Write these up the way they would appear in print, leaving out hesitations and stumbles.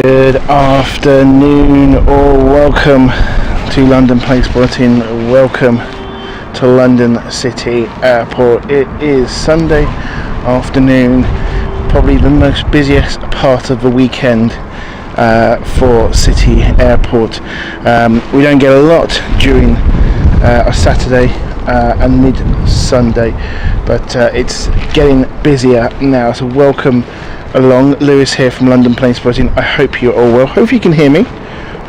Good afternoon, or welcome to London Planespotting. Welcome to London City Airport. It is Sunday afternoon, probably the most busiest part of the weekend for City Airport. We don't get a lot during a Saturday and mid-Sunday, but it's getting busier now, so welcome along. Lewis here from London Planespotting. I hope you're all well. Hope you can hear me.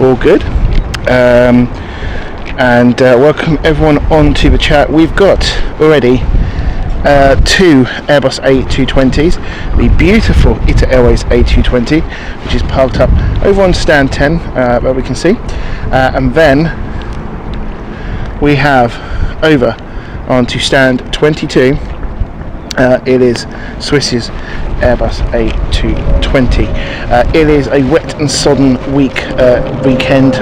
All good. And welcome everyone onto the chat. We've got already two Airbus A220s, the beautiful ITA Airways A220, which is parked up over on stand 10, where we can see, and then we have over onto stand 22. It is Swiss's Airbus A220. It is a wet and sodden weekend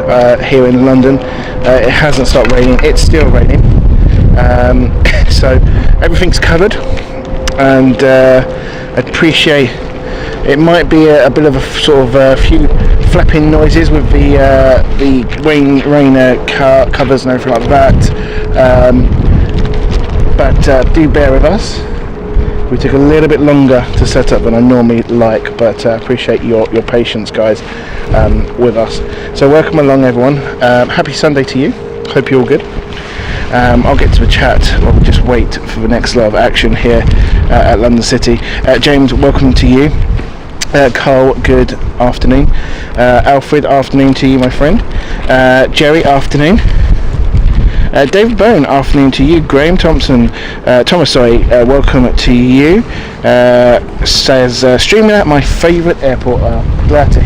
here in London. It hasn't stopped raining. It's still raining. So everything's covered, and I'd appreciate it. Might be a bit of a sort of a few flapping noises with the rain covers and everything like that. But do bear with us. We took a little bit longer to set up than I normally like, but appreciate your patience, guys, with us. So welcome along, everyone. Happy Sunday to you. Hope you're all good. I'll get to the chat while we just wait for the next lot of action here at London City. James, welcome to you. Carl, good afternoon. Alfred, afternoon to you, my friend. Jerry, afternoon. David Bone, afternoon to you. Graham Thomas, welcome to you. Says, streaming at my favourite airport. Glad to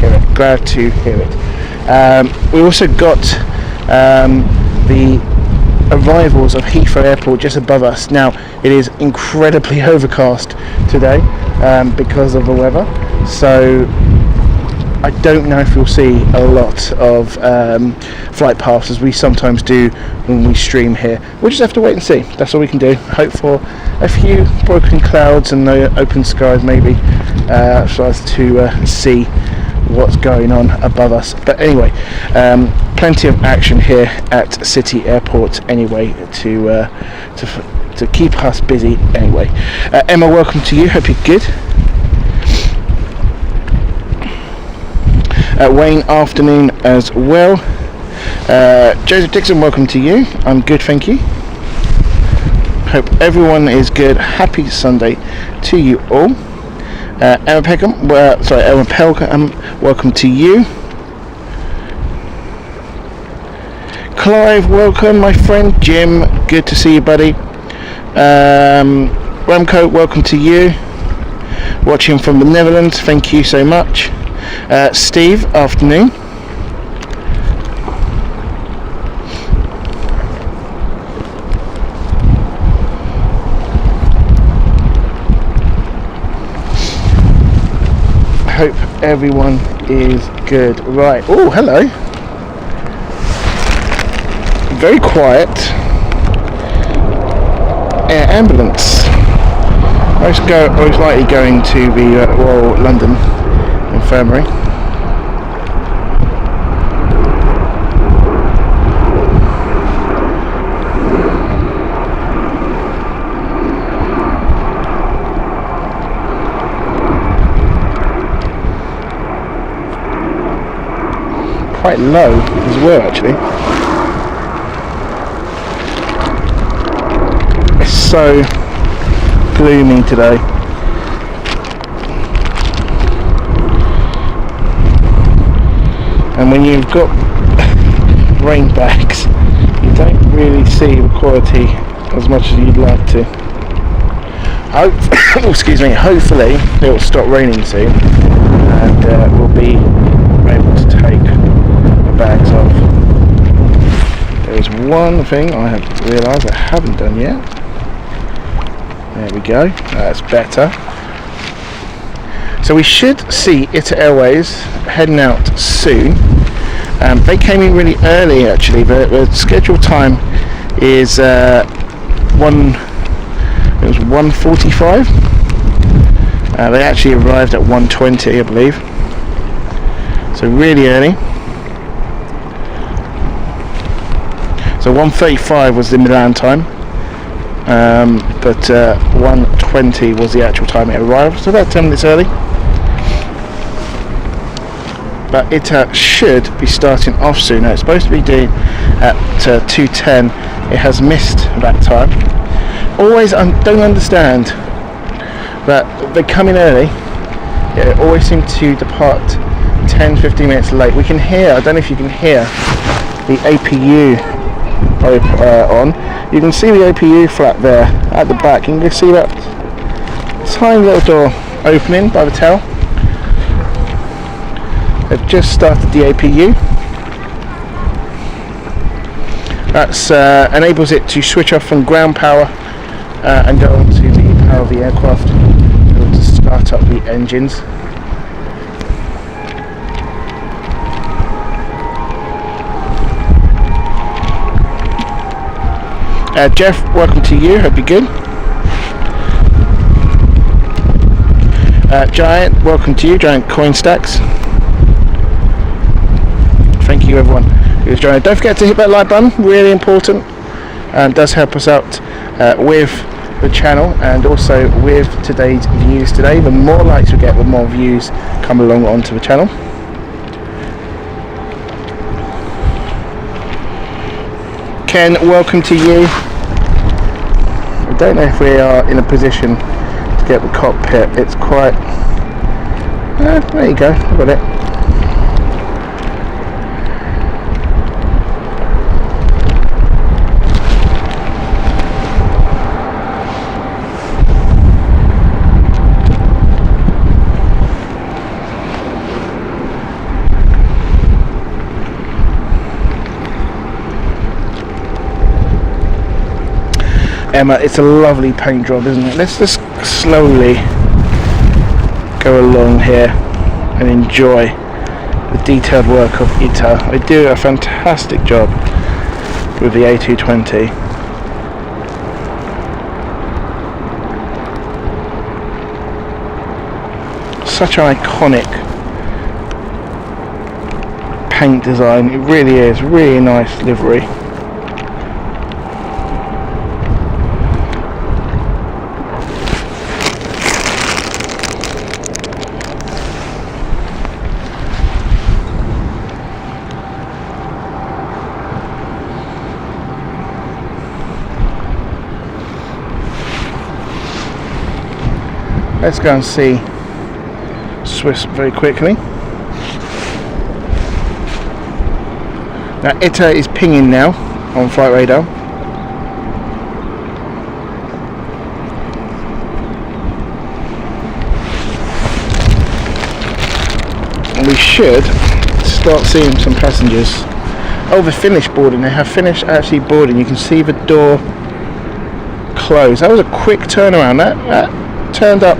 hear it. We also got the arrivals of Heathrow Airport just above us. Now, it is incredibly overcast today because of the weather, so I don't know if you'll see a lot of flight paths as we sometimes do when we stream here. We'll just have to wait and see. That's all we can do. Hope for a few broken clouds and no open skies, maybe, so as to see what's going on above us. But anyway, plenty of action here at City Airport anyway to keep us busy anyway. Emma, welcome to you. Hope you're good. Wayne, afternoon as well. Joseph Dixon, welcome to you. I'm good, thank you. Hope everyone is good. Happy Sunday to you all. Emma Pelham, welcome to you. Clive, welcome, my friend. Jim, good to see you, buddy. Ramco, welcome to you. Watching from the Netherlands, thank you so much. Steve, afternoon. Hope everyone is good. Right. Oh, hello. Very quiet. Air ambulance. Most likely going to the Royal London Infirmary. Quite low as well, actually. It's so gloomy today. And when you've got rain bags, you don't really see the quality as much as you'd like to. Excuse me. Hopefully it will stop raining soon, and we'll be able to take the bags off. There is one thing I have realised I haven't done yet. There we go. That's better. So we should see ITA Airways heading out soon. They came in really early, actually. The scheduled time is 1:45. They actually arrived at 1:20, I believe. So really early. So 1:35 was the Milan time, but 1:20 was the actual time it arrived, so about 10 minutes early. But ITA should be starting off soon. Now, it's supposed to be doing at 2:10. It has missed that time. Always don't understand that they come in early. It always seem to depart 10-15 minutes late. We can hear, I don't know if you can hear the APU on. You can see the APU flap there at the back. You can see that tiny little door opening by the tail. They've just started the APU. That enables it to switch off from ground power and go on to the power of the aircraft in order to start up the engines. Jeff, welcome to you, hope you're good. Giant, welcome to you, Giant Coin Stacks. Thank you everyone who's joining. Don't forget to hit that like button, really important, and does help us out with the channel and also with today's views today. The more likes we get, the more views come along onto the channel. Ken, welcome to you. I don't know if we are in a position to get the cockpit. It's quite... there you go, I've got it. Emma, it's a lovely paint job, isn't it? Let's just slowly go along here and enjoy the detailed work of ITA. They do a fantastic job with the A220. Such an iconic paint design. It really is, really nice livery. Let's go and see Swiss very quickly. Now ITA is pinging now on flight radar. And we should start seeing some passengers. Oh, they finished boarding. They have finished actually boarding. You can see the door close. That was a quick turnaround. That turned up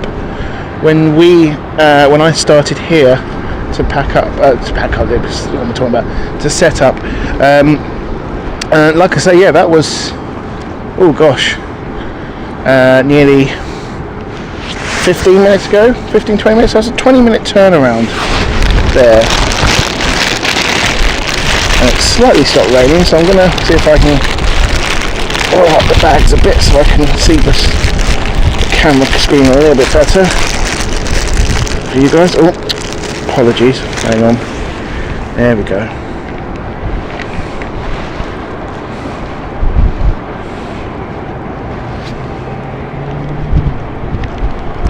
when I started here to pack up. What am I talking about? To set up. Like I say, yeah, that was, oh gosh, nearly 15 minutes ago. 15-20 minutes. That's a 20-minute turnaround there. And it's slightly stopped raining, so I'm going to see if I can roll up the bags a bit so I can see the camera screen a little bit better for you guys. Oh, apologies, hang on, there we go.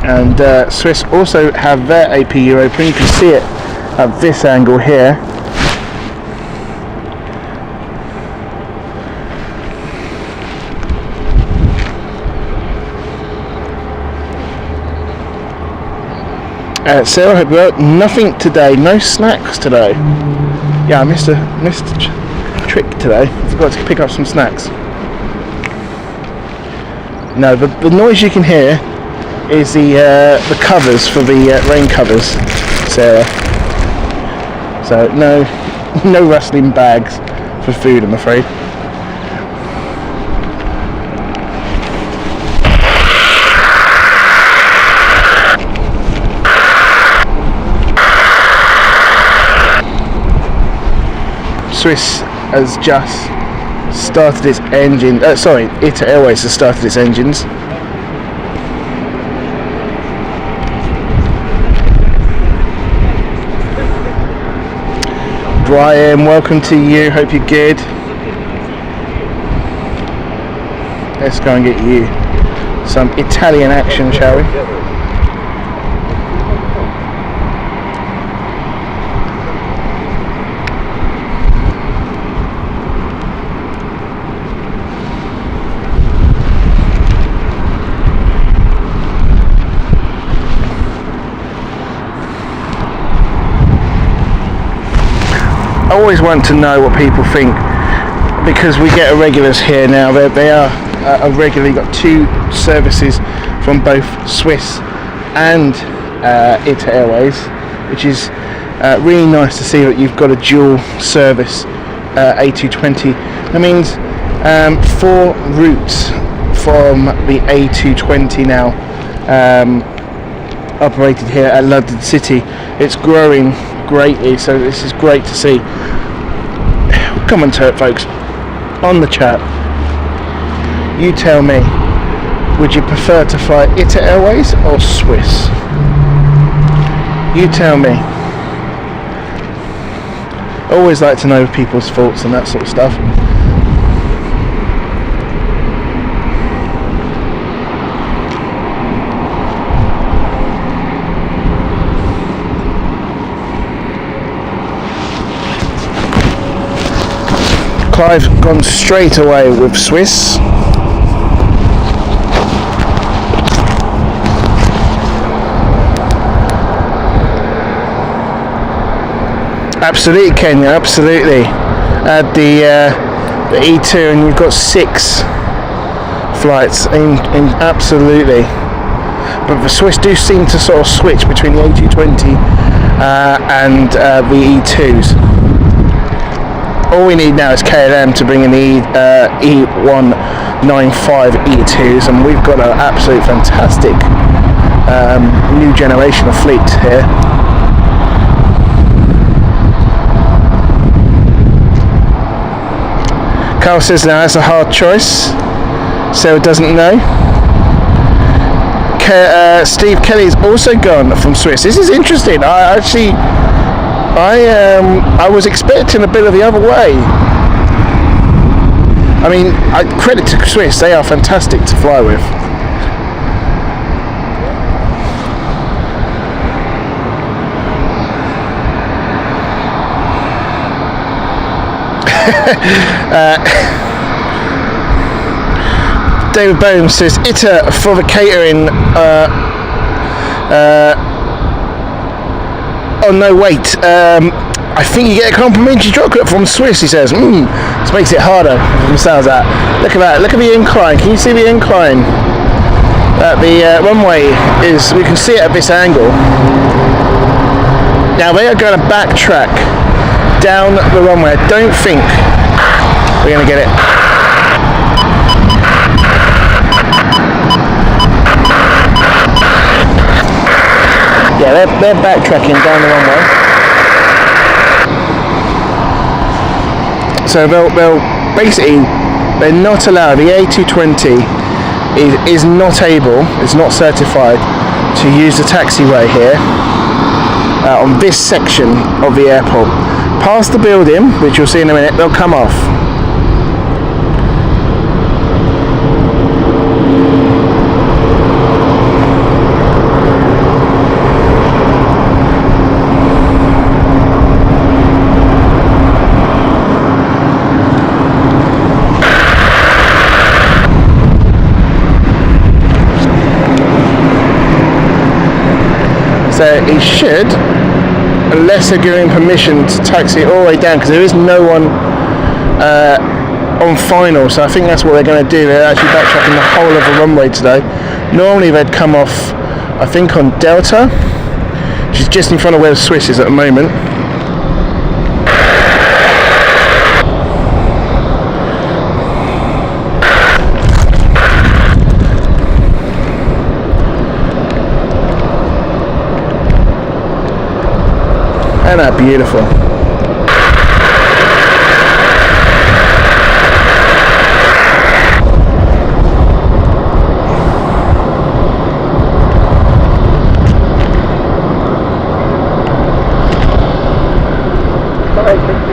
And Swiss also have their APU open. You can see it at this angle here. Sarah, hope you're well. Nothing today, no snacks today. Yeah, I missed a trick today. I forgot to pick up some snacks. No, the noise you can hear is the covers for the rain covers, Sarah. So no rustling bags for food, I'm afraid. Swiss has just started its engine. Sorry, ITA Airways has started its engines. Ryan, welcome to you. Hope you're good. Let's go and get you some Italian action, shall we? I always want to know what people think, because we get irregulars here now. They are regularly got two services from both Swiss and ITA Airways, which is really nice to see that you've got a dual service A220. That means 4 routes from the A220 now operated here at London City. It's growing greatly, so this is great to see. Comment to it, folks, on the chat. You tell me, would you prefer to fly ITA Airways or Swiss? You tell me. Always like to know people's thoughts and that sort of stuff. Clive gone straight away with Swiss. Absolutely, Kenya, absolutely. Add the E2 and you've got 6 flights in absolutely. But the Swiss do seem to sort of switch between the A220 and the E2s. All we need now is KLM to bring in the E195 E2s, and we've got an absolute fantastic new generation of fleet here. Carl says now that's a hard choice. Sarah doesn't know. Steve Kelly's also gone from Swiss. This is interesting. I was expecting a bit of the other way. I mean, credit to Swiss, they are fantastic to fly with. David Bowen says ITA for the catering. Oh no, wait. I think you get a complimentary chocolate from Swiss, he says. This makes it harder from the sounds of that. Look at that. Look at the incline. Can you see the incline? The runway is, we can see it at this angle. Now they are going to backtrack down the runway. I don't think we're going to get it. Yeah, they're backtracking down the runway. So they'll basically, they're not allowed, the A220 is not able, is not certified to use the taxiway here on this section of the airport. Past the building, which you'll see in a minute, they'll come off. So he should, unless they're giving permission to taxi all the way down, because there is no one on final, so I think that's what they're going to do. They're actually backtracking the whole of the runway today. Normally they'd come off, I think, on Delta, which is just in front of where the Swiss is at the moment. Isn't that beautiful?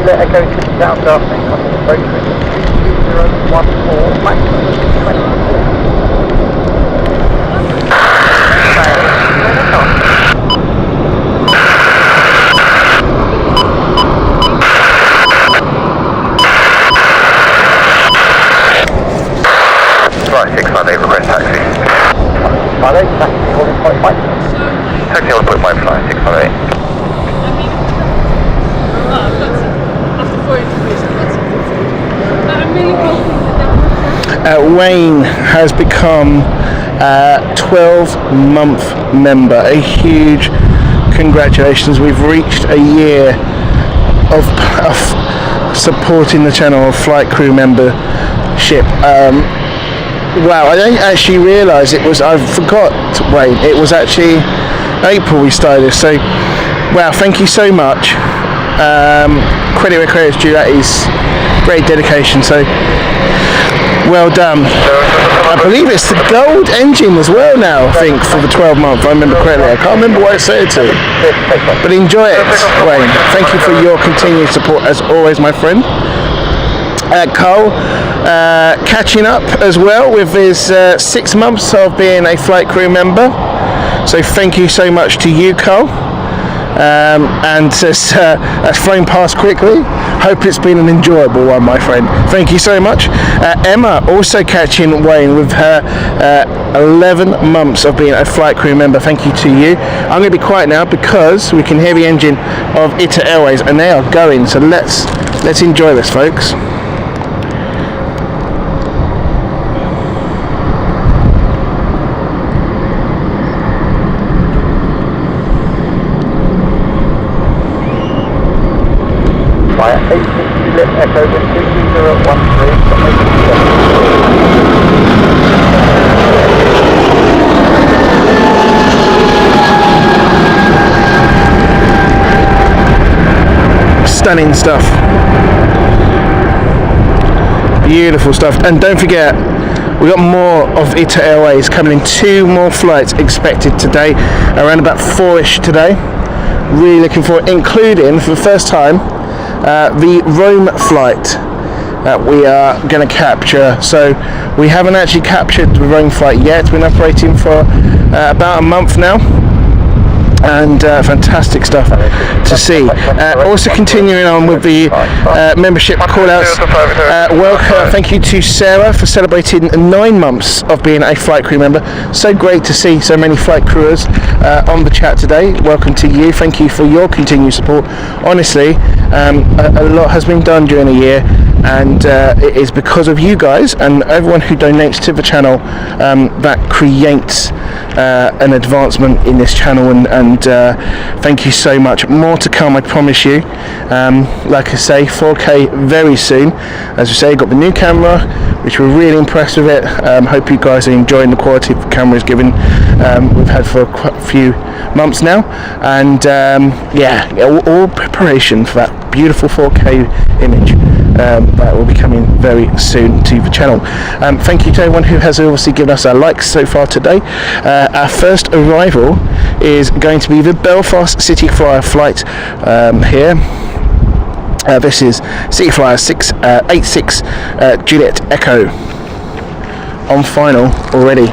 Juliet Echo 6 down, good afternoon, coming approach with 2014, maximum 658, request taxi. 658, taxi holding point 5. Taxi holding point 5, flying 658. Wayne has become a 12-month member. A huge congratulations. We've reached a year of supporting the channel, of flight crew membership. Wow, I don't actually realise it was, I forgot, Wayne, it was actually April we started this, so wow, thank you so much. Credit where credit's due, that is great dedication, so well done. I believe it's the gold engine as well now, I think, for the 12 month, I remember correctly. I can't remember what it said to, but enjoy it, Wayne. Thank you for your continued support as always, my friend. Cole, catching up as well with his 6 months of being a flight crew member, so thank you so much to you, Cole. And that's flown past quickly. Hope it's been an enjoyable one, my friend. Thank you so much. Emma also catching Wayne with her 11 months of being a flight crew member. Thank you to you. I'm going to be quiet now because we can hear the engine of ITA Airways and they are going, so let's enjoy this, folks. Fire 86 Juliet Echo 2013. Stunning stuff. Beautiful stuff. And don't forget, we got more of ITA Airways coming in. 2 more flights expected today, around about 4ish today. Really looking forward, including for the first time the Rome flight that we are going to capture. So we haven't actually captured the Rome flight yet. We've been operating for about a month now, and fantastic stuff to see. Also continuing on with the membership call outs, welcome, thank you to Sarah for celebrating 9 months of being a flight crew member. So great to see so many flight crewers on the chat today. Welcome to you, thank you for your continued support. Honestly, a lot has been done during the year, and it is because of you guys and everyone who donates to the channel that creates an advancement in this channel, and thank you so much. More to come, I promise you. Like I say, 4K very soon. As we say, got the new camera, which we're really impressed with it. Hope you guys are enjoying the quality of the cameras given we've had for quite a few months now, and yeah, all preparation for that beautiful 4K image that will be coming very soon to the channel. Thank you to everyone who has obviously given us our likes so far today. Our first arrival is going to be the Belfast Cityflyer flight here. This is Cityflyer 686 Juliet Echo on final already.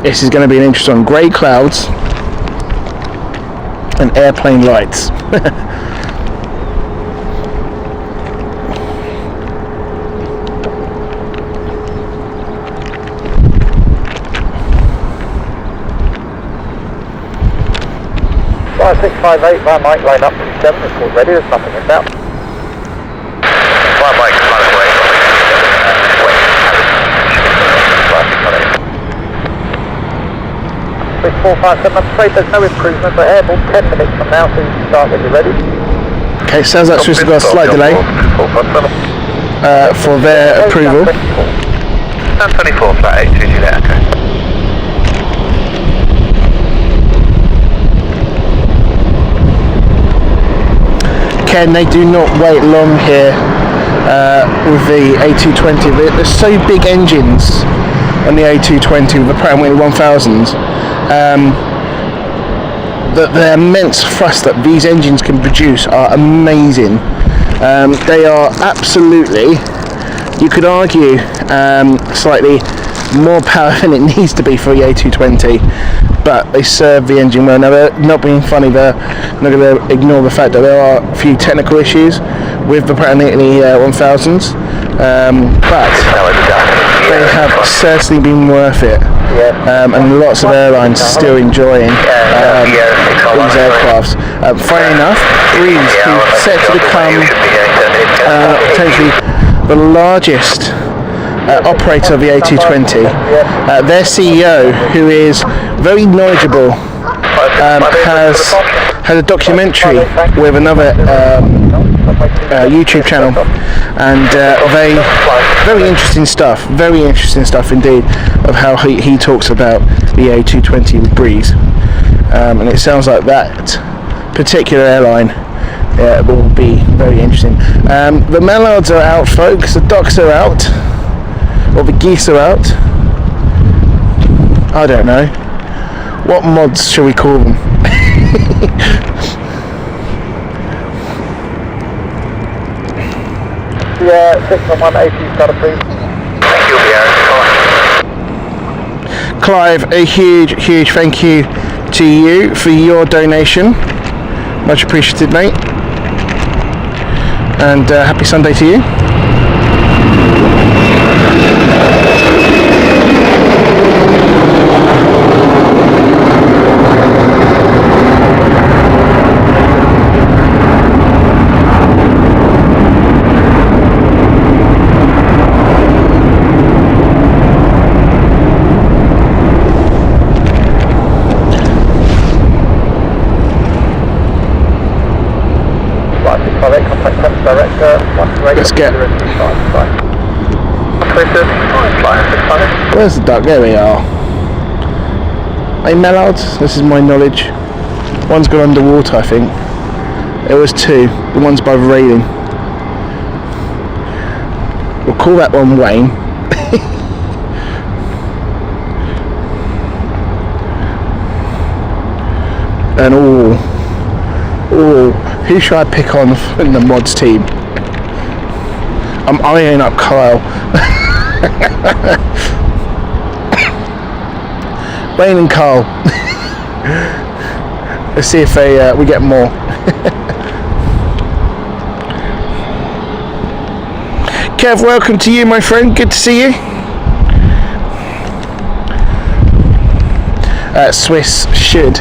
This is going to be an interesting one. Grey clouds and airplane lights. Fire 658, via Mike, line up to 7, report ready, there's nothing about. Fire Mike, line up away. 457, I'm afraid there's no improvement, but airborne 10 minutes from now, so you can start when you're ready. Okay, sounds like we've got a slight delay for their approval. 24, flat 82 Juliet Echo. Ken, they do not wait long here with the A220. There's so big engines on the A220 with the Pratt & Whitney 1000s. the immense thrust that these engines can produce are amazing. They are absolutely, you could argue, slightly more power than it needs to be for the A220, but they serve the engine well. Now, they're not being funny, they're not going to ignore the fact that there are a few technical issues with the Pratt & Whitney 1000s, but they have certainly been worth it, and lots of airlines still enjoying these aircrafts. Funny enough, Breeze, who's set to become potentially the largest operator of the A220, their CEO, who is very knowledgeable, has had a documentary with another YouTube channel, and very interesting stuff indeed, of how he talks about the A220 with Breeze, and it sounds like that particular airline will be very interesting. The Mallards are out, folks, the Docks are out, or the Geese are out. I don't know. What mods shall we call them? Yeah, 611 start approved. Thank you, Aaron. Clive, a huge thank you to you for your donation. Much appreciated, mate. And happy Sunday to you. Let's get. Where's the duck? There we are. Hey Mallards, this is my knowledge. One's gone underwater, I think. There was two. The one's by the railing. We'll call that one Wayne. And who should I pick on in the mods team? I'm eyeing up Kyle. Wayne and Carl. Let's see if we get more. Kev, welcome to you, my friend. Good to see you. Swiss should.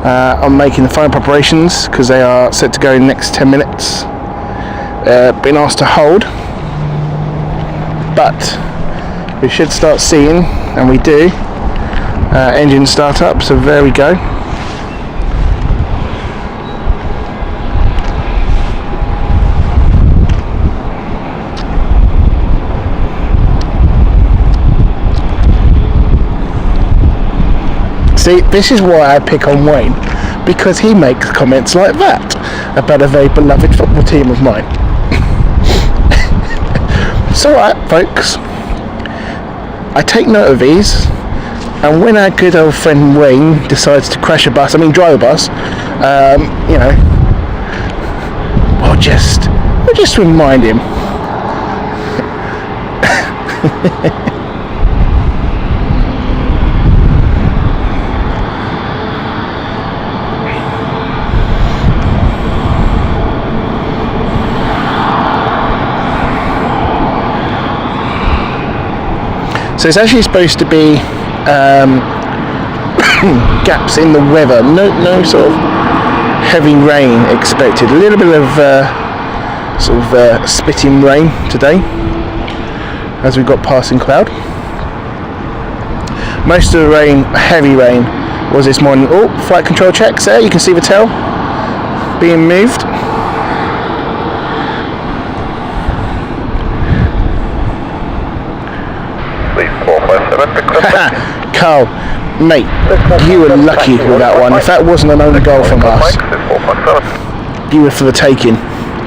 I'm making the final preparations because they are set to go in the next 10 minutes. Been asked to hold, but we should start seeing, and we do, engine startup, so there we go. See, this is why I pick on Wayne, because he makes comments like that about a very beloved football team of mine. It's alright, folks. I take note of these, and when our good old friend Wayne decides to drive a bus, you know, we'll just remind him. So it's actually supposed to be gaps in the weather, no sort of heavy rain expected. A little bit of spitting rain today as we've got passing cloud. Most of the rain, heavy rain, was this morning. Oh, flight control checks there, you can see the tail being moved. Carl, mate, you were lucky with that one. If that wasn't an own goal from us, you were for the taking.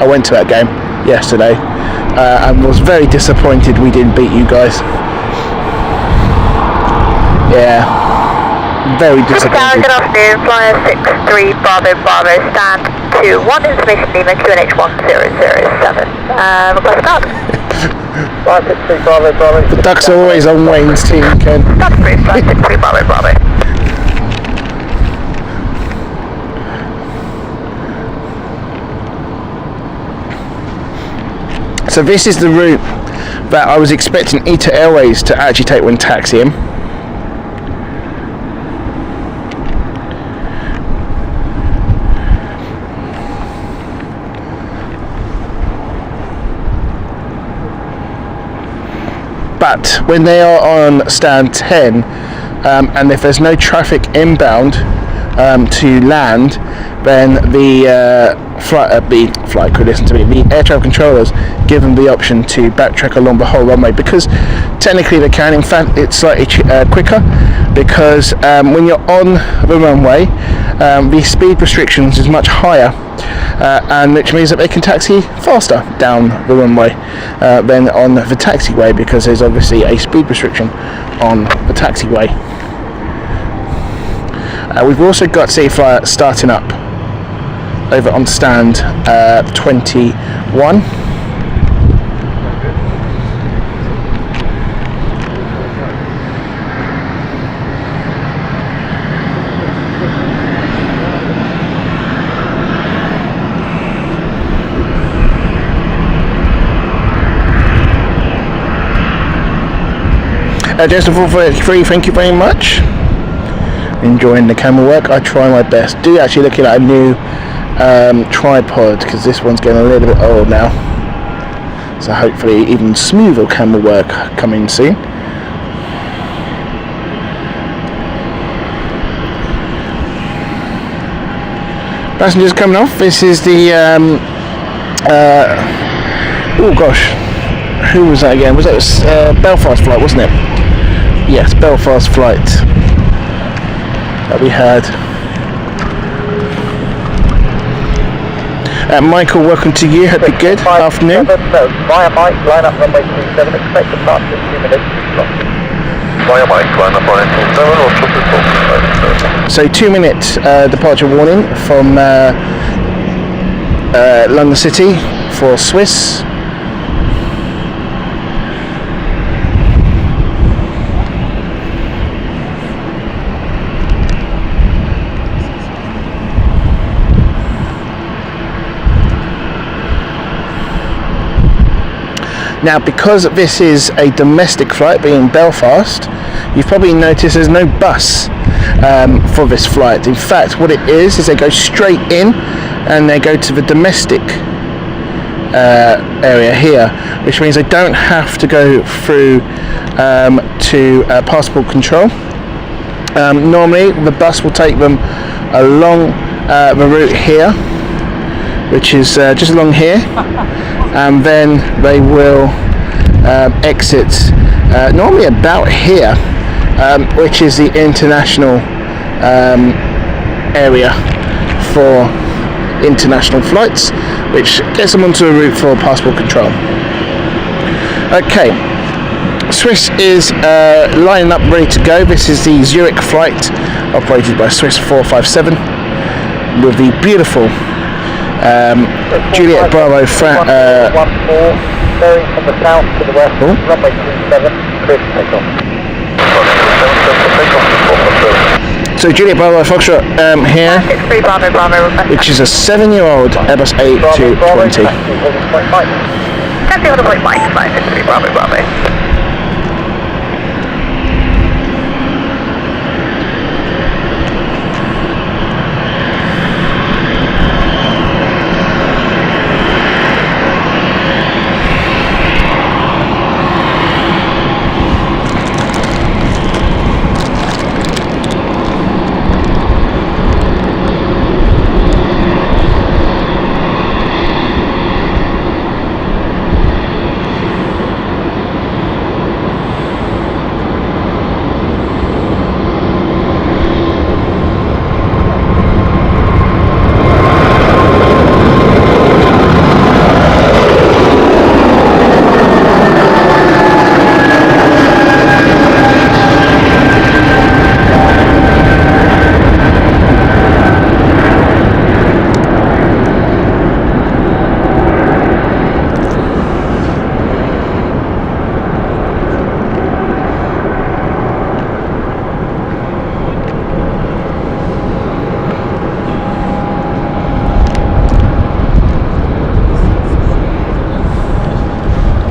I went to that game yesterday and was very disappointed we didn't beat you guys. Yeah, very Tower, disappointed. good afternoon, Flyer 63 Bravo Bravo, stand 21, information Lima, QNH 1007. Request start. Flyer 63 Bravo Bravo. The ducks are always on Wayne's team, Ken. That's approved, Flyer 63 Bravo Bravo. So this is the route that I was expecting ITA Airways to actually take when taxiing. But when they are on stand 10, and if there's no traffic inbound to land, then the flight crew, listen to me, the air traffic controllers give them the option to backtrack along the whole runway, because technically they can. In fact, it's slightly quicker, because when you're on the runway, the speed restrictions is much higher, and which means that they can taxi faster down the runway than on the taxiway, because there's obviously a speed restriction on the taxiway. We've also got Cityflyer starting up over on stand 21. Justin 443, thank you very much. Enjoying the camera work. I try my best. Do actually looking at a new tripod, because this one's getting a little bit old now. So hopefully even smoother camera work coming soon. Passengers coming off. This is the oh gosh, who was that again? Was that Belfast flight, wasn't it? Yes, Belfast flight that we had. Michael, welcome to you. Hope you're good. Afternoon. Via Mike, line up runway 27, expect departure in 2 minutes. Via Mike, line up on engine 7 or triple. So 2 minutes departure warning from London City for Swiss. Now, because this is a domestic flight, being Belfast, you've probably noticed there's no bus for this flight. In fact, what it is they go straight in and they go to the domestic area here, which means they don't have to go through to passport control. Normally, the bus will take them along the route here, which is just along here, and then they will exit normally about here, which is the international area for international flights, which gets them onto a route for passport control. Okay, Swiss is lining up ready to go. This is the Zurich flight operated by Swiss 457 with the beautiful Juliet Bravo bearing from the south to the west, runway 27, clear to take off. So Juliet Bravo Foxtrot here, which is a 7-year-old Airbus A220. Taxi order point Mike, 563 Bravo Bravo.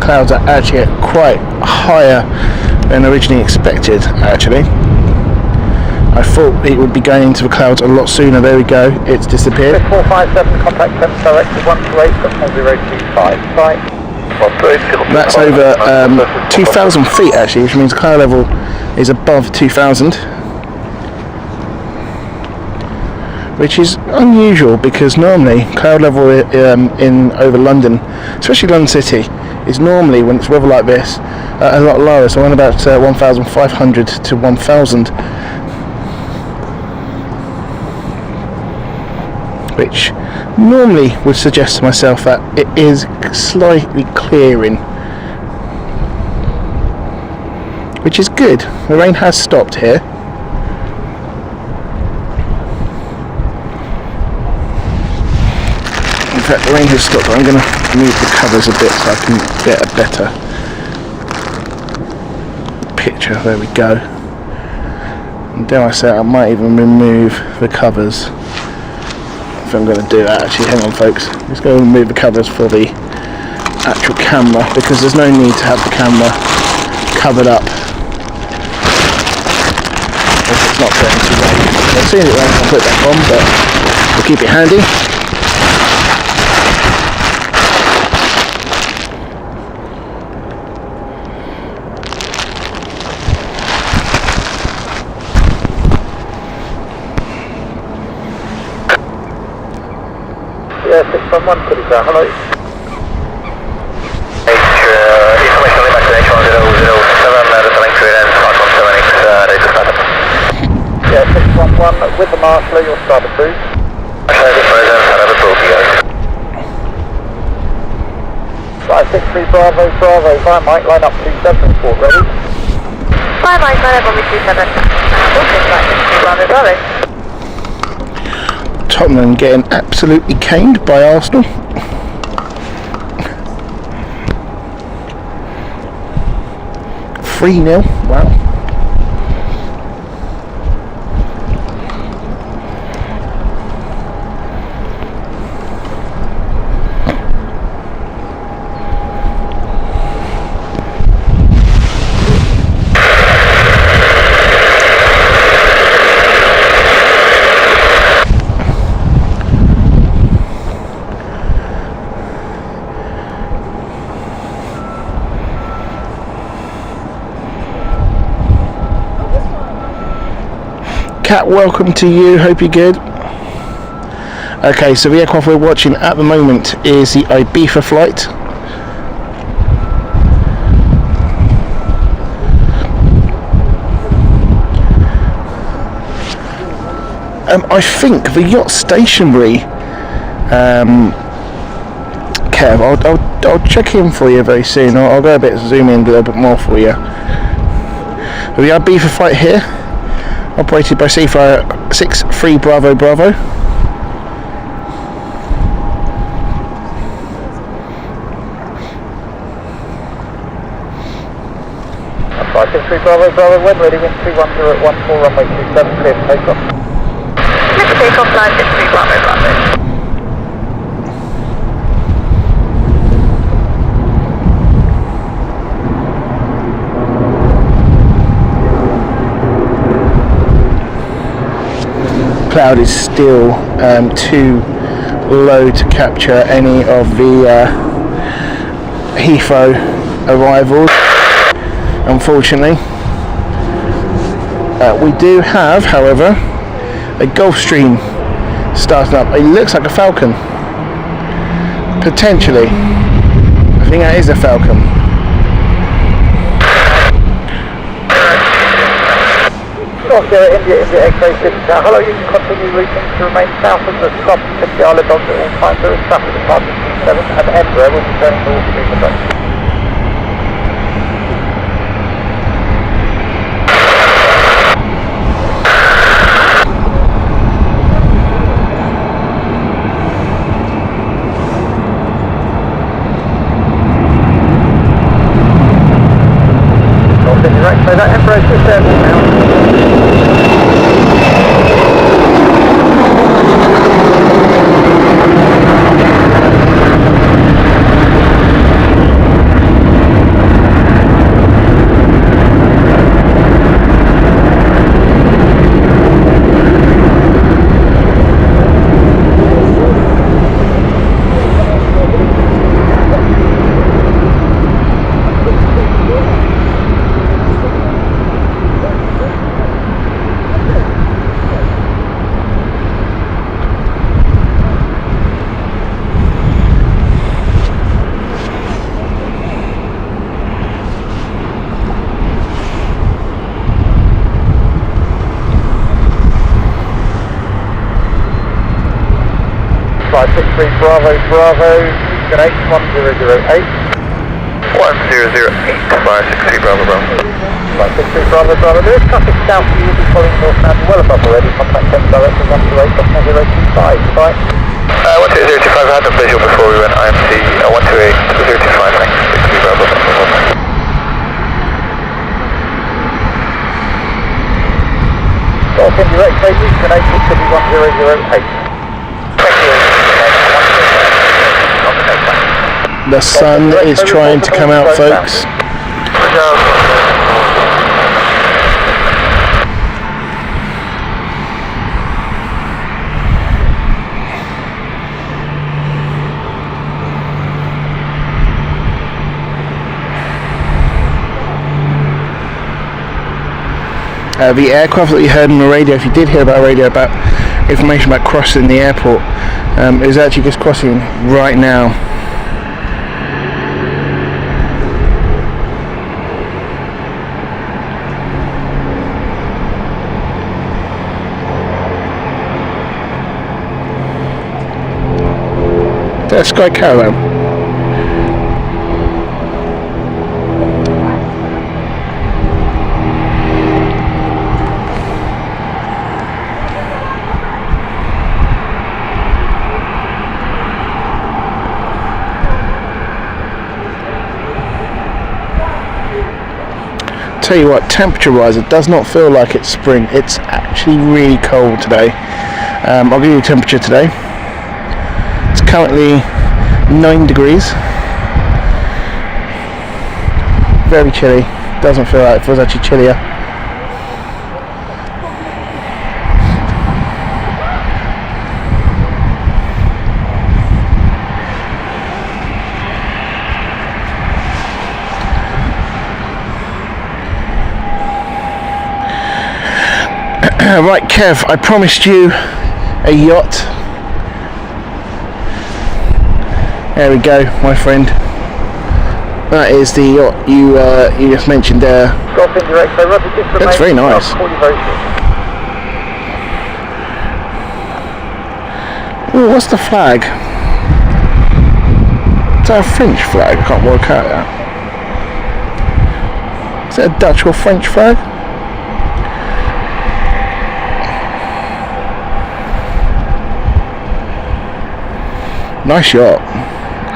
clouds are actually quite higher than originally expected, actually. I thought it would be going into the clouds a lot sooner. There we go, it's disappeared. 457, contact 7 directed 128.025. Right. That's over 2,000 feet actually, which means cloud level is above 2,000. Which is unusual because normally cloud level in over London, especially London City, is normally, when it's weather like this, a lot lower. So around about 1,500 to 1,000, which normally would suggest to myself that it is slightly clearing, which is good. The rain has stopped here. In fact, the rain has stopped. I'm going to move the covers a bit so I can get a better picture. There we go. And dare I say, I might even remove the covers. If I'm going to do that, actually, hang on folks. I'm just going to remove the covers for the actual camera because there's no need to have the camera covered up if it's not going to rain. As soon as it rains, I'll put it back on, but we'll keep it handy. Yeah, 611, could it go? Hello. Information only back to H1007, returning to it and 517X, Yeah, 611, with the marshaller, you'll start a boost. Right, 63 Bravo, Bravo, fire Mike, line up 27, report ready. Fire Mike, line up on 27. Okay, right, 63 Bravo, Bravo. Tottenham getting absolutely caned by Arsenal. Three 0. Wow. Kat, welcome to you, hope you're good. Okay, so the aircraft we're watching at the moment is the Ibiza flight. I think the yacht stationary, Kev, I'll check in for you very soon. I'll go a bit, zoom in a little bit more for you. The Ibiza flight here, operated by Cityflyer 63 Bravo Bravo. That's right, 63 Bravo Bravo, when ready, wind 310 at 14, runway 27, clear for takeoff. Clear for takeoff, line 63 Bravo, Bravo. Cloud is still too low to capture any of the Heathrow arrivals, unfortunately. We do have, however, a Gulfstream starting up. It looks like a Falcon, potentially. I think that is a Falcon. Luxair, India, X-ray 6. Hello, you can continue routing to remain south of the stop 50 Island Dogs at all times. There is traffic departing 7 and Edinburgh will be turning north to Milan. Right, so that Embraer is there now. 563 Bravo Bravo, QNH 1008. 1008, 563 Bravo Bravo. 563 Bravo Bravo, there is traffic south, you will be following northbound well above already, contact 10 director 128.025, bye. 12025, I had a visual before we went IMC, 128.025, thanks, 63 Bravo Bravo. Dolphin direct baby, QNH 1008. Thank you. The sun is trying to come out, folks. The aircraft that you heard on the radio, if you did hear about radio about information about crossing the airport, is actually just crossing right now. That's Sky Caravan. Tell you what, temperature wise it does not feel like it's spring. It's actually really cold today. I'll give you the temperature today. It's currently 9 degrees. Very chilly. Doesn't feel like it feels actually chillier. Right, Kev, I promised you a yacht. There we go, my friend. That is the yacht you just mentioned there. That's very nice. Ooh, what's the flag? Is that a French flag? I can't work out that. Is it a Dutch or French flag? Nice yacht.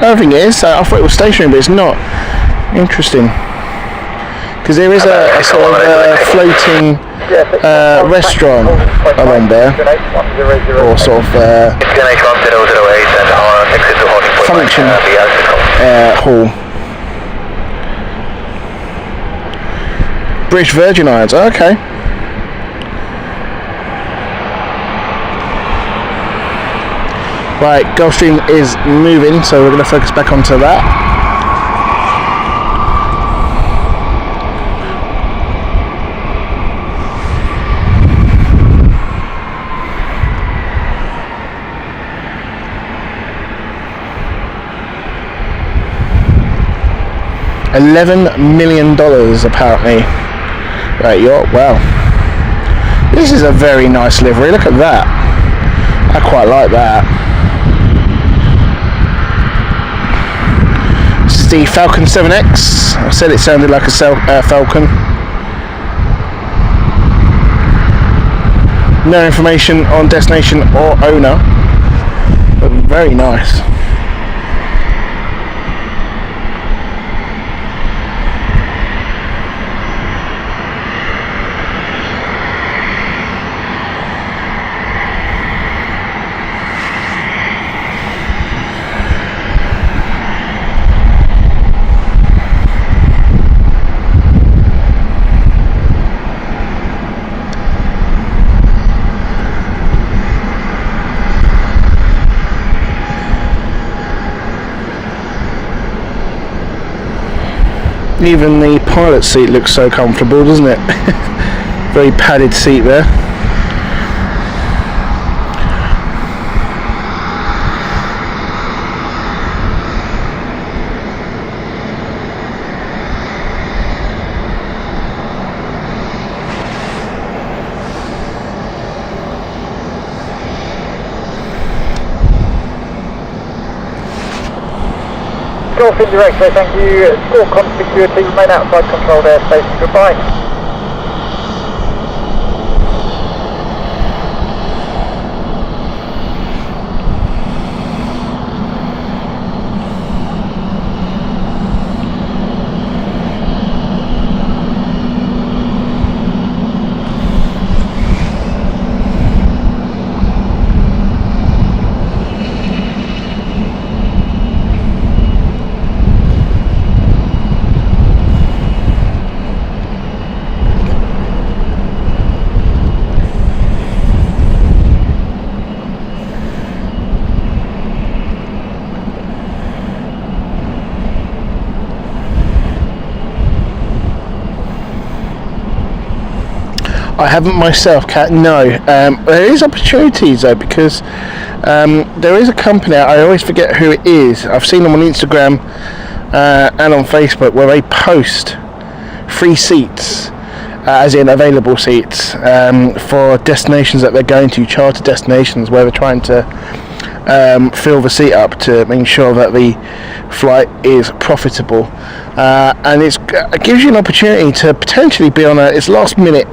I don't think it is. I thought it was stationary, but it's not. Interesting. Because there is a sort of floating restaurant along there, or sort of function hall. British Virgin Islands. Okay. Right, Gulfstream is moving, so we're going to focus back onto that. $11 million apparently. Right, yacht. Wow. This is a very nice livery. Look at that. I quite like that. The Falcon 7X. I said it sounded like a Falcon. No information on destination or owner, but very nice. Even the pilot seat looks so comfortable, doesn't it? Very padded seat there. India X-ray, thank you. Score security, remain outside controlled airspace. Goodbye. I haven't myself, Kat. No, there is opportunities though, because there is a company. I always forget who it is. I've seen them on Instagram and on Facebook where they post free seats, as in available seats, for destinations that they're going to, charter destinations where they're trying to fill the seat up to make sure that the flight is profitable, and it gives you an opportunity to potentially be on it's last minute.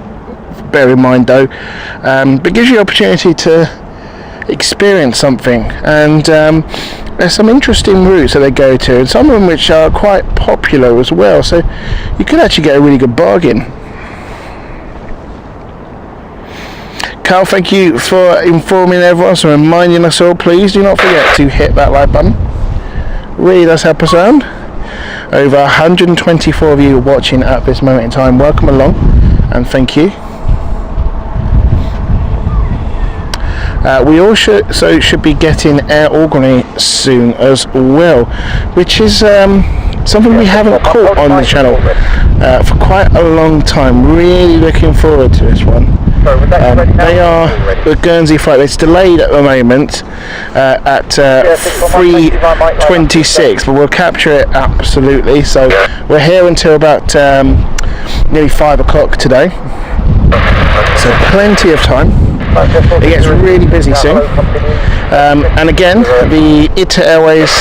Bear in mind though, but gives you the opportunity to experience something, and there's some interesting routes that they go to, and some of them which are quite popular as well, so you could actually get a really good bargain. Carl, thank you for informing everyone, so reminding us all, please do not forget to hit that like button. Really does help us out. Over 124 of you watching at this moment in time. Welcome along and thank you. We also should be getting Air Aurigny soon as well, which is something we haven't caught on the channel for quite a long time. Really looking forward to this one. They are the Guernsey flight. It's delayed at the moment at 3:26, but we'll capture it absolutely. So we're here until about nearly 5 o'clock today, so plenty of time. It gets really busy soon, and again the ITA Airways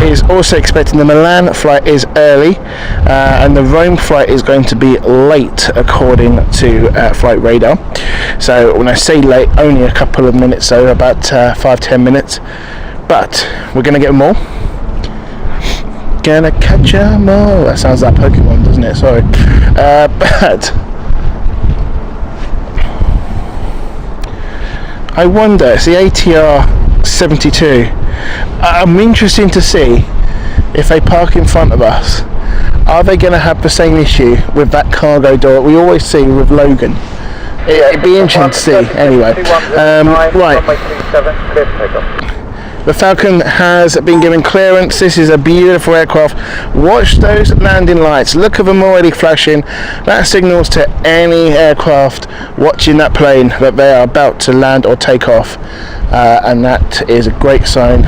is also expecting the Milan flight is early, and the Rome flight is going to be late according to flight radar. So when I say late, only a couple of minutes, so about 5-10 minutes, but we're going to get more. Gonna catch 'em all. That sounds like Pokemon, doesn't it? Sorry, but I wonder, it's the ATR 72. I'm interested to see if they park in front of us. Are they going to have the same issue with that cargo door we always see with Logan? It'd be interesting to see. Anyway, right. The Falcon has been given clearance. This is a beautiful aircraft. Watch those landing lights. Look at them already flashing. That signals to any aircraft watching that plane that they are about to land or take off. And that is a great sign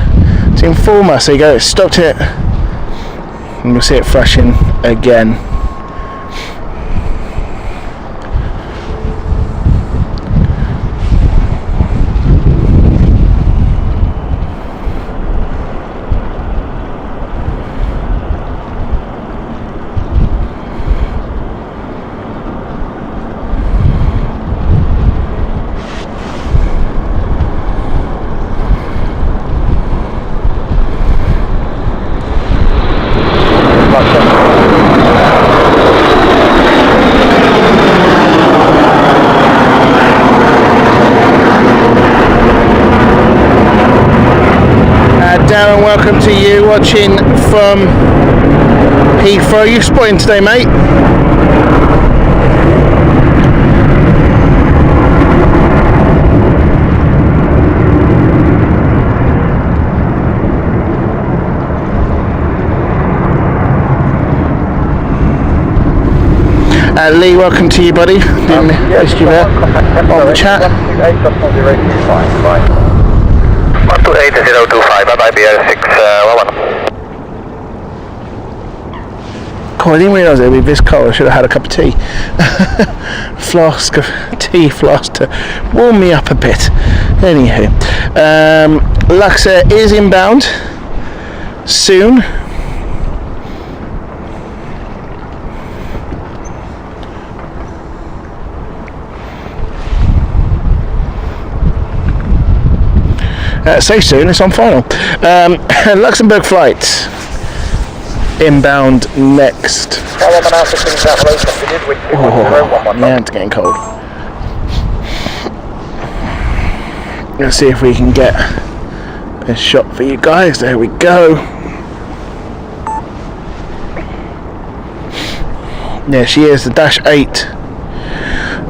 to inform us. There you go, it stopped it. And we'll see it flashing again. Darren, welcome to you watching from Heathrow. You spotting today, mate? Lee, welcome to you, buddy. Missed you there on the chat. 128.025, bye-bye, BR611. Cool, I didn't realise it would be this cold. I should have had a cup of tea. Flask of tea flask to warm me up a bit. Anywho, Luxair is inbound soon. So soon, it's on final. Luxembourg flight. Inbound next. Yeah, it's getting cold. Let's see if we can get a shot for you guys. There we go. Yeah, she is. The Dash 8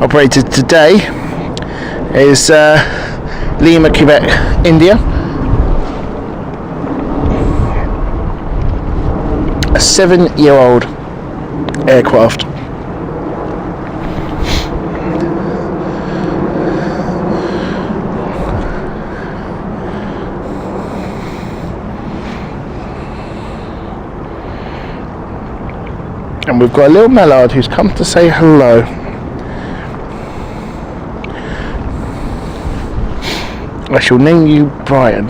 operated today is Lima, Quebec, India. A 7-year-old aircraft. And we've got a little mallard who's come to say hello. I shall name you Brian.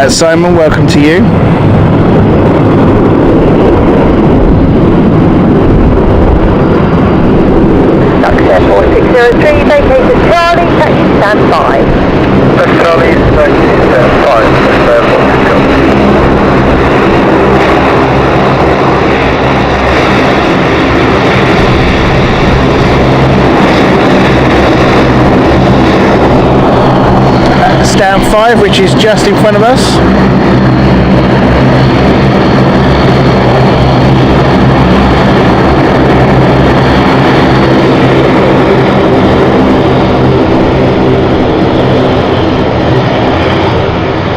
Simon, welcome to you. Luxair 4603, vacated Charlie, taxi stand by. That's Charlie, taxi stand by. Luxair 4603. Stand 5, which is just in front of us.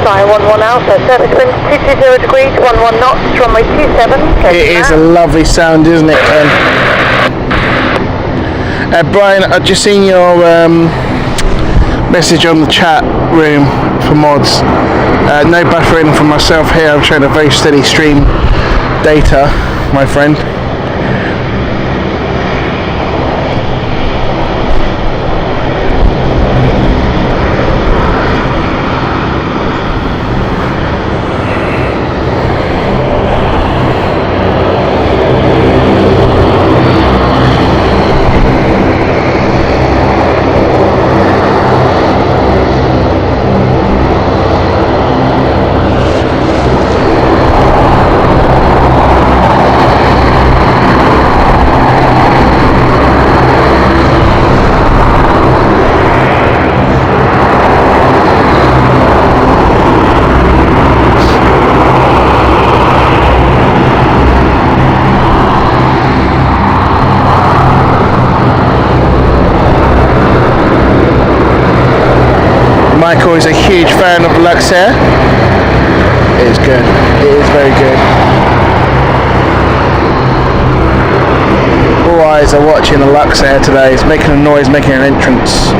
Fly 11 Alpha, service wind 220 degrees, 11 knots, runway 27. It is a lovely sound, isn't it, Ken? Brian, I've just seen your message on the chat room for mods. No buffering from myself here. I'm showing a very steady stream data, my friend. Michael is a huge fan of Luxair. It is good. It is very good. All eyes are watching the Luxair today. It's making a noise, making an entrance.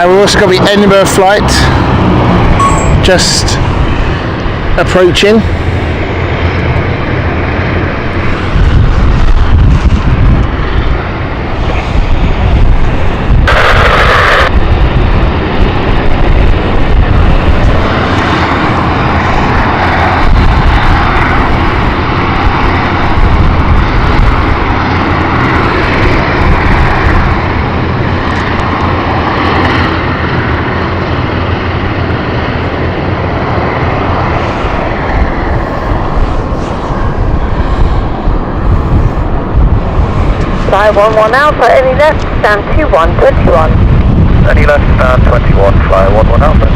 We've also got the Edinburgh flight just approaching. Fly 11 Alpha, any left, stand 2121. any less than 21, fly 11 Alpha.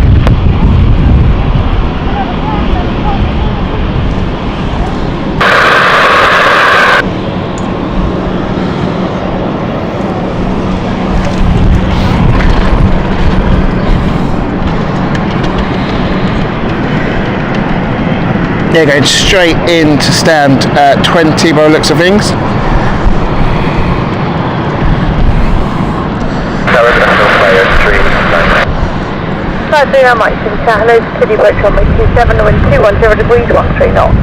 Yeah, going straight in to stand 20 by the looks of things. Flight 39 Mike, hello, Cityflyer, runway 27, wind 210 degrees, 13 knots.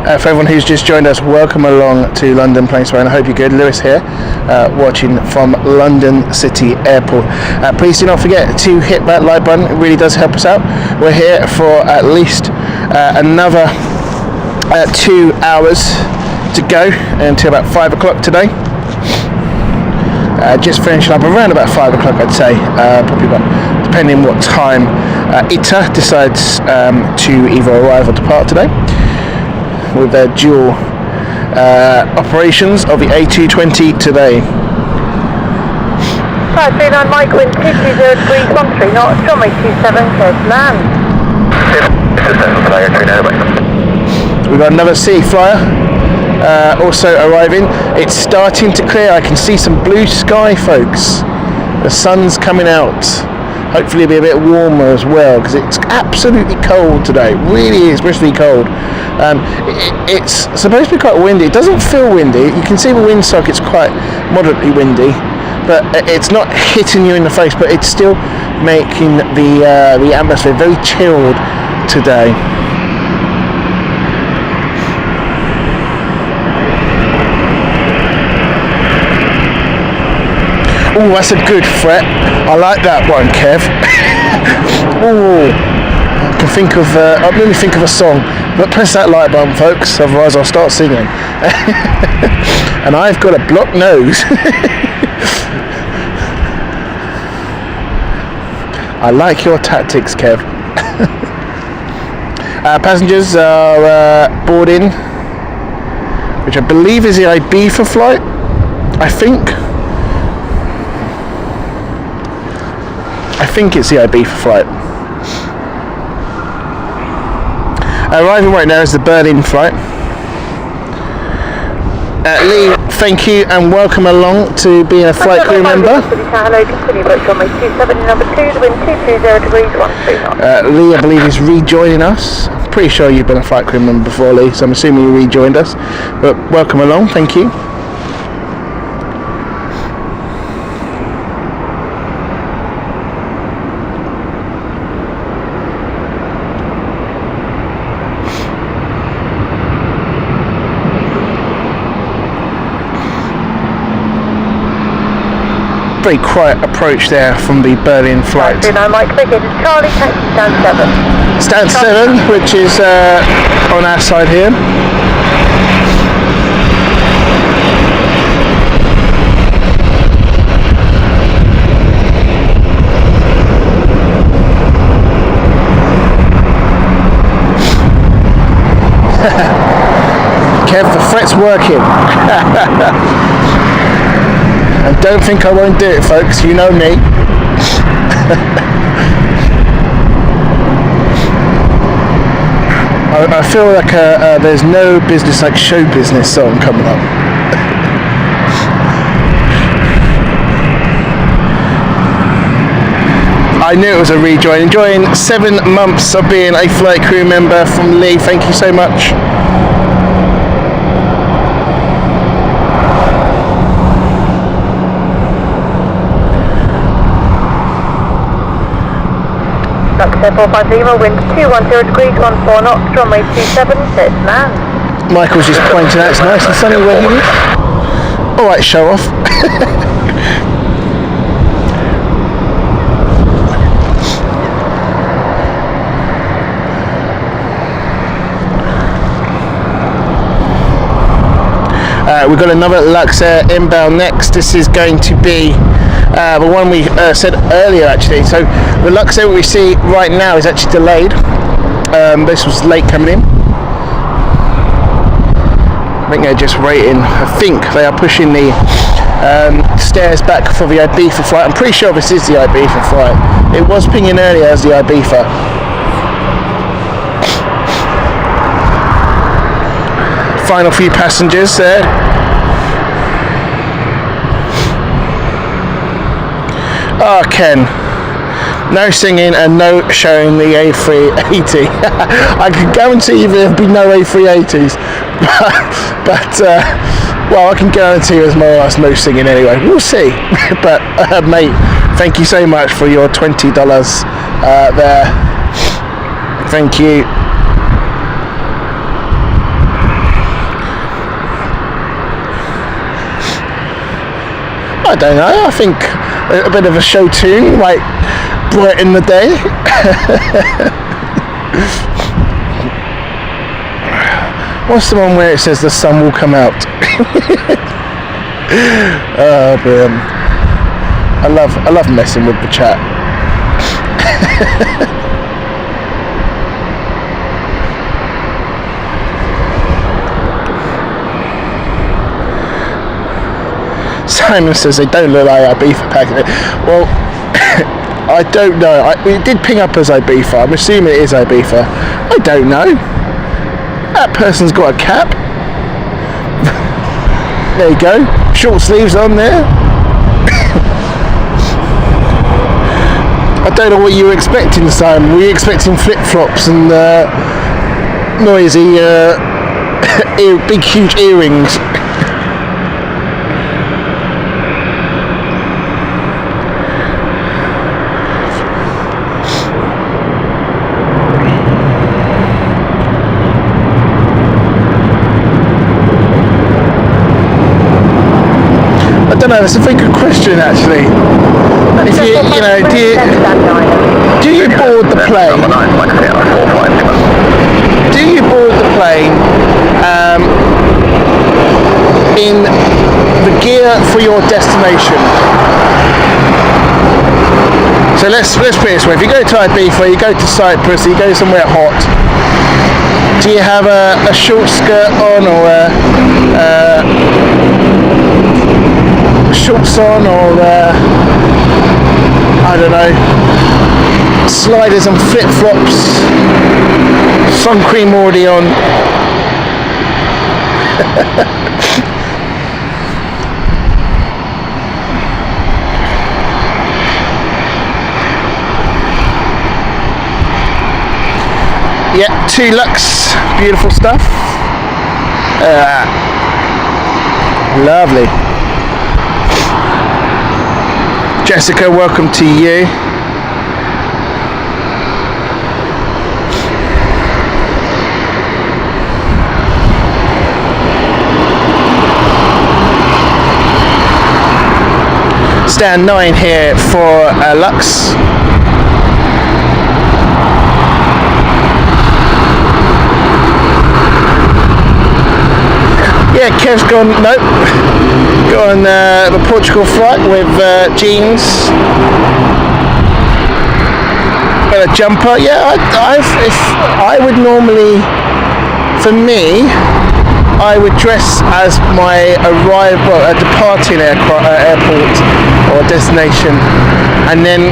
For everyone who's just joined us, welcome along to London Planespotting. I hope you're good. Lewis here, watching from London City Airport. Please do not forget to hit that like button. It really does help us out. We're here for at least another 2 hours to go until about 5 o'clock today. Just finishing up around about 5 o'clock, I'd say, probably about, depending what time ITA decides to either arrive or depart today, with their dual operations of the A220 today. 539 Mike, wind 220 degrees, 13 knots, runway 27, clear to land. We've got another Cityflyer also arriving. It's starting to clear. I can see some blue sky, folks. The sun's coming out. Hopefully it'll be a bit warmer as well, because it's absolutely cold today. It really is bristly cold. It's supposed to be quite windy. It doesn't feel windy. You can see the windsocket's quite moderately windy, but it's not hitting you in the face, but it's still making the atmosphere very chilled today. Oh, that's a good fret. I like that one, Kev. Oh, I can think of. Let me think of a song. But press that like button, folks. Otherwise, I'll start singing. And I've got a blocked nose. I like your tactics, Kev. Passengers are boarding, which I believe is the Ibiza flight. I think it's the Ibiza flight. Arriving right now is the Berlin flight. Lee, thank you and welcome along to being a flight crew member. Lee, I believe, is rejoining us. I'm pretty sure you've been a flight crew member before, Lee, so I'm assuming you rejoined us. But welcome along, thank you. Very quiet approach there from the Berlin flight. Mike, Charlie, taxi stand 7. Stand 7, which is on our side here. Kev, the fret's working. And don't think I won't do it, folks. You know me. I feel like there's no business like show business song coming up. I knew it was a rejoin. Enjoying 7 months of being a flight crew member from Lee. Thank you so much. Luxair 450, wind 210 degrees, 14 knots, runway 27, clear to land. Michael's just pointing out it's nice and sunny where he is. Alright, show off. We've got another Luxair inbound next. This is going to be the one we said earlier actually. So the Luxair we see right now is actually delayed. This was late coming in. I think they're just waiting. I think they are pushing the stairs back for the Ibiza flight. I'm pretty sure this is the Ibiza flight. It was pinging earlier as the Ibiza. Final few passengers there. Oh, Ken. No singing and no showing the A380. I can guarantee you there'll be no A380s. But well, I can guarantee there's more or less no singing anyway. We'll see. But mate, thank you so much for your $20 there. Thank you. I don't know. I think a bit of a show tune might brighten the day. What's the one where it says the sun will come out? Oh, brilliant. I love messing with the chat. Simon says they don't look like Ibiza package. Well, I don't know. It did ping up as Ibiza. I'm assuming it is Ibiza. I don't know. That person's got a cap. There you go. Short sleeves on there. I don't know what you were expecting, Simon. Were you expecting flip-flops and noisy, big, huge earrings? I don't know, that's a very good question actually. If you know, do you board the plane? Do you board the plane in the gear for your destination? So let's put it this way: if you go to Ibiza, you go to Cyprus, you go somewhere hot. Do you have a short skirt on or shorts on or I don't know, sliders and flip-flops, sun cream already on? Yeah, 2 Lux, beautiful stuff. Lovely. Jessica, welcome to you. Stand 9 here for Lux. Yeah, Kev's gone, nope, got on the Portugal flight with jeans and a jumper. Yeah, I would normally, for me, I would dress as my departing airport or destination, and then,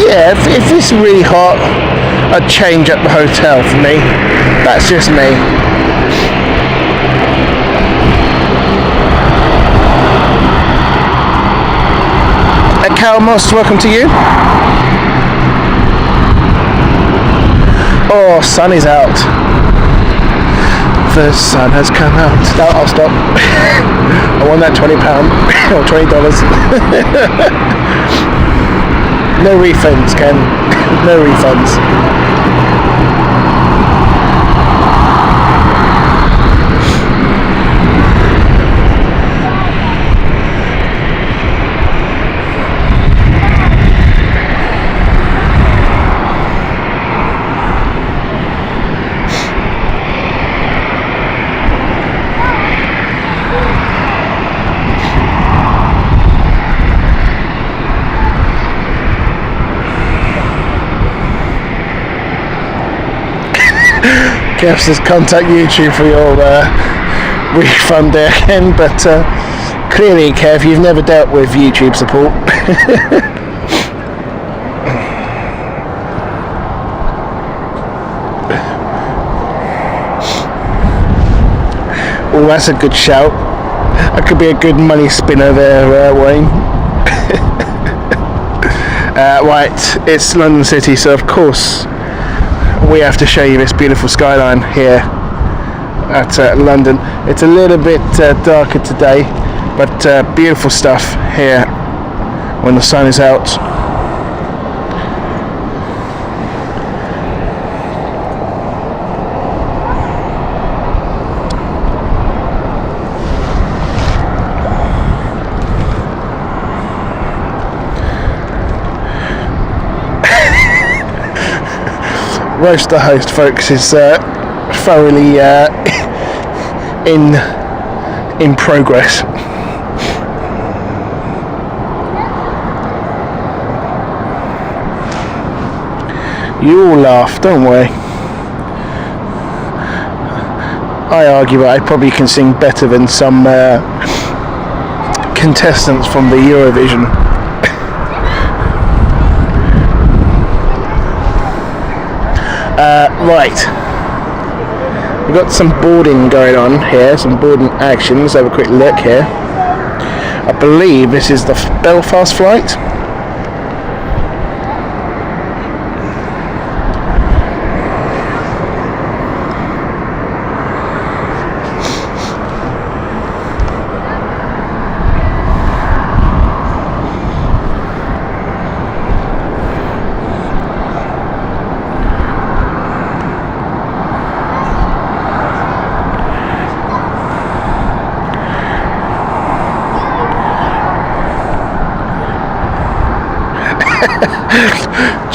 yeah, if it's really hot, I'd change at the hotel for me. That's just me. Cal Most, welcome to you. Oh, sun is out. The sun has come out. No, I'll stop. I won that £20 or $20. No refunds, Ken. No refunds. Kev says contact YouTube for your refund there again, but clearly, Kev, you've never dealt with YouTube support. Oh, that's a good shout. That could be a good money spinner there, Wayne. Right, it's London City, so of course we have to show you this beautiful skyline here at London. It's a little bit darker today, but beautiful stuff here when the sun is out. Roast the host, folks, is thoroughly in progress. You all laugh, don't worry. I argue that I probably can sing better than some contestants from the Eurovision. Right, we've got some boarding going on here, some boarding action. Let's have a quick look here. I believe this is the Belfast flight.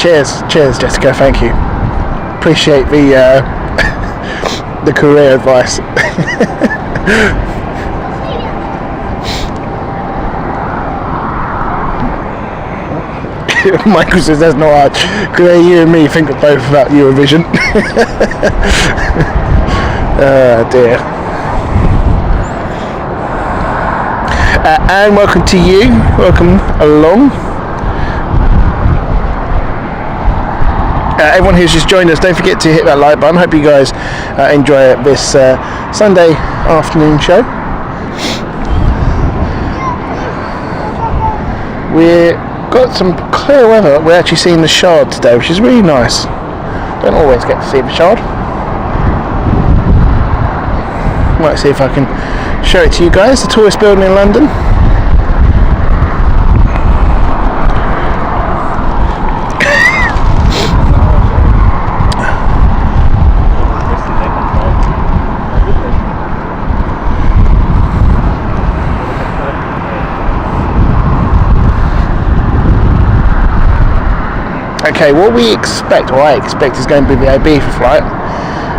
Cheers, Jessica. Thank you. Appreciate the career advice. Michael says that's not hard. Because you and me think both about Eurovision. Oh dear. And welcome to you. Welcome along. Everyone who's just joined us, don't forget to hit that like button. Hope you guys enjoy this Sunday afternoon show. We've got some clear weather. We're actually seeing the Shard today, which is really nice. Don't always get to see the Shard. Might see if I can show it to you guys. The tallest building in London. Okay, what we expect, or I expect, is going to be the Ibiza flight.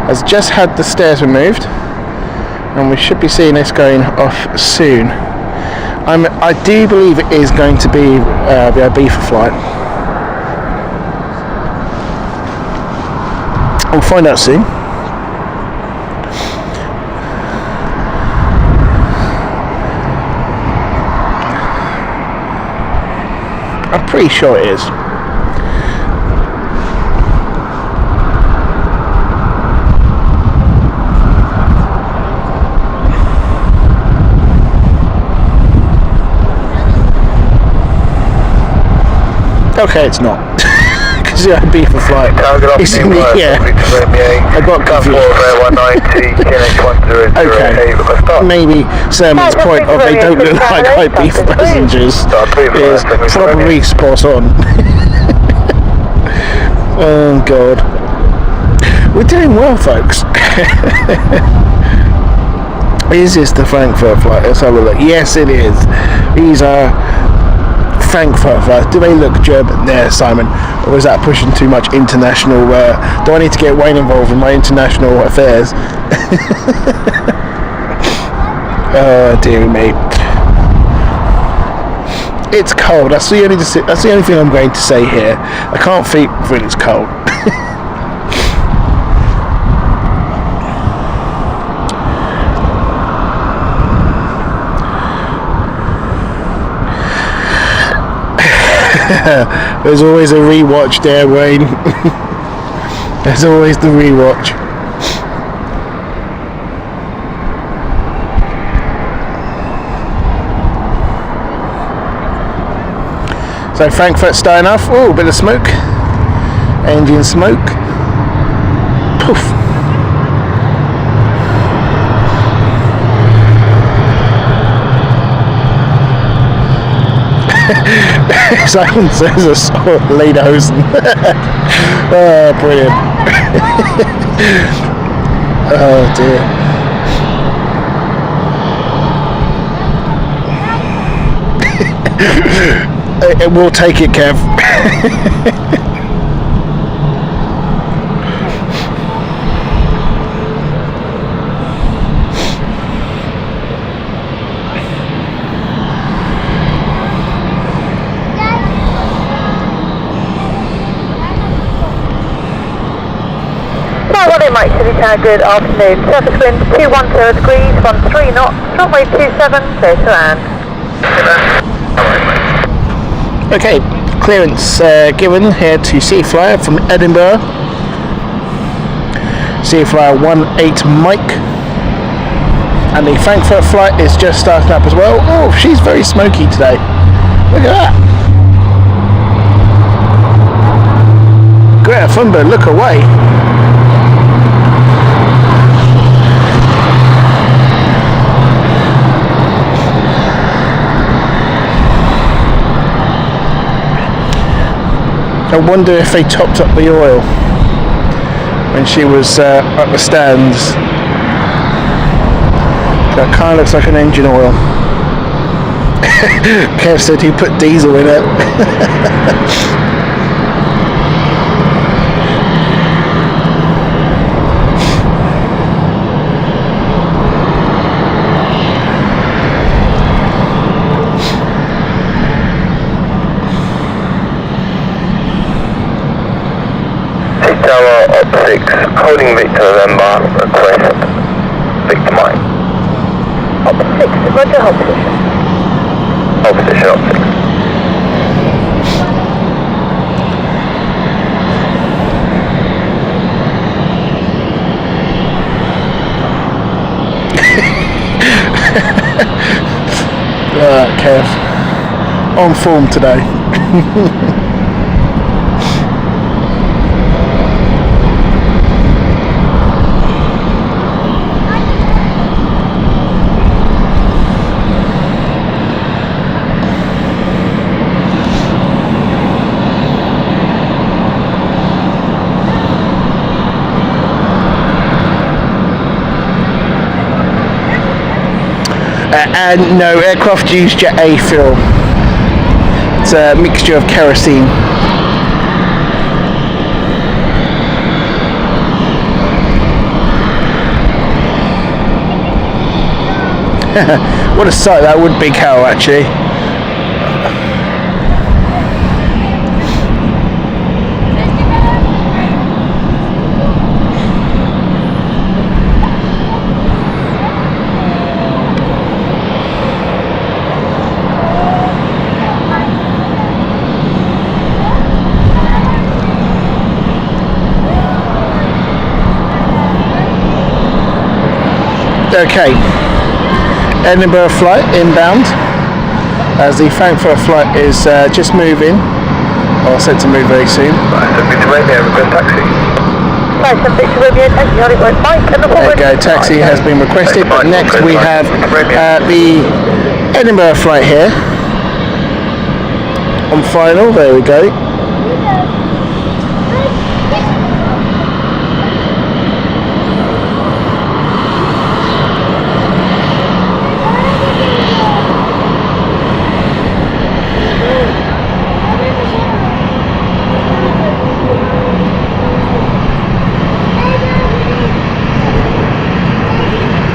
Has just had the stairs removed, and we should be seeing this going off soon. I do believe it is going to be the Ibiza flight. We'll find out soon. I'm pretty sure it is. Okay, it's not. Because the Ibiza flight is in the, yeah. I got confused. Okay, maybe Sermon's point of they don't look like Ibiza passengers is probably spot on. Oh God. We're doing well, folks. Is this the Frankfurt flight? Let's have a look. Yes, it is. These are Frankfurt flights. Do they look German there, Simon? Or is that pushing too much international? Do I need to get Wayne involved in my international affairs? Oh dear me. It's cold. That's the only thing I'm going to say here. I can't feel it's cold. There's always a rewatch there, Wayne. There's always the rewatch. So Frankfurt starting off. Oh, a bit of smoke. Engine smoke. Poof. Simon says a sort of lederhosen. Oh, brilliant. Oh dear. We'll take it, Kev. Mike Cityflyer, good afternoon. Surface wind 210 degrees, 13 knots, runway 27, clear to land. Okay, clearance given here to Cityflyer from Edinburgh. Cityflyer 18 Mike. And the Frankfurt flight is just starting up as well. Oh, she's very smoky today. Look at that. Greta Thunberg, look away. I wonder if they topped up the oil when she was at the stands. That kind of looks like an engine oil. Kev said he put diesel in it. Tower op 6, holding Victor November, request Victor Mike. Op 6, roger, hold position. Hold position, op 6. Kev, on form today. And no, aircraft use Jet A fuel. It's a mixture of kerosene. What a sight that would be, Cal, actually. Okay, Edinburgh flight inbound, as the Frankfurt flight is just moving, or set to move very soon. There you go, taxi has been requested, but next we have the Edinburgh flight here, on final, there we go.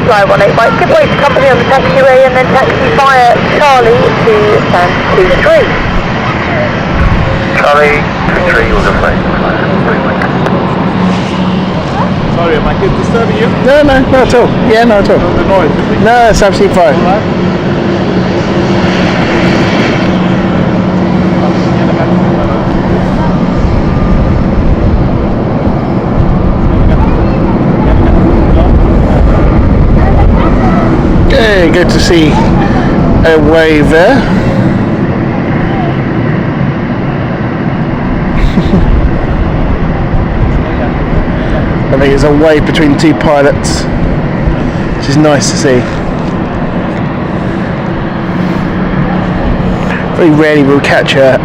Fly 18 Mike, give way to company on the taxiway and then taxi via Charlie to stand 23. Charlie 23 was a flight. Sorry, am I disturbing you? No, not at all. Yeah, not at all. The noise. No, it's absolutely fine. All right. good to see a wave there. I think it's a wave between two pilots, which is nice to see. Very rarely we'll catch a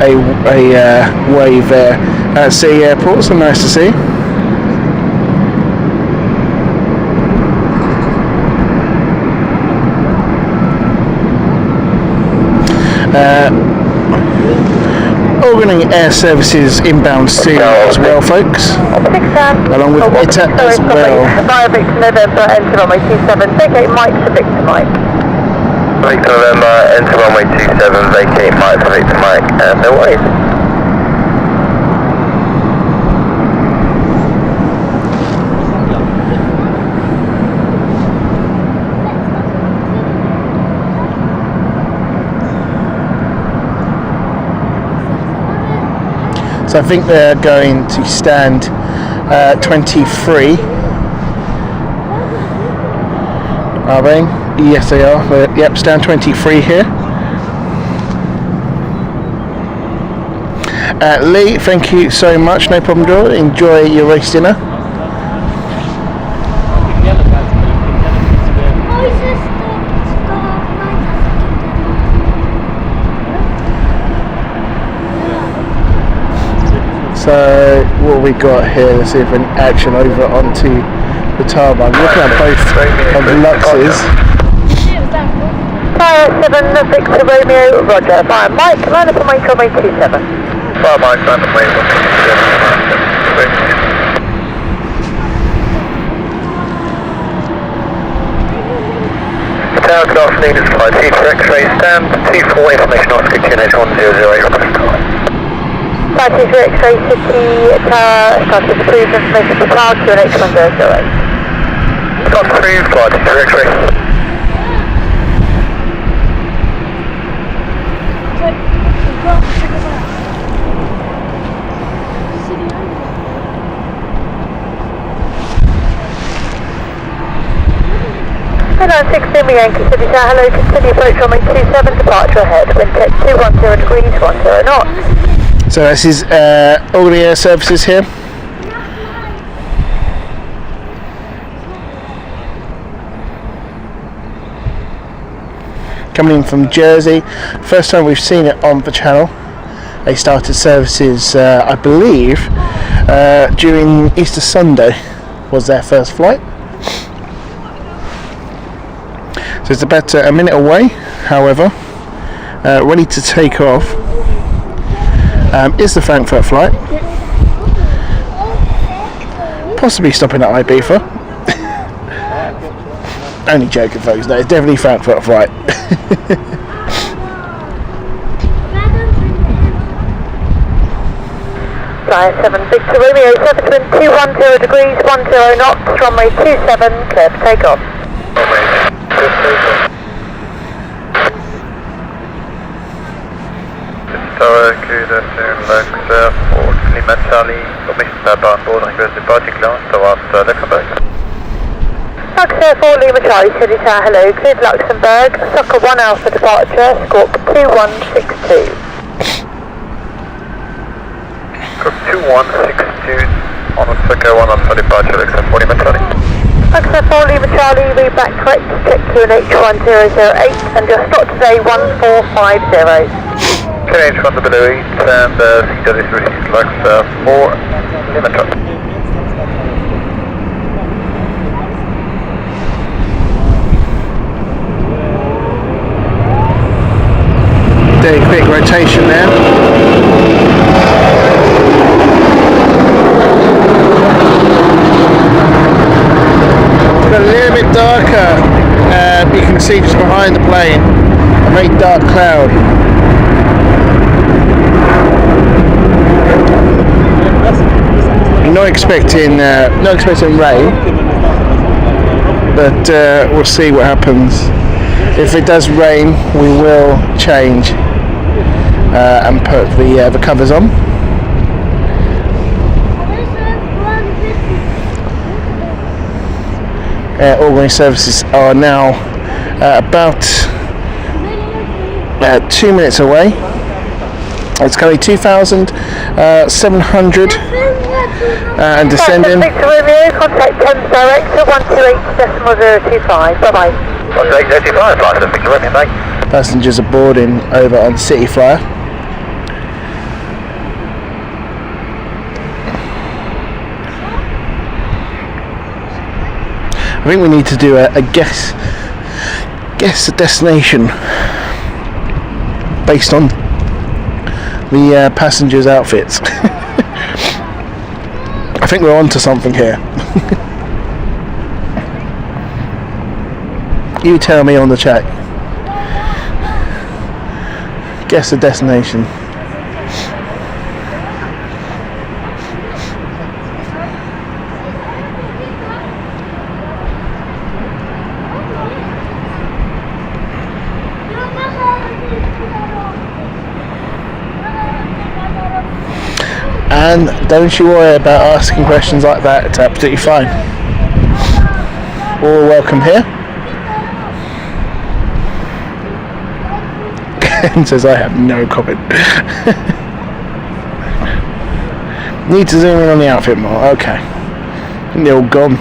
wave there at City Airport, so nice to see. Aurigny Air Services inbound soon as well, folks, along with ITA as well. Via Victor November, enter runway 27, vacate Mike to Victor Mike. Victor November, enter runway 27, vacate Mike to Victor Mike, and no worries. So I think they're going to stand 23. Are they? Yes, they are. Yep, stand 23 here. Lee, thank you so much. No problem at all. Enjoy your race dinner. So what we got here, let's see if any action over onto the tarmac. Looking at both of the Luxes. Fire 7, Victor Romeo, Roger. Fire Mike, line up on Mike runway 27. Fire Mike, line up on Mike 27. Tower, good afternoon, it's flight T for X-ray, stand 24, information Oscar QNH 1008, request call. Flight T for X-ray, City Tower, started approved, information for Tower, QNH 1008. Start approved, flight T for X-ray. Hello, 16 Yankee City Tower, hello, continue approach runway 27, departure ahead, wind check 210 degrees, 10 knots. So this is Aurigny Air Services here. Coming in from Jersey. First time we've seen it on the channel. They started services, I believe, during Easter Sunday was their first flight. So it's about a minute away, however, ready to take off is the Frankfurt flight. Possibly stopping at Ibiza. Only joking, folks, no, it's definitely Frankfurt flight. Flyer 7, Victor Romeo, 210 degrees, 10 knots, runway 27, clear for takeoff. Tower, good afternoon, Luxair, for Lima Charlie, permission to on board, request departure clearance towards Luxembourg. Luxair 4 Lima Charlie, City Tower, hello, cleared Luxembourg, Soccer 1 Alpha departure, squawk 2162. Squawk 2162, on Soccer 1 Alpha departure, Luxair 4 Lima Charlie. Luxair 4 Lima Charlie, read back correct, check QNH 1008, and your slot today 1450. QNH 1008, and CW is received, Luxair 4 Lima Charlie. Do a quick rotation there. It's a little bit darker. You can see just behind the plane a very dark cloud. Not expecting rain, but we'll see what happens. If it does rain, we will change and put the covers on. Aurigny services are now about 2 minutes away. It's currently 2,700 and descending. Victor Romeo, contact Thames Direct at 128.025. Bye bye. 128.025, flight to Victor Romeo, mate. Passengers are boarding over on Cityflyer. I think we need to do a guess the destination based on the passengers' outfits. I think we're onto something here. You tell me on the chat. Guess the destination. And don't you worry about asking questions like that, it's absolutely fine. All welcome here. Ken says I have no comment. Need to zoom in on the outfit more, okay. They're all gone.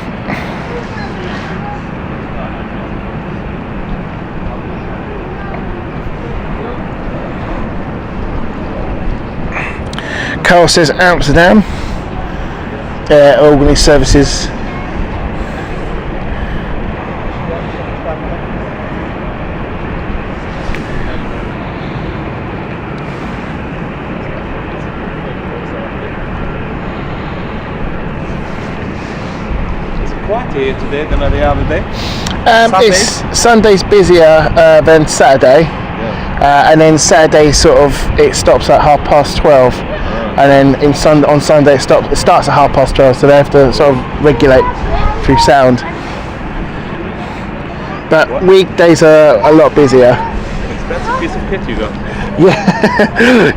Carl says Amsterdam. Aurigny services. It's quieter here today than the other day. Sunday's busier than Saturday. And then Saturday it stops at 12:30, and then on Sunday it starts at 12:30, so they have to sort of regulate through sound. But weekdays are a lot busier. Expensive piece of kit you got. Yeah,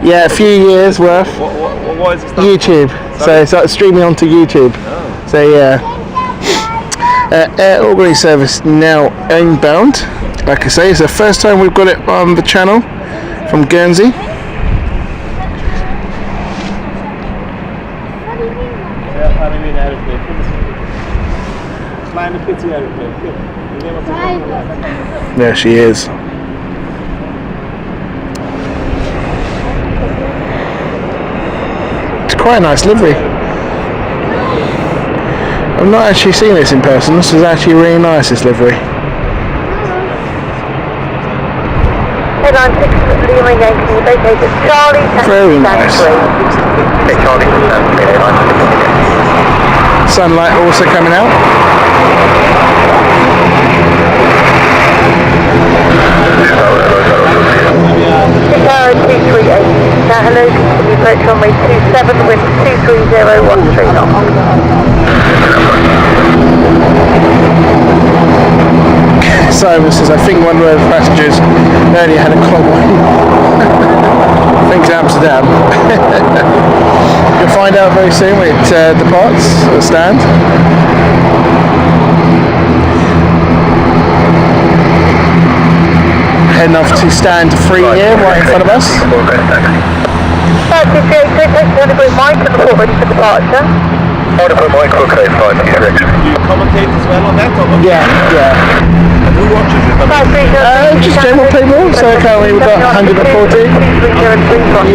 yeah, a few years worth. What is it? YouTube, so it's like streaming onto YouTube. Oh. So yeah, Aurigny service now inbound. Like I say, it's the first time we've got it on the channel from Guernsey. There she is. It's quite a nice livery. I've not actually seen this in person. This is actually really nice, this livery. Headline 6 Lima Yankee, vacated Charlie, Very nice. Okay, Charlie, Sunlight also coming out. Tower 238. Now hello, continue approach runway 27, wind 23013 knots. Simon says, I think one of the passengers earlier had a clog line. Thanks Amsterdam. You'll find out very soon when it departs at the stand. Heading off to stand 3 here, right in front of us. That's it, great, take the underground mic and report ready for departure. Underground mic, okay, flight to direction. Do you commentate as well on that? Or Yeah. And who watches it? Just general people, so currently we've got 140.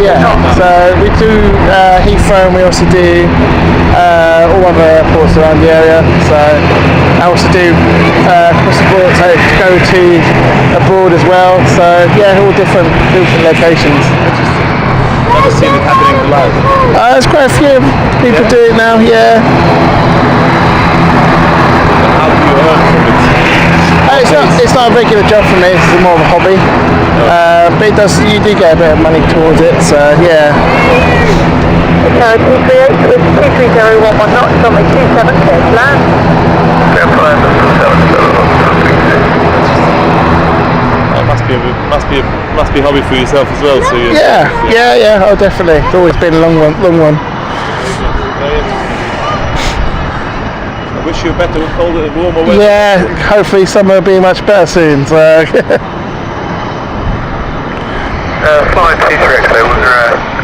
Yeah, so we do Heathrow, and we also do all other airports around the area. So I also do cross the border to go to abroad as well. So yeah, all different locations. Never seen it happening live. There's quite a few people do it now. Yeah. How do you earn from it? It's not a regular job for me. It's more of a hobby. But you do get a bit of money towards it. So yeah. Tower 238 with 23011 knots, runway 27, clear to land. Clear to land, 27, Must be a hobby for yourself as well. So you. Yeah. Oh, definitely. It's always been a long one. wish you a better, colder, warmer weather. Yeah, hopefully summer will be much better soon. So. Flying 23X, so we're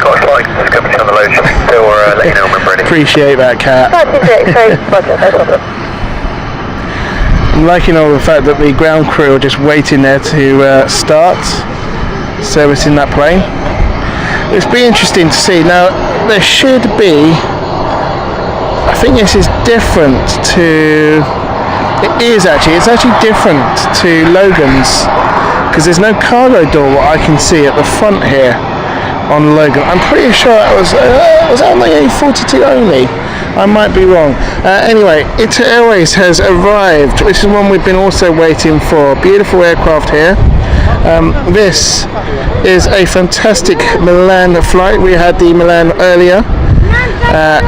got a slight discrepancy on the load. Still let you know when we're ready. Appreciate that, Kat. 23X, roger, no problem. I'm liking all the fact that the ground crew are just waiting there to start servicing that plane. It's be interesting to see. Now, there should be, I think this is different to, it's actually different to Logan's, because there's no cargo door I can see at the front here on Logan. I'm pretty sure it was on the A42 only. I might be wrong. Anyway, ITA Airways has arrived. This is one we've been also waiting for. Beautiful aircraft here. This is a fantastic Milan flight. We had the Milan earlier.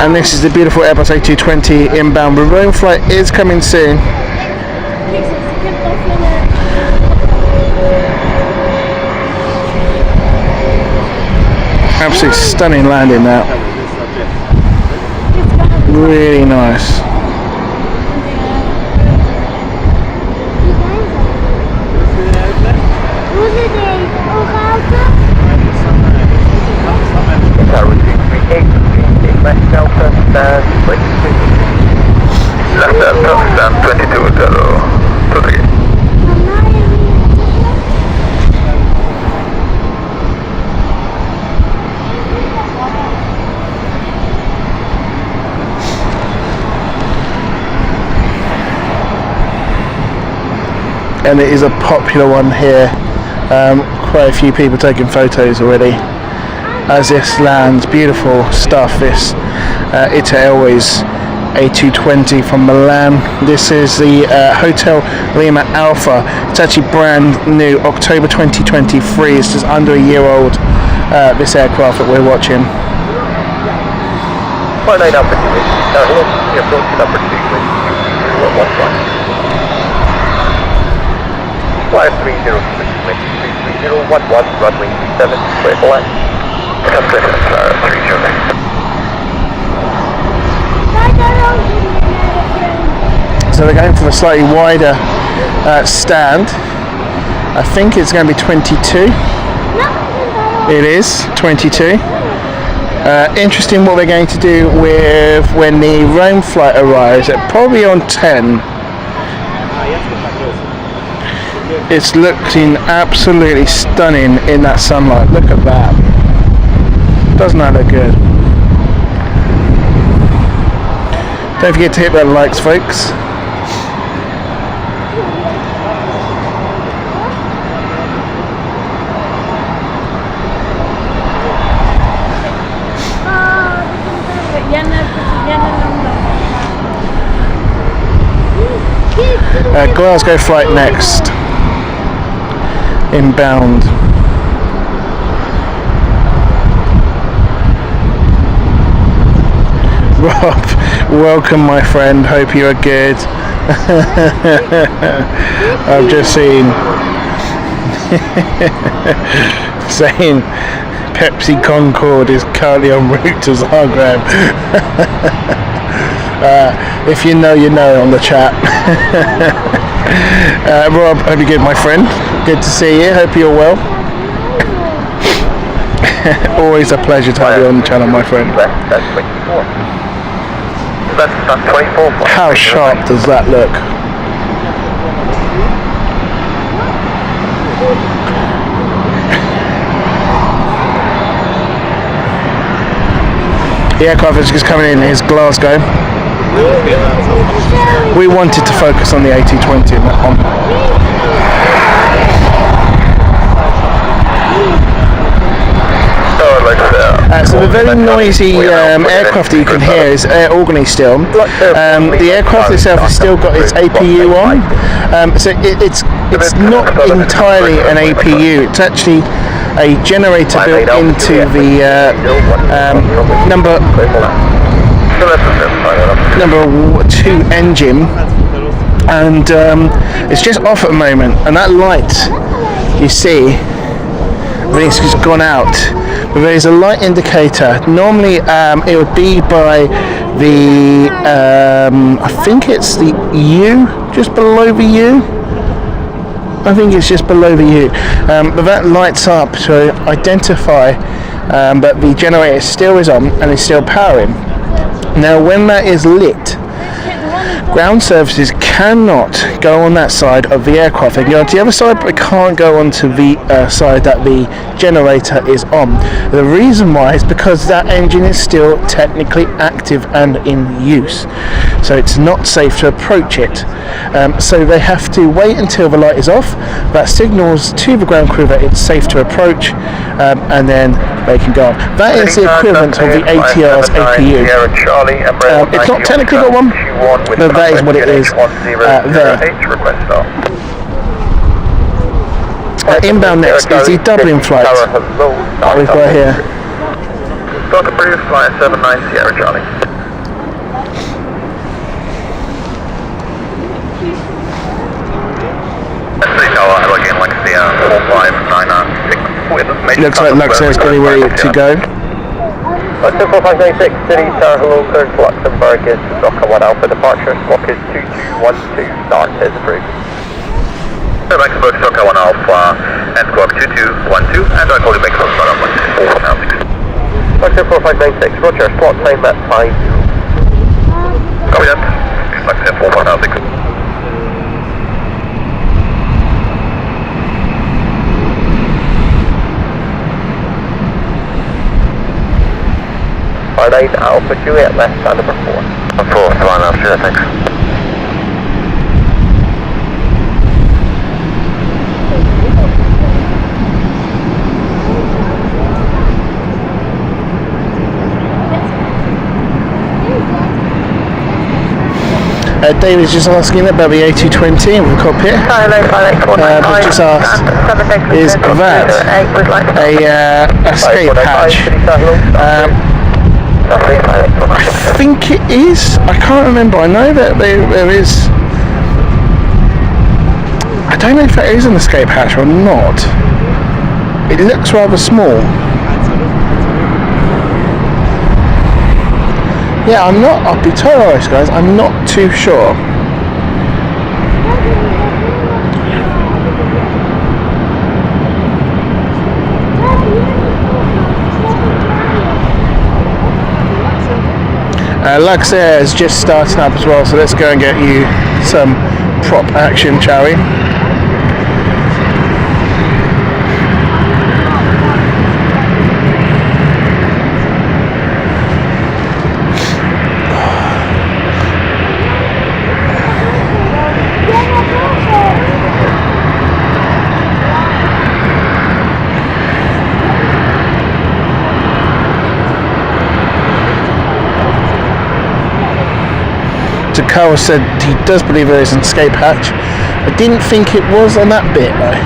And this is the beautiful Airbus A220 inbound. The Rome flight is coming soon. Absolutely stunning landing now. Really nice. Left 22 And it is a popular one here. Quite a few people taking photos already as this lands. Beautiful stuff, this ITA Airways A220 from Milan. This is the Hotel Lima Alpha. It's actually brand new, October 2023. It's just under a year old, this aircraft that we're watching. Flight number 2, approach number 2, 530, runway 7, clear for land. So they're going for a slightly wider stand. I think it's going to be 22. It is 22. Interesting what they're going to do with when the Rome flight arrives. Probably on 10. It's looking absolutely stunning in that sunlight. Look at that. Doesn't that look good? Don't forget to hit that likes, folks. Glasgow flight next. Inbound. Rob, welcome my friend, hope you are good. I've just seen saying Pepsi Concorde is currently en route to Zagreb. If you know, you know on the chat. Rob, hope you're good, my friend. Good to see you. Hope you're well. Always a pleasure to have you on the channel, my friend. How sharp does that look? The aircraft is just coming in. Here's Glasgow. We wanted to focus on the A220 in that one. So the very noisy aircraft that you can hear is Aurigny still. The aircraft itself has still got its APU on. So it's not entirely an APU. It's actually a generator built into the number 2 engine, and it's just off at the moment, and that light you see, it's just gone out, but there is a light indicator. Normally it would be by the I think it's the U, just below the U. I think it's just below the U, but that lights up to identify that the generator still is on and is still powering. Now when that is lit, ground services cannot go on that side of the aircraft. They can go onto the other side, but they can't go onto the side that the generator is on. The reason why is because that engine is still technically active and in use, so it's not safe to approach it. So they have to wait until the light is off. That signals to the ground crew that it's safe to approach, and then they can go on. That is the equivalent of the ATR's APU. It's not technically got one, but that is what it is there. Inbound next is the Dublin flight. We've got here. Delta British Flyer 79 Sierra Charlie. Looks like Luxair is getting ready to go. 24596, City Tower, hello, clear to Luxembourg is Oscar 1 Alpha, departure squawk is 2212, start is approved. Luxembourg, Oscar 1 Alpha, and squawk 2212, and I call you back from start on 146. Luxair 4596, roger, slot time at 5. Copy that, Luxair 4106. Flight Alpha Juliet, left stand number 4. 4, flying Alpha Juliet, thanks. David's just asking about the A220 in the cockpit. We've just asked, is that a escape hatch? I think it is. I can't remember. I know that there is. I don't know if that is an escape hatch or not. It looks rather small. Yeah, I'll be totally honest, guys, I'm not too sure. Luxair is just starting up as well, so let's go and get you some prop action, shall we? Carl said he does believe there is an escape hatch. I didn't think it was on that bit though.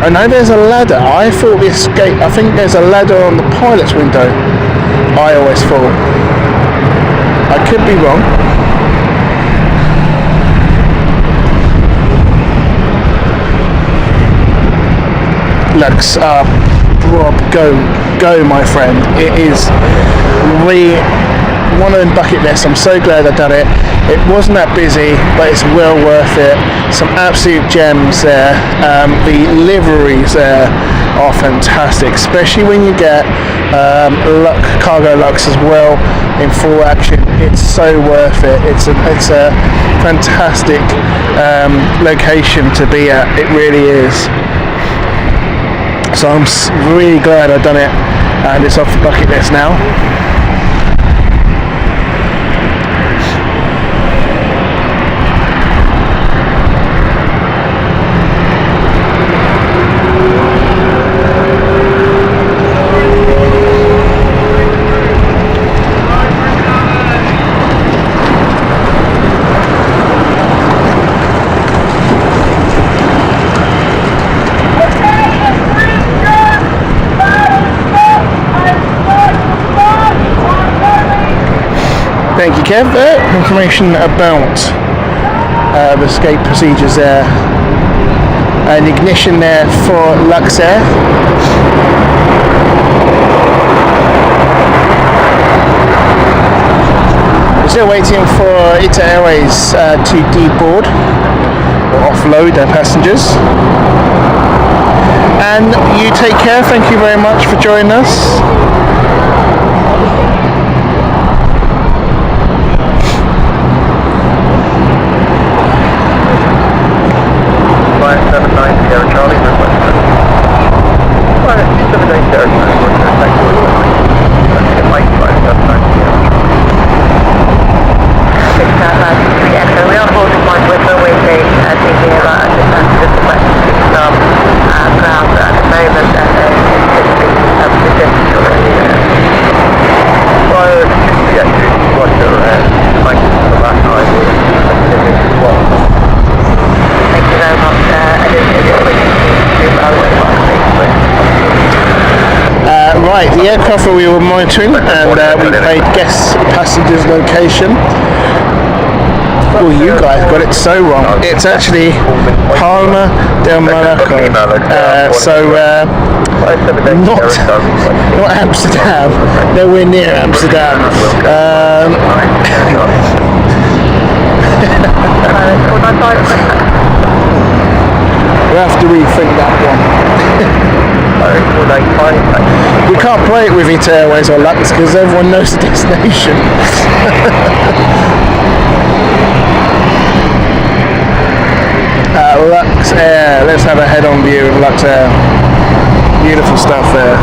I know there's a ladder. I thought the escape. I think there's a ladder on the pilot's window. I always thought. I could be wrong. Lux, Rob, go, my friend. It is one of them bucket lists. I'm so glad I've done it. It wasn't that busy, but it's well worth it. Some absolute gems there. The liveries there are fantastic, especially when you get Cargo Lux as well in full action. It's so worth it. It's a fantastic location to be at. It really is. So I'm really glad I've done it, and it's off the bucket list now. Thank you, Kev. Information about the escape procedures there. And ignition there for Luxair. Still waiting for ITA Airways to deboard or offload their passengers. And you take care. Thank you very much for joining us. Right, the aircraft that we were monitoring, and we played guess passengers location. Oh, you guys got it so wrong. It's actually Palma del Monaco. Not Amsterdam. Nowhere near Amsterdam. We'll have to rethink that one. We can't play it with ITA Airways or Lux because everyone knows the destination. Luxair, let's have a head-on view of Luxair. Beautiful stuff there.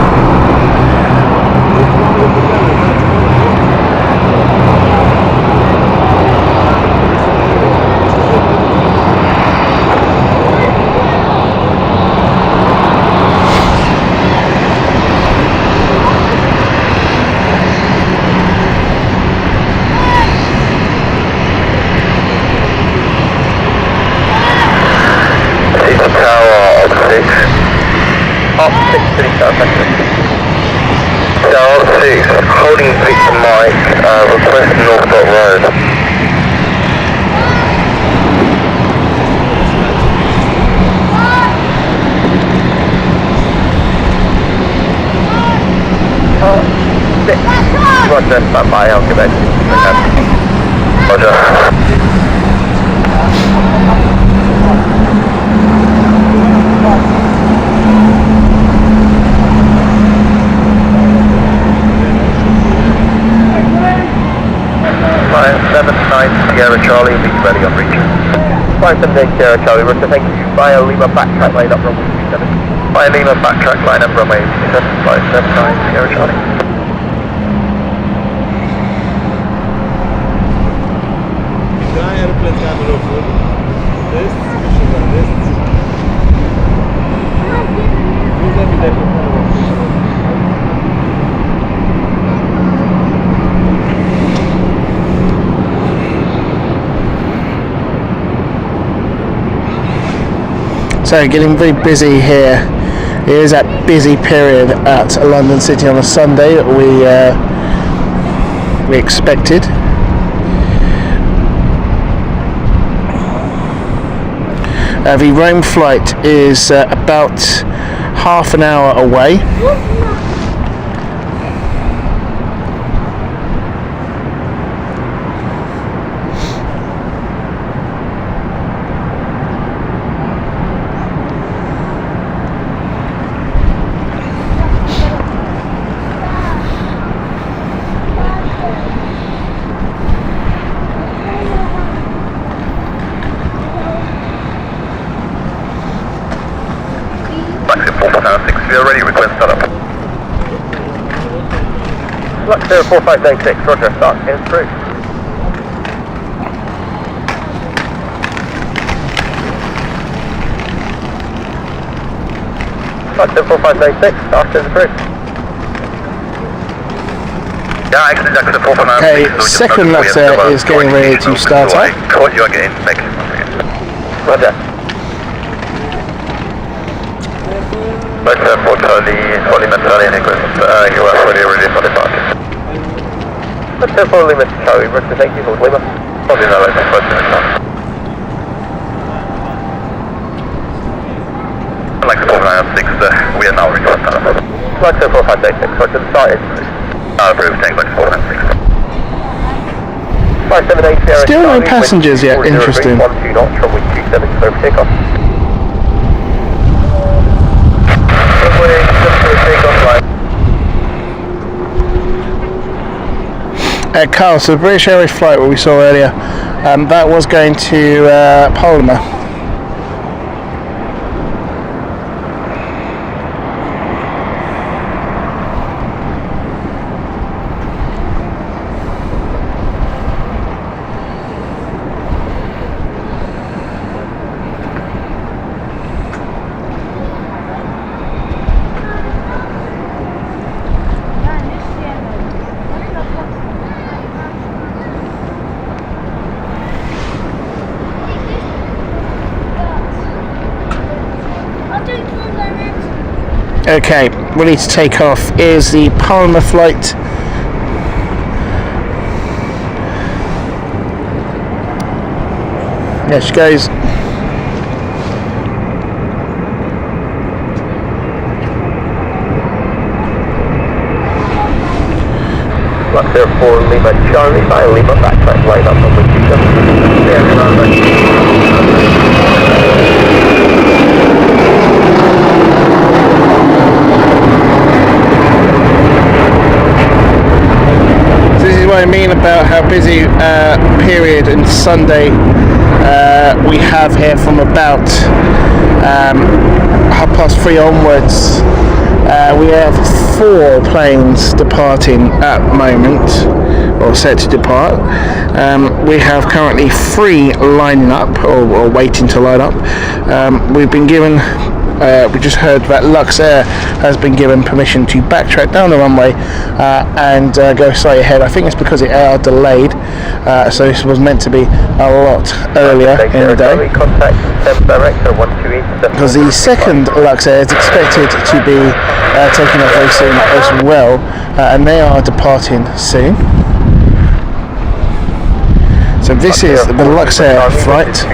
Holding Victor Mike, request Northbrook Road. Roger, stand by, I'll get back to you. Roger. Sierra Charlie, will be ready on reach. 578 Sierra Charlie, Roger, thank you. Via Lima backtrack line up runway 27. Via Lima backtrack line up runway 27, 579 Sierra Charlie. Nine airplanes coming over. This, mission on this. So getting very busy here. It is that busy period at London City on a Sunday that we expected. The Rome flight is about half an hour away. Luxair 4586, Roger, start, in through. Luxair 4586, start, in through. Yeah, actually, Luxair 4586. Okay, second Luxair is getting ready to start up. You are getting back. Roger. Luxair 40 Mentally, Nicholas, you are ready for departure. Luxair 4 Lima Charlie, Roger, thank you for Lima. Probably not like my first minute now. Luxair 496, we are now ready for startup. Luxair 4586, Roger, the start is through. Approved, take Luxair 496. 578 Still no Charlie, passengers yet, wind 403, interesting. 12 knots from wind 27, clear for takeoff. Runway 7 takeoff line. Carl, so the British Airways flight what we saw earlier, that was going to Palma. Okay, ready to take off is the Palma flight. There she goes. Luxair 4 Lima Charlie, by Lima backtrack line up on wind 27. This is what I mean about how busy period and Sunday we have here from about 3:30 onwards. We have 4 planes departing at the moment, or set to depart. We have currently 3 lining up, or waiting to line up. We've been given, we just heard that Luxair has been given permission to backtrack down the runway and go slightly ahead. I think it's because it are delayed, so this was meant to be a lot earlier in the day. Because the second Luxair is expected to be taking off very soon as well, and they are departing soon. So this is the Luxair flight.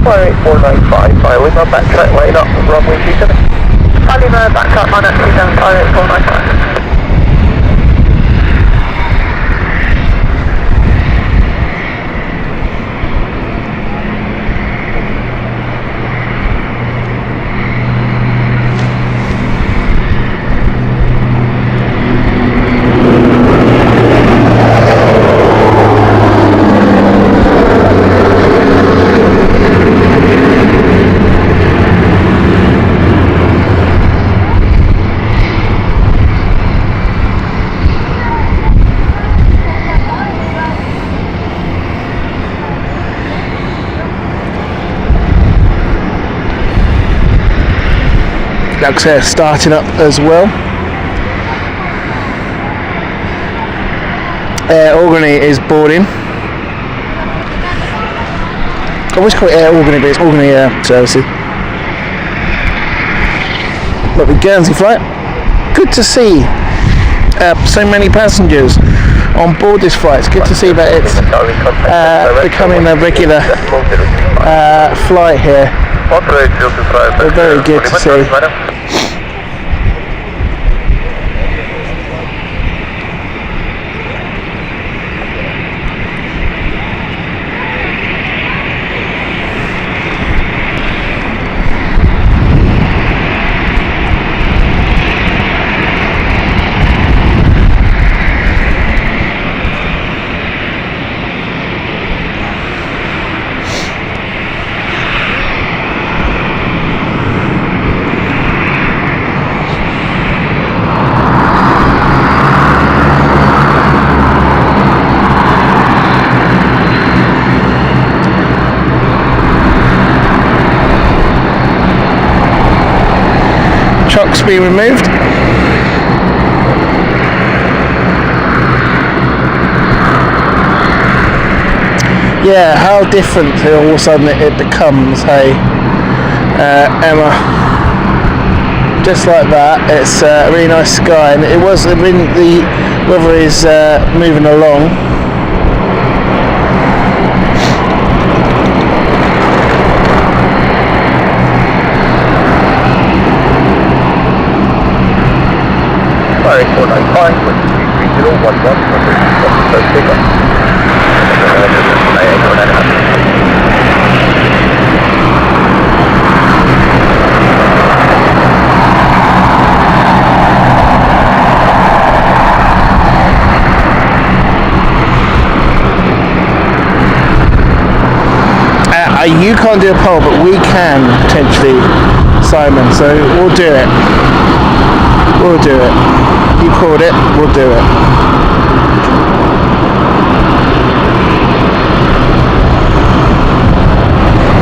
495, 495, by Lima backtrack line up runway 27. Lima backtrack line up 27, 495. Luxair starting up as well. Aurigny is boarding. I always call it Air Aurigny, but it's Aurigny Air Services. Look, the Guernsey flight. Good to see so many passengers on board this flight. It's good to see that it's becoming a regular flight here. Very good to see. Chocks being removed. Yeah, how different all of a sudden it becomes, hey, Emma. just like that. It's a really nice sky, and the weather is moving along. Sorry, 495, you can't do a poll, but we can potentially, Simon, so we'll do it. We'll do it. You called it, we'll do it.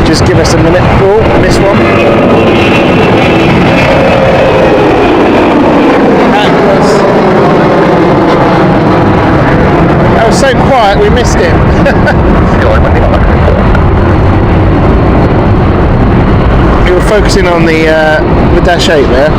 Just give us a minute. Oh, missed one. That was so quiet, we missed him. We were focusing on the dash 8 there.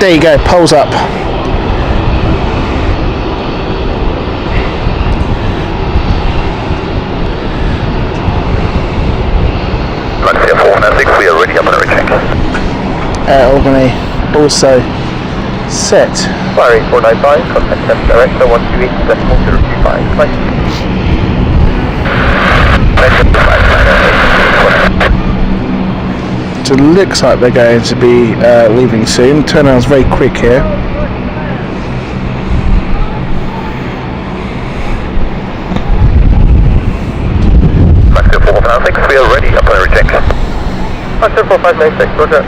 There you go, poles up. Luxair 496, we are ready up on our check. Aurigny also set. Sorry, 495, contact 10 director 128.025. So it looks like they're going to be leaving soon. Turnaround's very quick here. Luxair 496, we are ready up on our check. Luxair 4596, roger.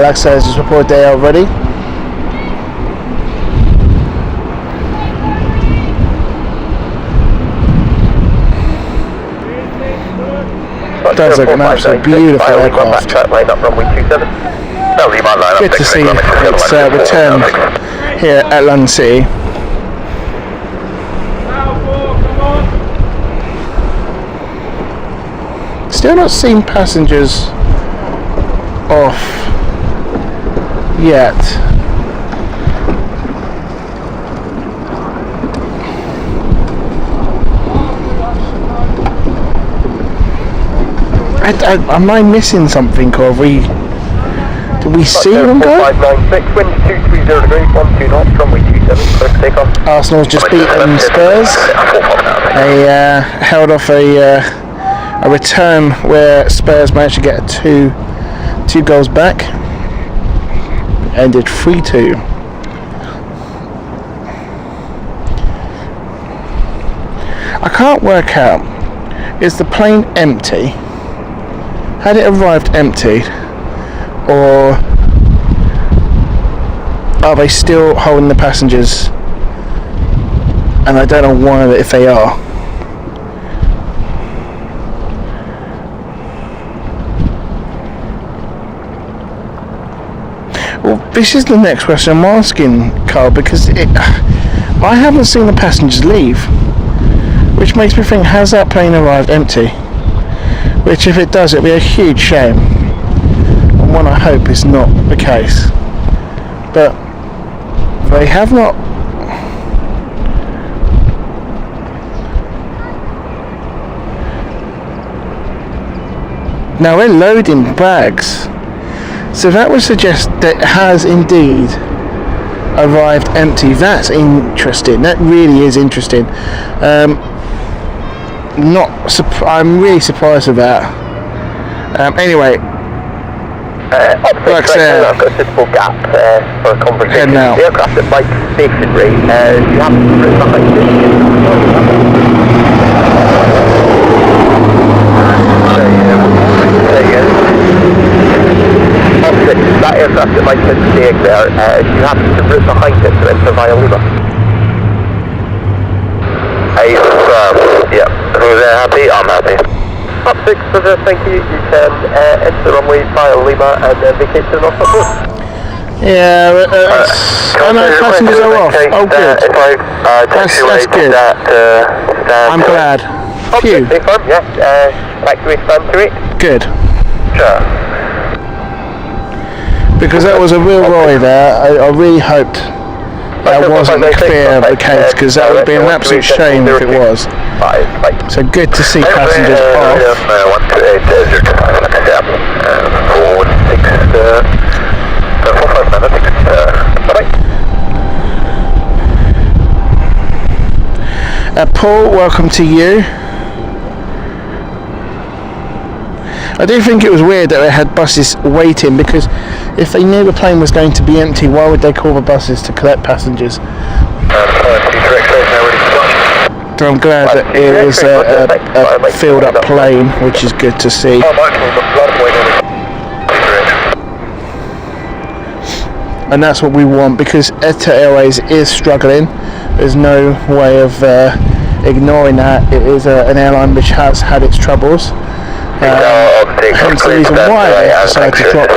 Luxair has just reported they are ready. Does look an absolutely beautiful aircraft. Good to see its return here at London City. Still not seen passengers off yet. Am I missing something, or did we see them go? 596, wind 230 degrees, 12 knots, runway 27, clear for takeoff. Arsenal's just beaten Spurs. They held off a return where Spurs managed to get two goals back. Ended 3-2. I can't work out, is the plane empty? Had it arrived empty, or are they still holding the passengers? And I don't know why, if they are. Well, this is the next question I'm asking, Carl, because I haven't seen the passengers leave, which makes me think, has that plane arrived empty? Which, if it does, it'll be a huge shame, and one I hope is not the case. But they have not. Now we're loading bags, so that would suggest that it has indeed arrived empty. That's interesting. That really is interesting. I'm really surprised with that. Anyway, Luxair. I've got a suitable gap for a conversation. Head now. The aircraft at Mike stationary. You have to route behind that aircraft that Mike is staying there, you have to route behind it to enter via Lima. Yeah. Who's happy? I'm happy. Up 6, thank you. You can enter the runway via Lima and vacate to the north of course. Yeah, I know passengers are off. Oh, good. That's good. I'm glad. Phew. Taxiway stand to it. Good. Sure. Because that was a real worry there. I really hoped that wasn't clear of the case, because that would be an absolute shame if it was. So good to see passengers off. 128, Paul, welcome to you. I do think it was weird that they had buses waiting, because if they knew the plane was going to be empty, why would they call the buses to collect passengers? So I'm glad that it was a filled up plane, which is good to see. And that's what we want, because ITA Airways is struggling. There's no way of ignoring that. It is an airline which has had its troubles. Hence the reason why they decided to drop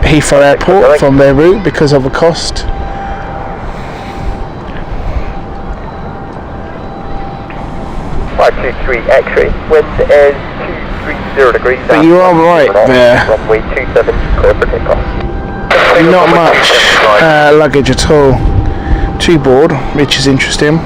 Heathrow Airport from their route, because of the cost. X-ray. Wind is 230 degrees. But you are right there. Runway 27, clear for takeoff. Not much luggage at all to board, which is interesting.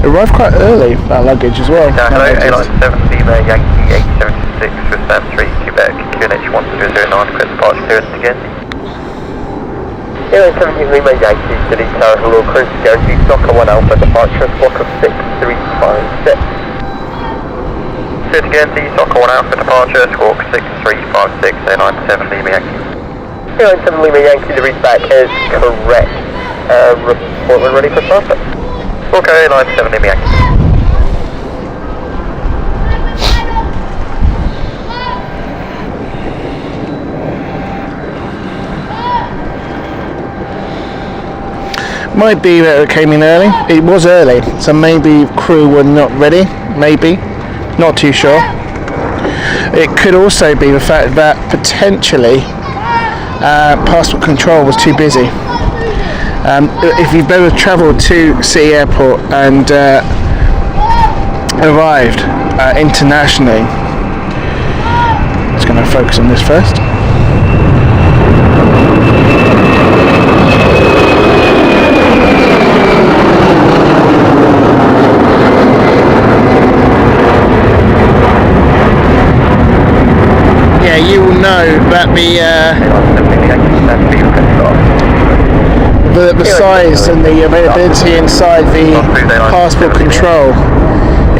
Arrived quite early, that luggage as well. Hello, Airline 7 Lima, Yankee 876 for Sam 3, Quebec, QNH 1009, clear departure clearance again. Airline 17 Lima, Yankee, City Tower, hello, cruise guarantee, Soccer 1 Alpha, departure, squawk of 6356. Say it again, D, Soccer 1 Alpha, departure, squawk 6356, Airline 7 Lima, Yankee. Airline 7 Lima, Yankee, the reach back is correct. Report when ready for startup. Okay, line 7 Lima Yankee. Might be that it came in early. It was early, so maybe crew were not ready. Maybe. Not too sure. It could also be the fact that potentially passport control was too busy. If you've ever travelled to City Airport and arrived internationally, just going to focus on this first. Yeah, you will know that the size and the availability inside the passport control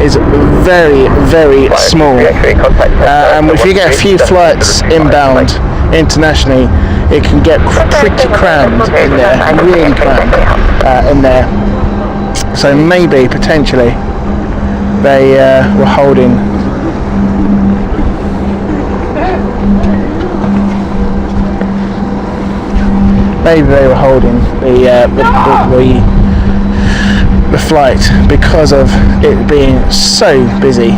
is very, very small. And if you get a few flights inbound internationally, it can get pretty crammed in there, really crammed in there. So maybe, potentially, they were holding. Maybe they were holding the flight because of it being so busy.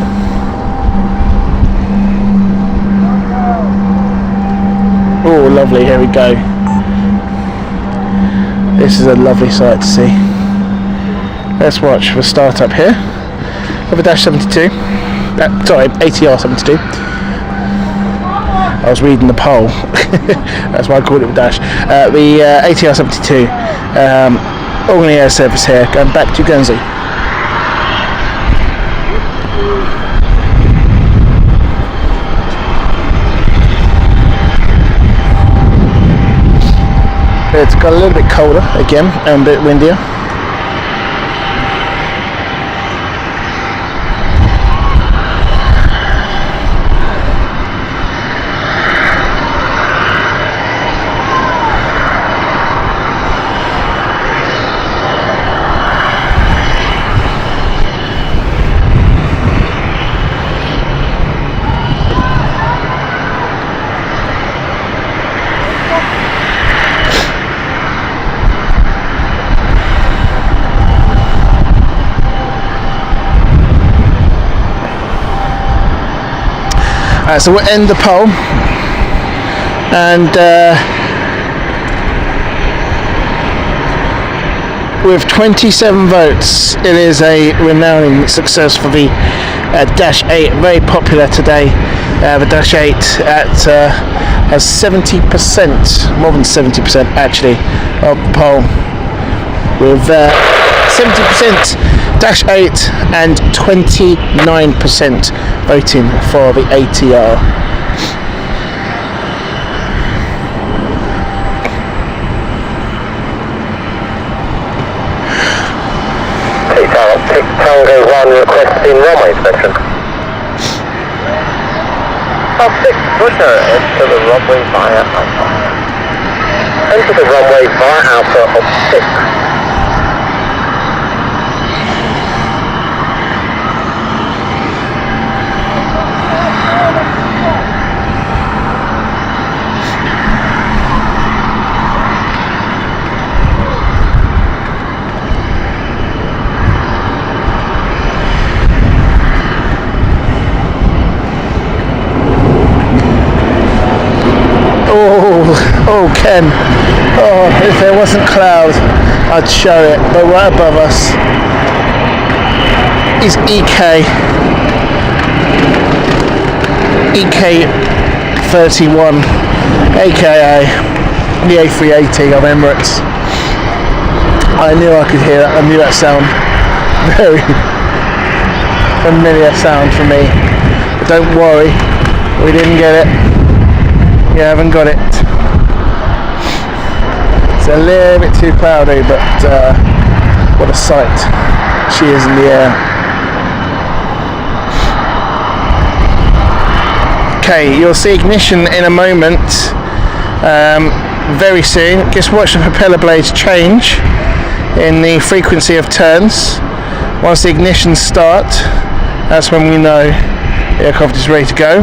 Oh, lovely! Here we go. This is a lovely sight to see. Let's watch the start up here of a Dash 72. Sorry, ATR 72. I was reading the poll. That's why I called it the Dash. The ATR 72 Aurigny air service here, going back to Guernsey. It's got a little bit colder again and a bit windier. So we'll end the poll, and with 27 votes, it is a renowned success for the Dash 8. Very popular today. The Dash 8 has 70%, more than 70% actually, of the poll, with 70% Dash 8 and 29% voting for the ATR. Tango 1 requesting runway inspection. Six, Russia, enter the runway via Alpha. Enter the runway via Alpha on 6. Oh, Ken. Oh, if there wasn't clouds, I'd show it. But right above us is EK31, aka the A380 of Emirates. I knew I could hear that. I knew that sound. Very familiar sound for me. But don't worry, we didn't get it. You haven't got it. It's a little bit too cloudy, but what a sight she is in the air. Okay, you'll see ignition in a moment, very soon. Just watch the propeller blades change in the frequency of turns. Once the ignition start, that's when we know the aircraft is ready to go.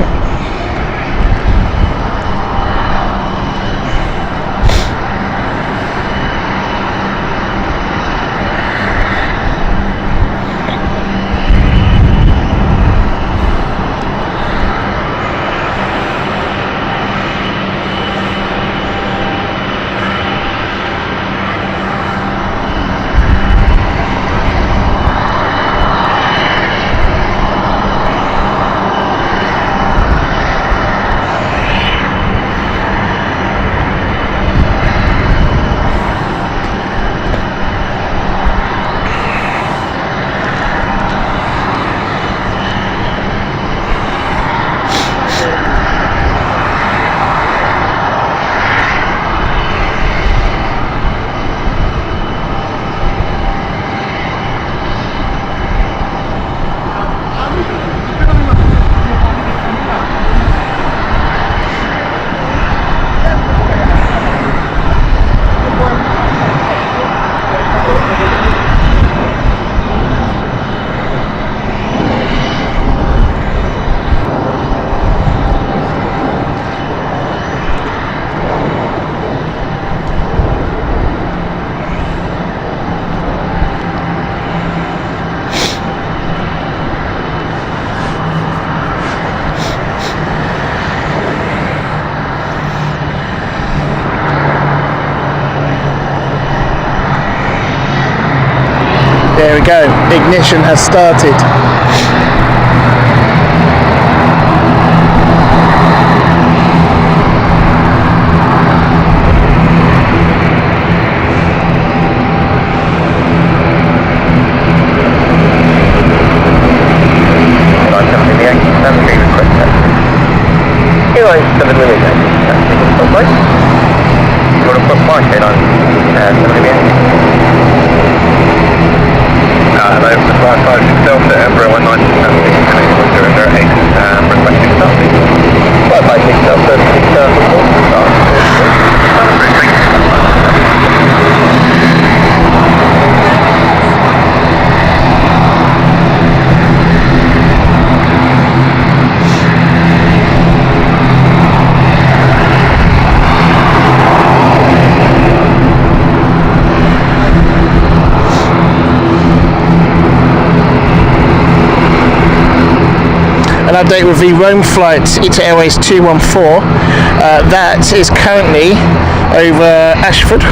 There we go, ignition has started. an update with the Rome flight ITA Airways 214. That is currently over Ashford,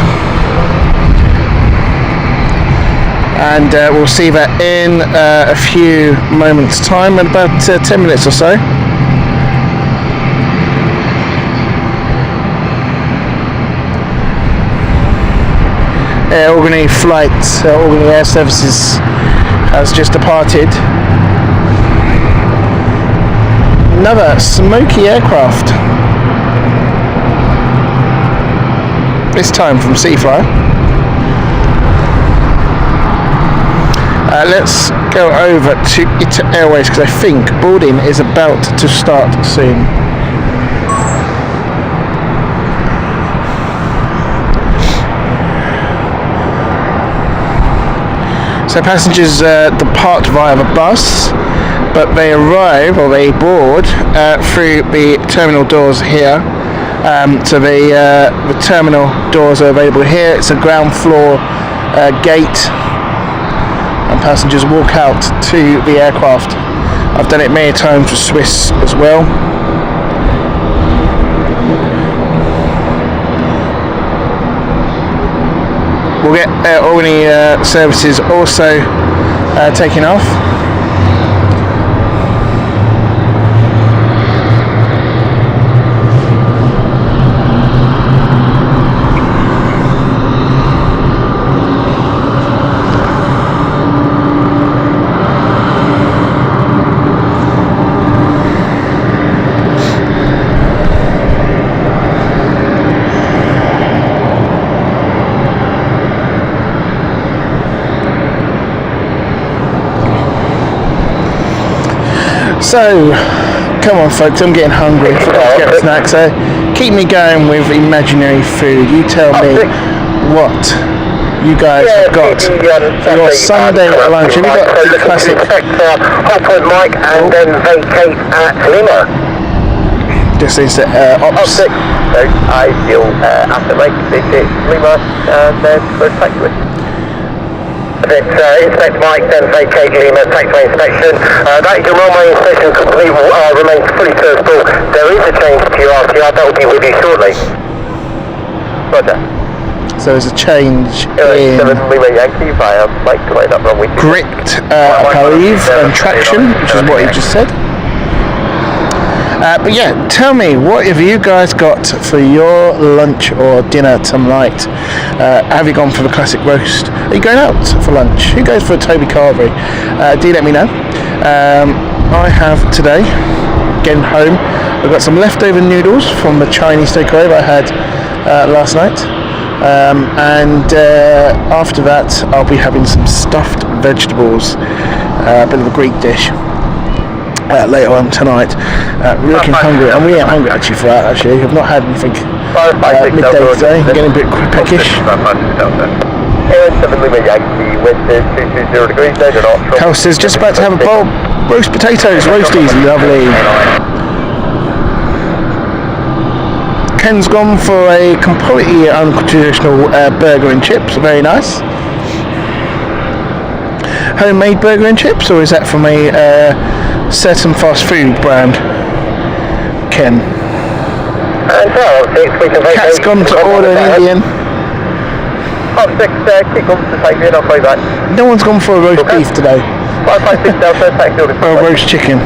and we'll see that in a few moments time, in about 10 minutes or so. Aurigny flight, Aurigny Air Services has just departed. Another smoky aircraft, this time from Cityflyer. Let's go over to ITA Airways because I think boarding is about to start soon. So passengers depart via the bus, but they arrive, or they board, through the terminal doors here. So the terminal doors are available here. It's a ground floor gate, and passengers walk out to the aircraft. I've done it many times with Swiss as well. We'll get Aurigny services also taking off. So, come on folks, I'm getting hungry, I forgot to get a snack, so keep me going with imaginary food. You tell me what you guys have got for your Sunday lunch. Have you got the classic? Hold point Mike and then vacate at Lima. Just is ops. So ideal after Mike, visit Lima and then first taxiway. Inspect Mike, then vacate Lima, taxiway inspection. That is your runway inspection complete, remains fully serviceable. There is a change to your RTR, that will be with you shortly. Roger. So there's a change in Lima Yankee via Mike, line up runway 2. grip, I believe, and traction, which is what he just said. But yeah, tell me, what have you guys got for your lunch or dinner tonight? Have you gone for the classic roast? Are you going out for lunch? Who goes for a Toby Carvery? Do let me know. I have today, getting home, I've got some leftover noodles from the Chinese takeaway that I had last night. And after that, I'll be having some stuffed vegetables, a bit of a Greek dish. Later on tonight. We're looking hungry, and we ain't hungry actually for that. Actually, I've not had anything midday today. I'm getting a bit peckish. House says just about to have a bowl of roast potatoes, roasties, lovely. Ken's gone for a completely untraditional burger and chips, very nice. Homemade burger and chips, or is that from a certain fast food brand? Ken. Cat's gone to order an Indian. No one's gone for a roast beef today. Or a roast chicken.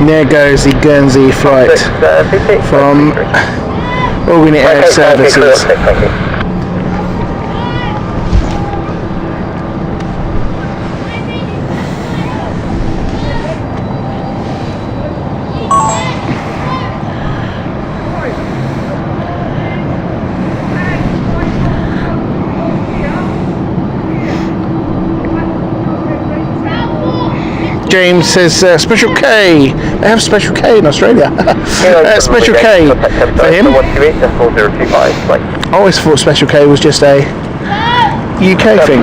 There goes the Guernsey flight from Aurigny Air Services. James says Special K. They have Special K in Australia. Special K for him. I always thought Special K was just a UK thing.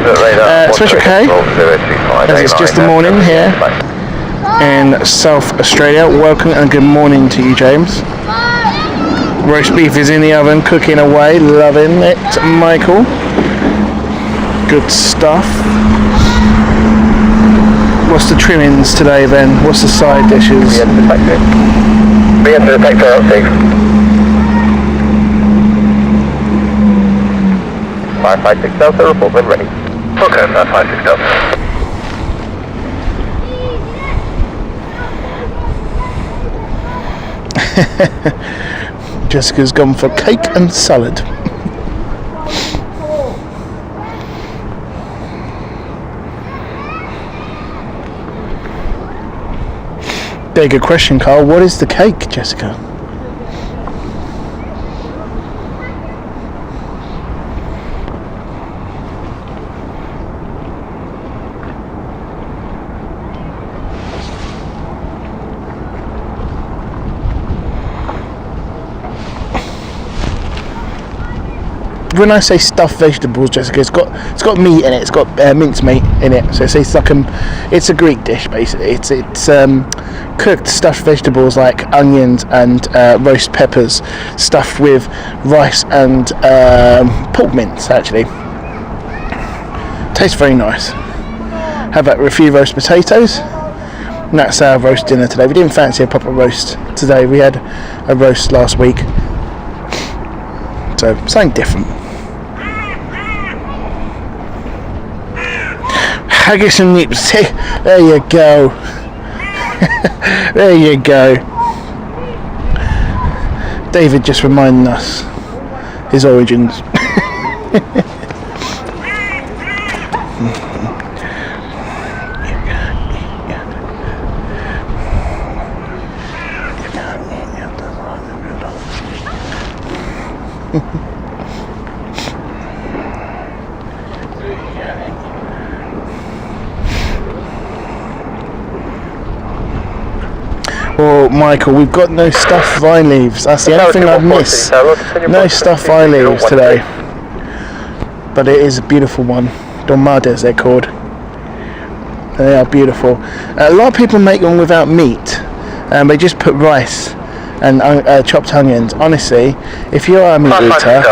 Special K, as it's just the morning here in South Australia. Welcome and good morning to you, James. Roast beef is in the oven, cooking away. Loving it, Michael. Good stuff. What's the trimmings today then? What's the side dishes? Be into the detector, outside. 556 Delta, report when ready. Okay, 556 Delta. Jessica's gone for cake and salad. Very good question, Carl. What is the cake, Jessica? When I say stuffed vegetables, Jessica, it's got meat in it. It's got minced meat in it. So it's like it's a Greek dish basically. It's cooked stuffed vegetables like onions and roast peppers, stuffed with rice and pork mince. Actually, tastes very nice. Have a few roast potatoes. And that's our roast dinner today. We didn't fancy a proper roast today. We had a roast last week, so something different. Haggis and nips. There you go. There you go. David just reminding us his origins. Oh, Michael, we've got no stuffed vine leaves. That's the only thing I've missed. No stuffed vine leaves today. But it is a beautiful one. Dolmades, they're called. They are beautiful. A lot of people make them without meat. They just put rice and chopped onions. Honestly, if you are a meat eater,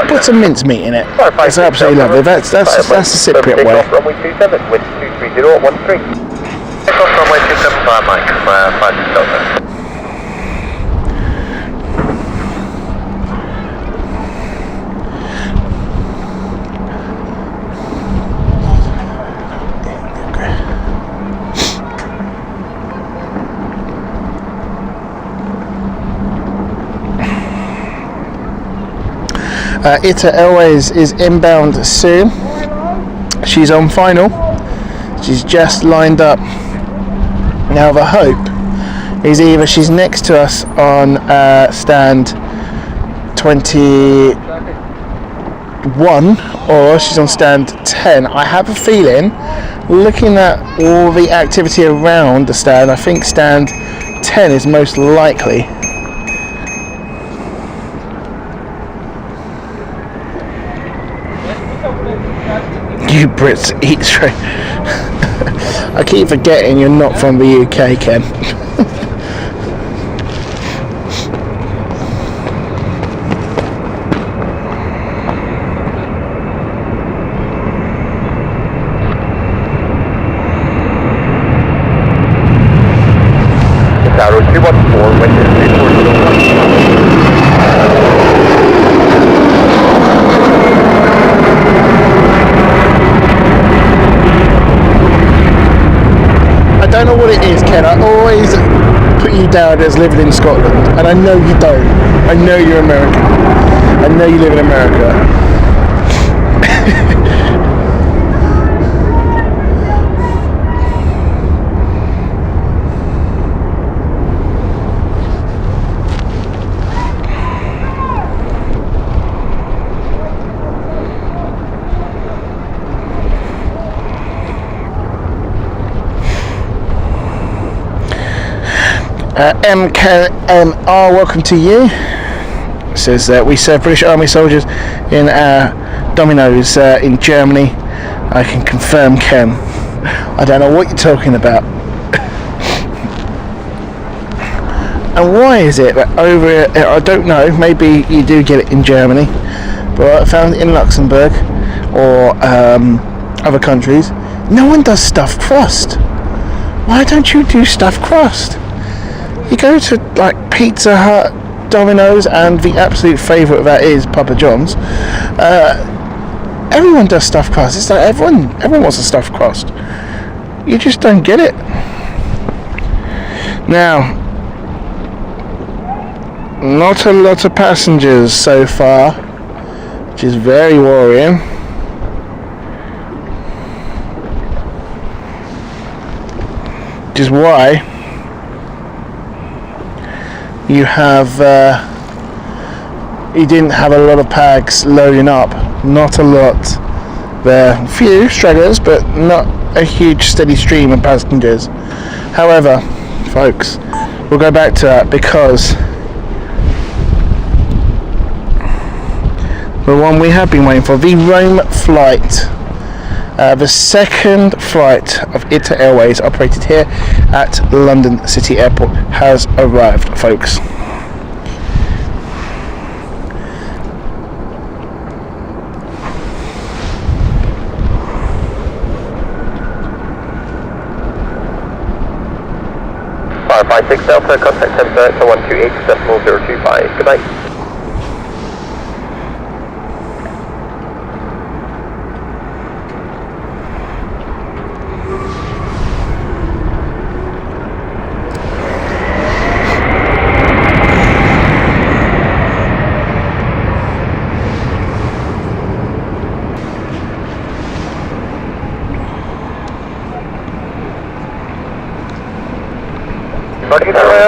put some minced meat in it. It's absolutely lovely. That's the Cypriot way. Runway 275, Mike, 56 Delta. ITA Airways is inbound soon. She's on final. She's just lined up. Now the hope is either she's next to us on stand 21 or she's on stand 10. I have a feeling, looking at all the activity around the stand, I think stand 10 is most likely. You Brits eat straight. I keep forgetting you're not from the UK, Ken. Arrow 214, wind is 3401. I don't know what it is, Ken. I always put you down as living in Scotland, and I know you don't. I know you're American. I know you live in America. MKMR, welcome to you. It says that we serve British Army soldiers in Domino's in Germany. I can confirm, Ken. I don't know what you're talking about. And why is it that over, I don't know, maybe you do get it in Germany, but I found it in Luxembourg or other countries, no one does stuffed crust. Why don't you do stuffed crust? You go to like Pizza Hut, Domino's, and the absolute favourite of that is Papa John's. Everyone does stuffed crust. It's like everyone wants a stuffed crust. You just don't get it. Now, not a lot of passengers so far, which is very worrying. Which is why you didn't have a lot of pags loading up. Not a lot there. A few stragglers, but not a huge steady stream of passengers. However, folks, we'll go back to that because the one we have been waiting for, the Rome flight, the second flight of ITA Airways operated here at London City Airport has arrived, folks. Six Delta, contact center, 128.025. Good night.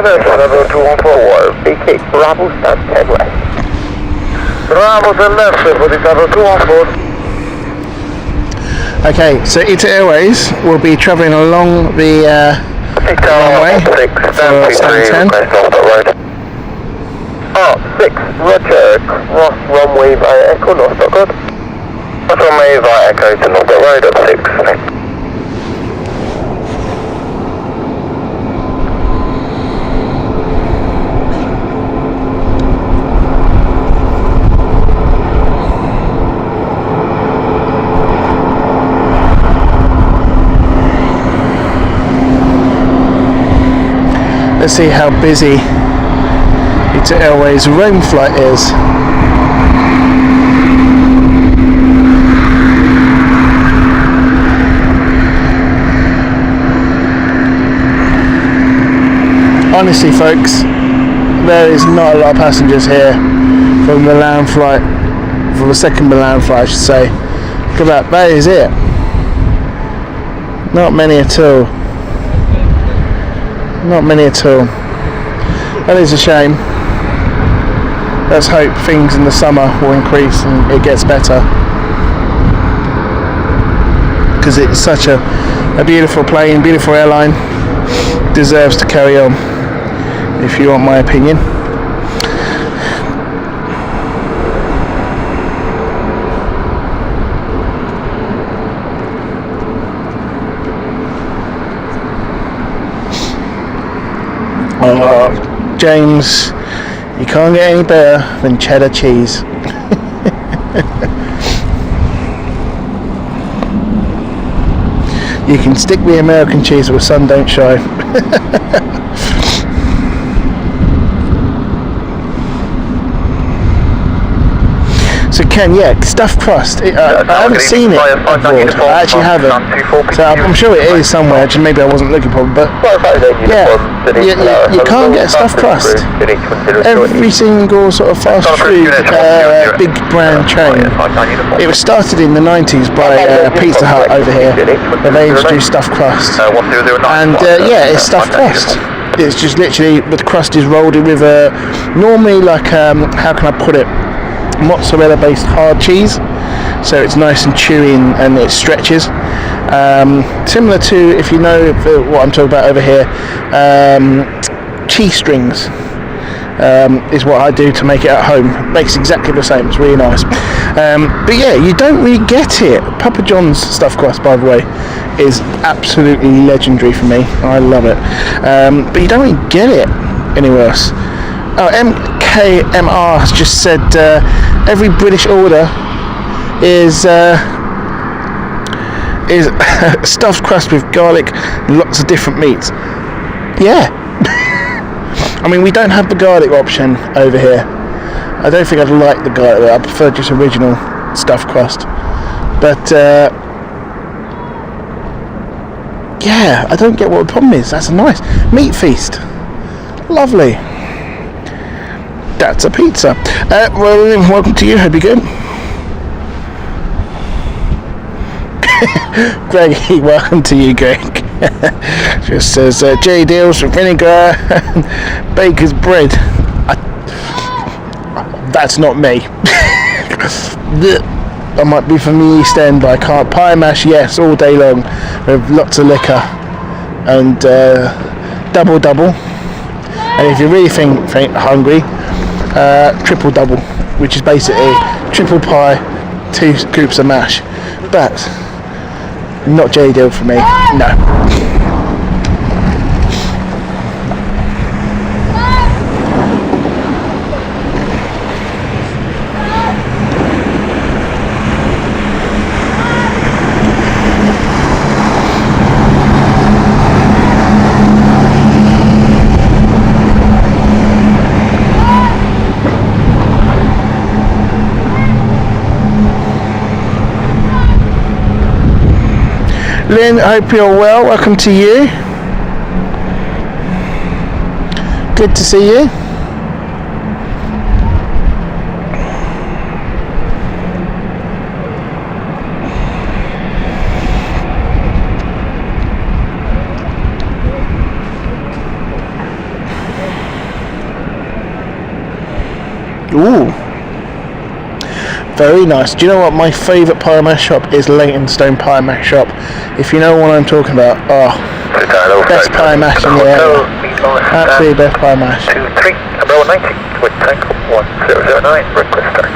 Level 214, BK Bravo stand 10 west. Bravo 10 left, 47 214. Okay, so ITA Airways will be travelling along the runway for stand 10. Oh, 6, Roger, cross runway via Echo, North Dock. Cross runway via Echo to North Dock Road up 6. Let's see how busy ITA Airways Rome flight is. Honestly, folks, there is not a lot of passengers here for the Milan flight, for the second Milan flight, I should say. Look at that, that is it. Not many at all. Not many at all. That is a shame. Let's hope things in the summer will increase and it gets better. Because it's such a beautiful plane, beautiful airline. Deserves to carry on, if you want my opinion. Oh, James, you can't get any better than cheddar cheese. You can stick the American cheese where the sun don't shine. So Ken, yeah, stuffed crust. I haven't seen it abroad. I actually haven't. So I'm sure it is somewhere. Just maybe I wasn't looking for it. But yeah, you can't get stuffed crust. Every single sort of fast food big brand chain. It was started in the 90s by Pizza Hut over here, where they introduced stuffed crust. And yeah, it's stuffed crust. It's just literally the crust is rolled in with normally like how can I put it? Mozzarella based hard cheese, so it's nice and chewy and it stretches, similar to, if you know what I'm talking about over here, cheese strings is what I do to make it at home. Makes exactly the same. It's really nice. But yeah, you don't really get it. Papa John's stuffed crust, by the way, is absolutely legendary for me. I love it. But you don't really get it anywhere else. Oh, MKMR has just said every British order is stuffed crust with garlic and lots of different meats. Yeah. I mean, we don't have the garlic option over here. I don't think I'd like the garlic. I prefer just original stuffed crust. But yeah, I don't get what the problem is. That's a nice meat feast. Lovely. That's a pizza. Well, welcome to you. Hope you're good. Greg, welcome to you, Greg. Just says J deals with vinegar and baker's bread. That's not me. I might be from the East End, but I can't. Pie mash, yes, all day long with lots of liquor and double. And if you're really hungry, triple double, which is basically triple pie, 2 scoops of mash. But not J deal for me. No. Lynn, I hope you're well. Welcome to you. Good to see you. Ooh. Very nice. Do you know what my favourite pie mash shop is? Leytonstone Pie Mash Shop. If you know what I'm talking about, best pie mash in the area. Absolutely best pie mash. 23, umbrella 90, with tank 1009, request start.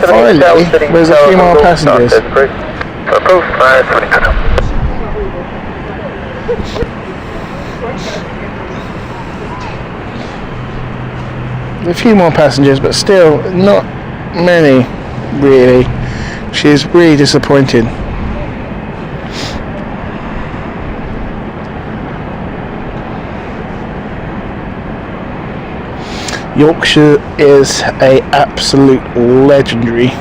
Finally, there's a few more passengers. Approved, 22. A few more passengers, but still not many, really. She's really disappointed. Yorkshire is a absolute legendary.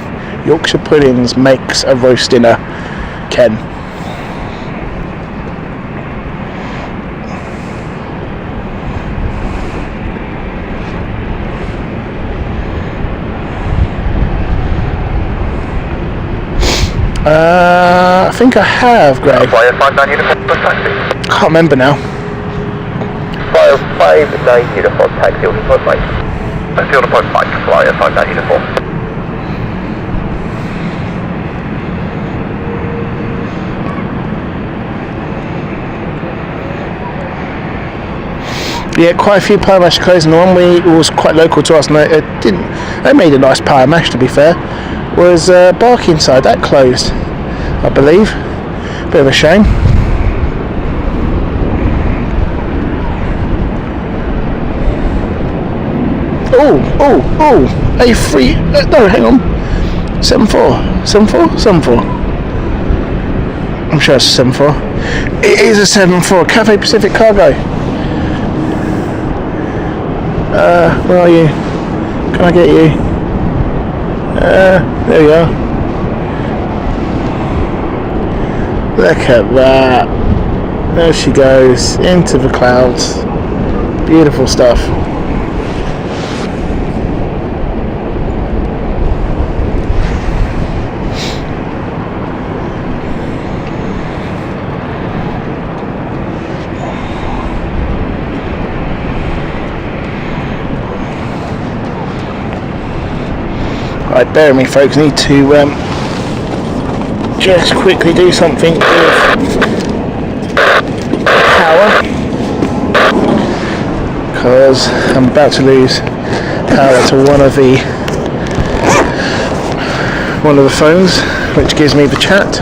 Yorkshire Puddings makes a roast dinner, Ken. I think I have, Greg. Flyer 59 uniform taxi. Can't remember now. Flyer 59 uniform taxi on the point 5. That's the on the point 5, Flyer 59 uniform. Yeah, quite a few pie mash closing. The one was quite local to us, and they made a nice pie mash, to be fair. Was Barkingside, that closed, I believe. Bit of a shame. Oh, A3, no, hang on. 74. I'm sure it's 74. It is a 74, Cathay Pacific Cargo. Where are you? Can I get you? There we are. Look at that. There she goes, into the clouds. Beautiful stuff. Right, bear with me folks, I need to just quickly do something with power. because I'm about to lose power to one of the phones, which gives me the chat.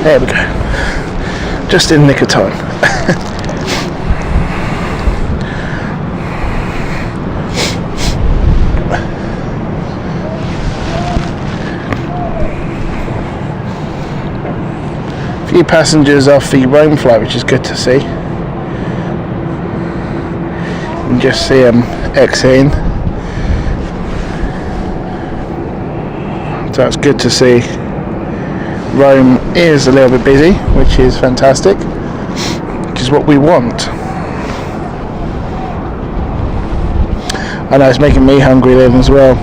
There we go. Just in nick of time. Few passengers off the Rome flight, which is good to see. You can just see them exiting. So it's good to see. Rome is a little bit busy, which is fantastic, which is what we want. I know it's making me hungry then as well.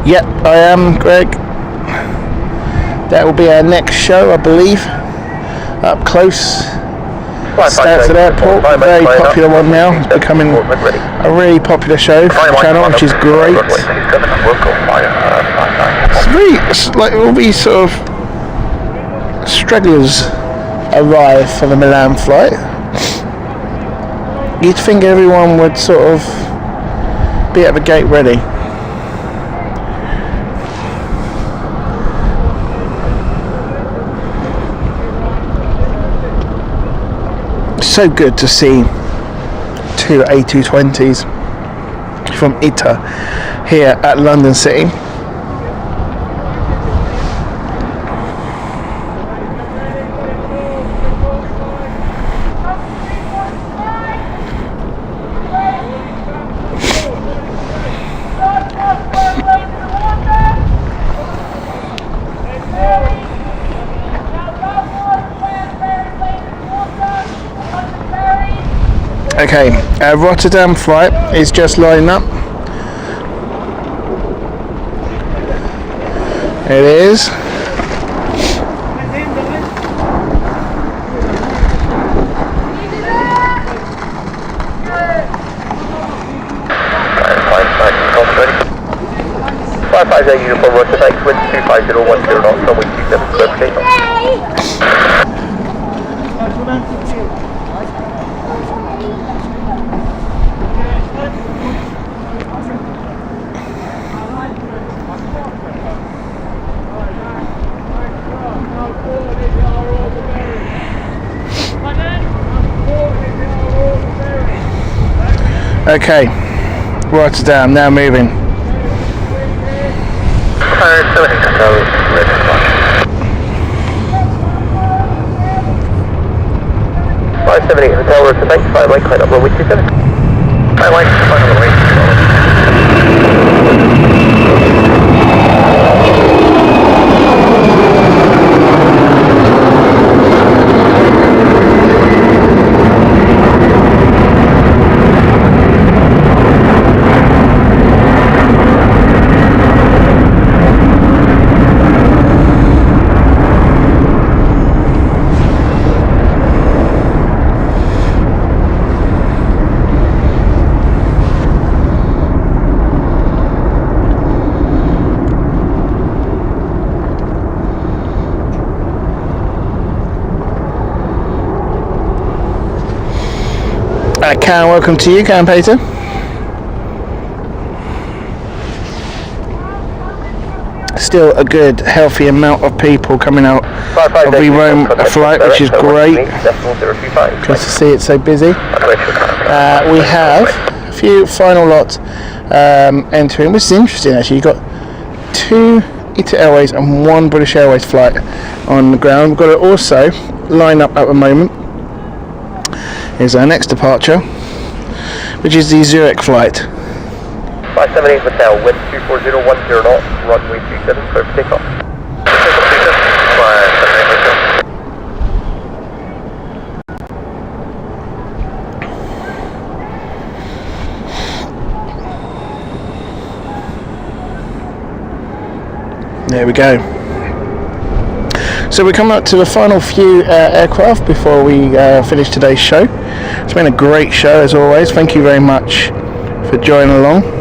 Yep, I am, Greg. That will be our next show, I believe. Up close, Stansted Airport, a very popular one now. It's becoming a really popular show for the channel, which is great. It's like all these sort of stragglers arrive for the Milan flight. You'd think everyone would sort of be at the gate ready. So good to see two A220s from ITA here at London City. Okay, our Rotterdam flight is just lining up. It is. Uniform Rotterdam, wind 25010 knots, runway 27 clarification. Okay, Rotterdam now moving. 578 Hotel Rotterdam, 5 line, climb up runway 27. 5 line, climb up runway 27. Karen, welcome to you, Karen Pater. Still a good, healthy amount of people coming out of the Rome flight, which is great. Good to see it so busy. We have a few final lots entering, which is interesting actually. You've got two ITA Airways and one British Airways flight on the ground. We've got to also line up at the moment. Here's our next departure, which is the Zurich flight. 578 Hotel, wind 24010 knots, runway 27, clear for takeoff. Takeoff 27, 578 Hotel. There we go. So we're coming up to the final few aircraft before we finish today's show. It's been a great show as always. Thank you very much for joining along.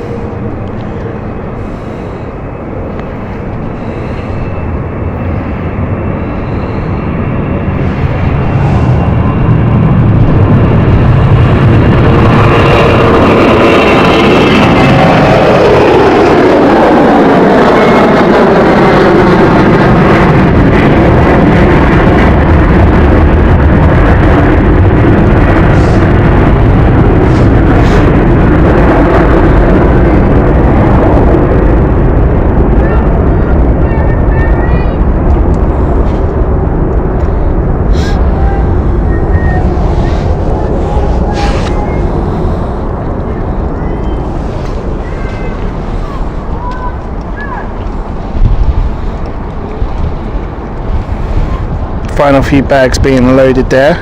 Final few bags being loaded there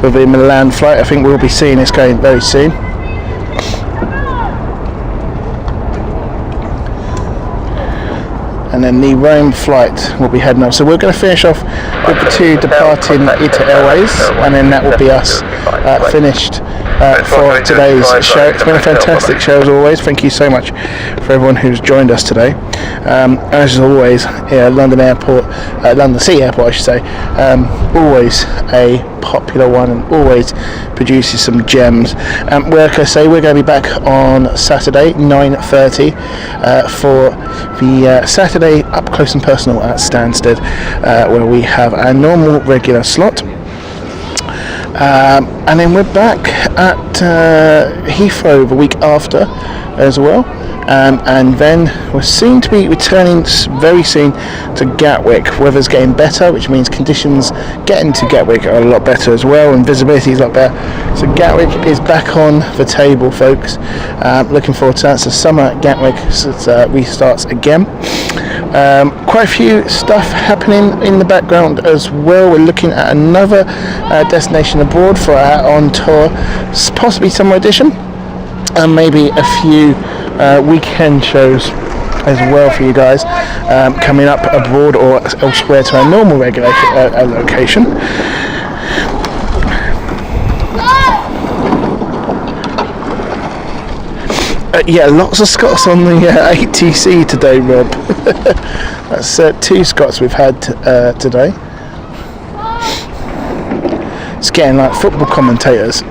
for the Milan flight. I think we'll be seeing this going very soon. And then the Rome flight will be heading off. So we're going to finish off with the two departing ITA Airways, and then that will be us finished for today's show. It's been a fantastic show as always. Thank you so much for everyone who's joined us today. As always, London Airport, London Sea Airport I should say, always a popular one and always produces some gems. Like I say, we're going to be back on Saturday 9:30 for the Saturday Up Close and Personal at Stansted, where we have our normal regular slot. And then we're back at Heathrow the week after as well. And then we're soon to be returning very soon to Gatwick. Weather's getting better, which means conditions getting to Gatwick are a lot better as well, and visibility is a lot better. So Gatwick is back on the table, folks. Looking forward to that. So summer at Gatwick restarts again. Quite a few stuff happening in the background as well. We're looking at another destination abroad for our on tour, possibly summer edition, and maybe a few weekend shows as well for you guys coming up abroad or elsewhere to our normal regular location. Yeah, lots of Scots on the ATC today, Rob. That's 2 Scots we've had today. It's getting like football commentators.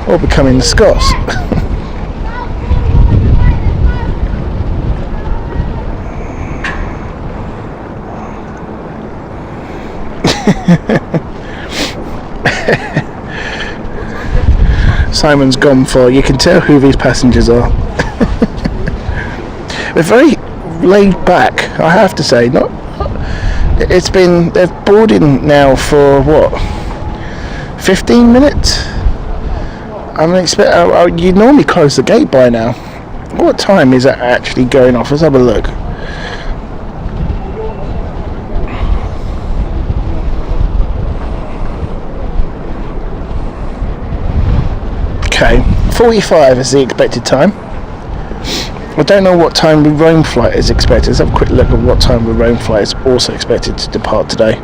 Or becoming the Scots. Simon's gone for, you can tell who these passengers are. They're very laid back, I have to say. They've boarded now for what, 15 minutes? You'd normally close the gate by now. What time is it actually going off? Let's have a look. Okay, 45 is the expected time. I don't know what time the Rome flight is expected. Let's have a quick look at what time the Rome flight is also expected to depart today.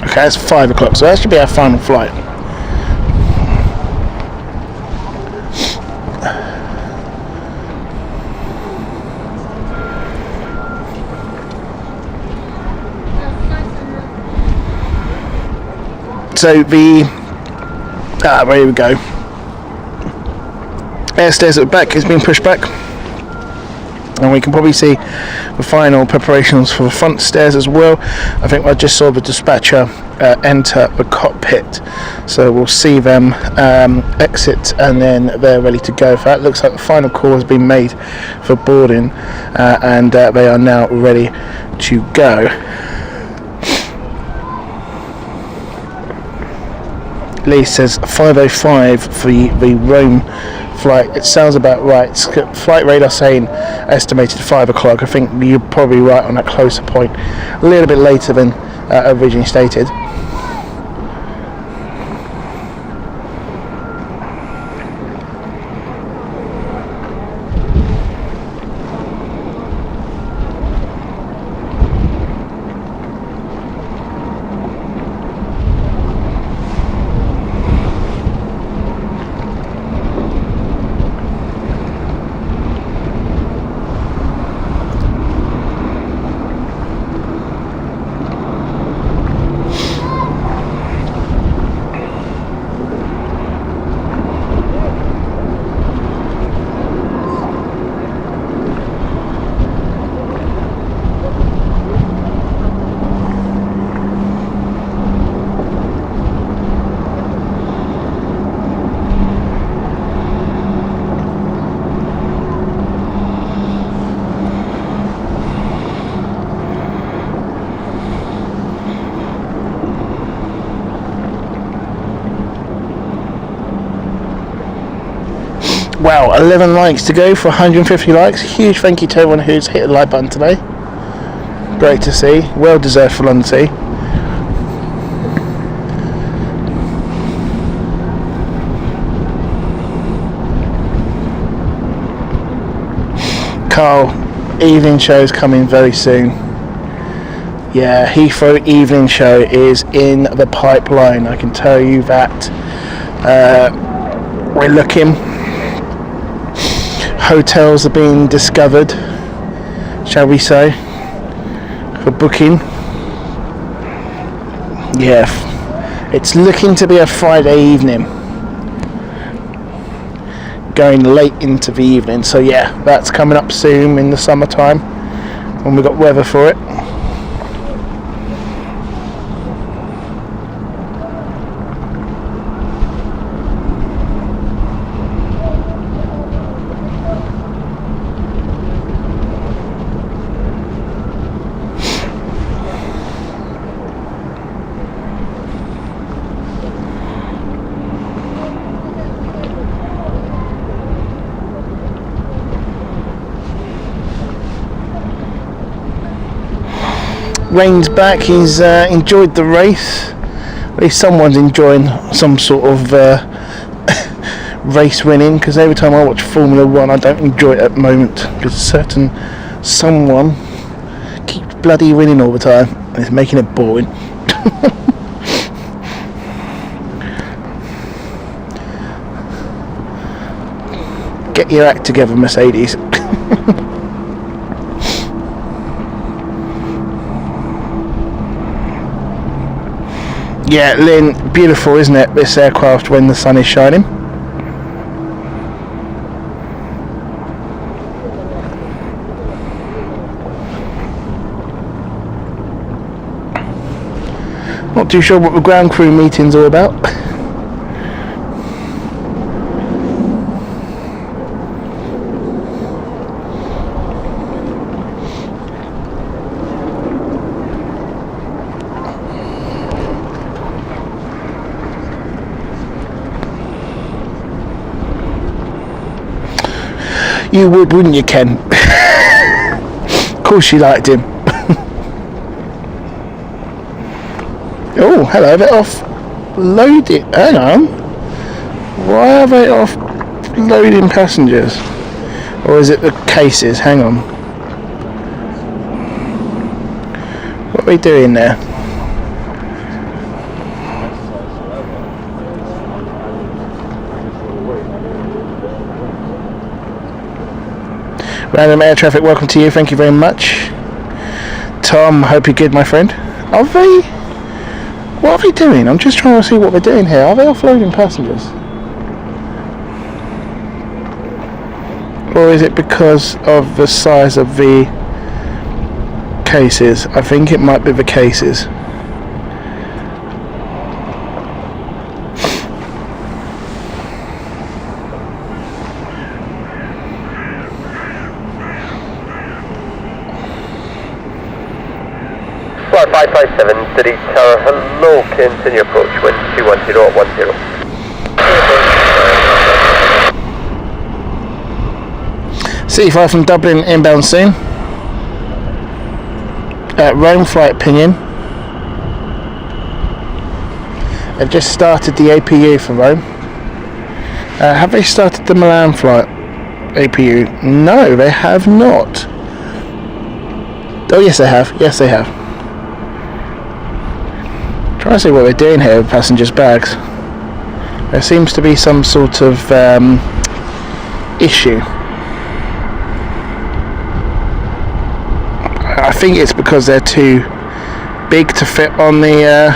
Okay, it's 5 o'clock, so that should be our final flight. So there we go. Airstairs at the back is being pushed back, and we can probably see the final preparations for the front stairs as well. I think I just saw the dispatcher enter the cockpit, so we'll see them exit, and then they're ready to go. For that, looks like the final call has been made for boarding, and they are now ready to go. Lee says 5:05 for the Rome flight. It sounds about right. Flight radar saying estimated 5 o'clock. I think you're probably right on that closer point. A little bit later than originally stated. Wow, 11 likes to go for 150 likes. Huge thank you to everyone who's hit the like button today. Great to see. Well deserved for London Sea. Carl, evening show's coming very soon. Yeah, Heathrow evening show is in the pipeline. I can tell you that. We're looking. Hotels are being discovered, shall we say, for booking. Yeah, it's looking to be a Friday evening, going late into the evening. So yeah, that's coming up soon in the summertime when we've got weather for it. Rain's back. He's enjoyed the race. At least someone's enjoying some sort of race winning, because every time I watch Formula 1 I don't enjoy it at the moment, because someone keeps bloody winning all the time and it's making it boring. Get your act together, Mercedes. Yeah, Lynn, beautiful, isn't it, this aircraft when the sun is shining? Not too sure what the ground crew meeting's all about. You would, wouldn't you, Ken? Of course you liked him. Oh, hello, they're offloading. Hang on. Why are they offloading passengers? Or is it the cases? Hang on. What are they doing there? Random air traffic, welcome to you, thank you very much. Tom, hope you're good, my friend. Are they? What are they doing? I'm just trying to see what they're doing here. Are they offloading passengers? Or is it because of the size of the cases? I think it might be the cases. Flight 557, City Tower, hello, continue approach, wind 210 at 10. Cityflyer from Dublin inbound soon. Rome flight pinging. They've just started the APU for Rome. Have they started the Milan flight APU? No, they have not. Oh yes they have, yes they have. Trying to see what they're doing here with passengers' bags. There seems to be some sort of issue. I think it's because they're too big to fit on the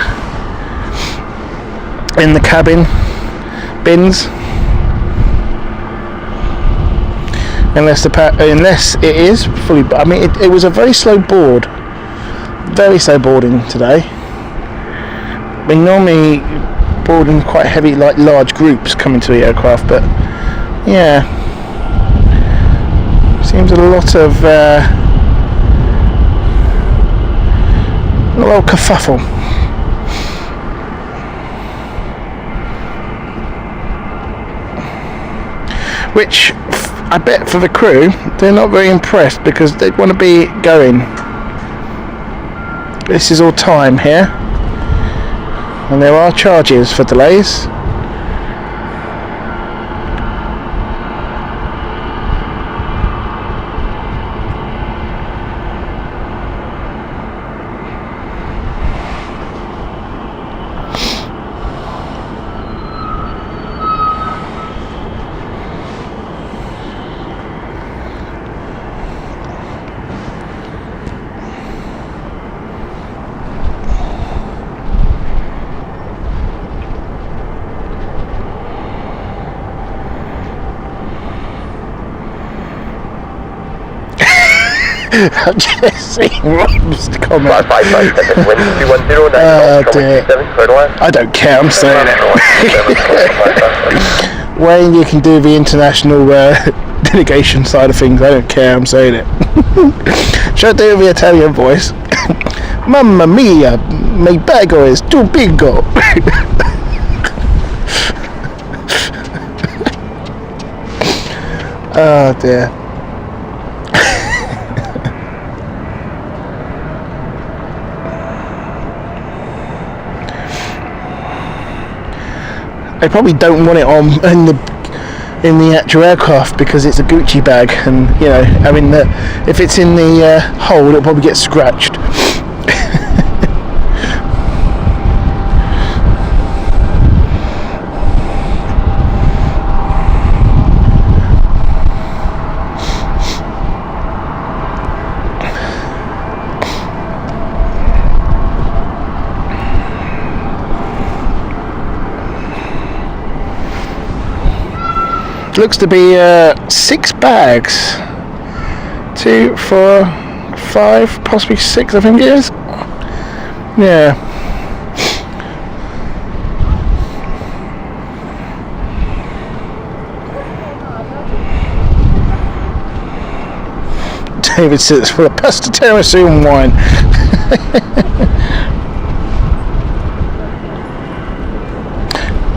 in the cabin bins. Unless it is fully. I mean, it was a very slow board, very slow boarding today. We normally board in quite heavy, like large groups coming to the aircraft, but yeah, seems a lot of a little kerfuffle. Which I bet for the crew, they're not very impressed because they want to be going. This is all time here, and there are charges for delays. I've just seen Rob's comment. Flight 557, wind 210, Oh dear. 27, I don't care, I'm saying it. Wayne, you can do the international delegation side of things, I don't care, I'm saying it. Should I do the Italian voice? Mamma mia, my bago is too big. Oh dear. They probably don't want it on in the actual aircraft because it's a Gucci bag, and you know, I mean, if it's in the hold, it'll probably get scratched. Looks to be 6 bags. 2, 4, 5, possibly 6, I think it is. Yeah. David says it's full of pasta, tiramisu and wine.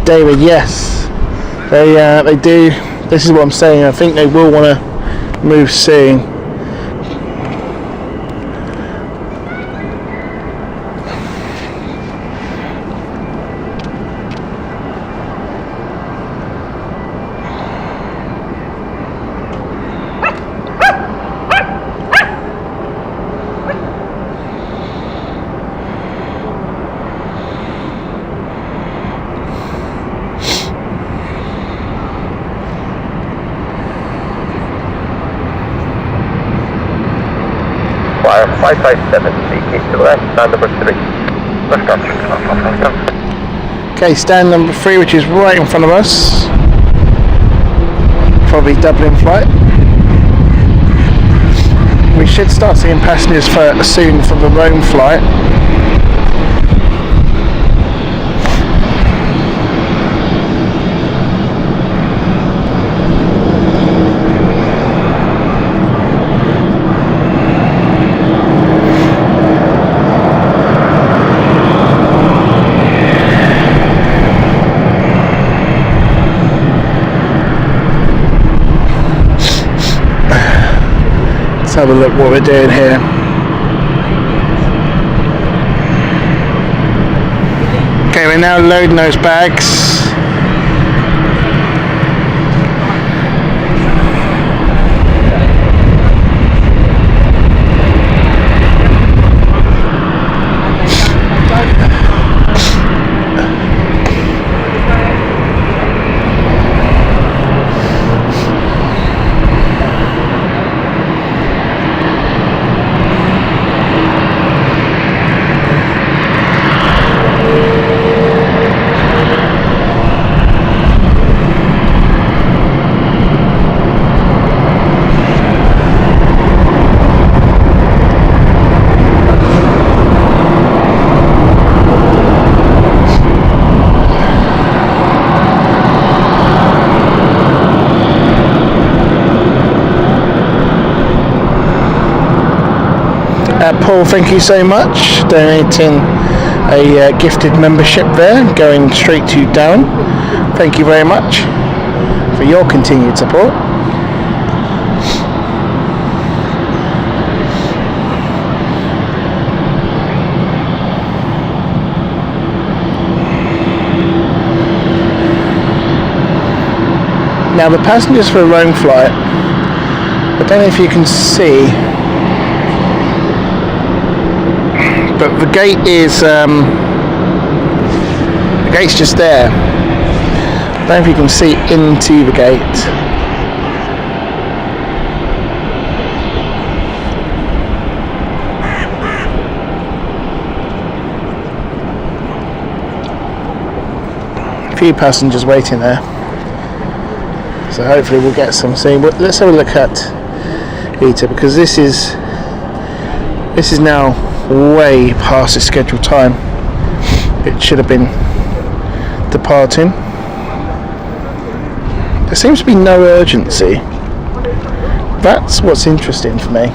David, yes. They do. This is what I'm saying. I think they will want to move soon. Flyer 557, CK to the left, stand number 3. Lift off. Okay, stand number 3, which is right in front of us. Probably Dublin flight. We should start seeing passengers soon for the Rome flight. have a look what we're doing here. Okay, we're now loading those bags. Paul, thank you so much, donating a gifted membership there, going straight to Darren. Thank you very much for your continued support. Now the passengers for a Rome flight, I don't know if you can see, but the gate is the gate's just there. I don't know if you can see into the gate. A few passengers waiting there, so hopefully we'll get some soon. But let's have a look at ITA, because this is now way past the scheduled time. It should have been departing. There seems to be no urgency. That's what's interesting for me.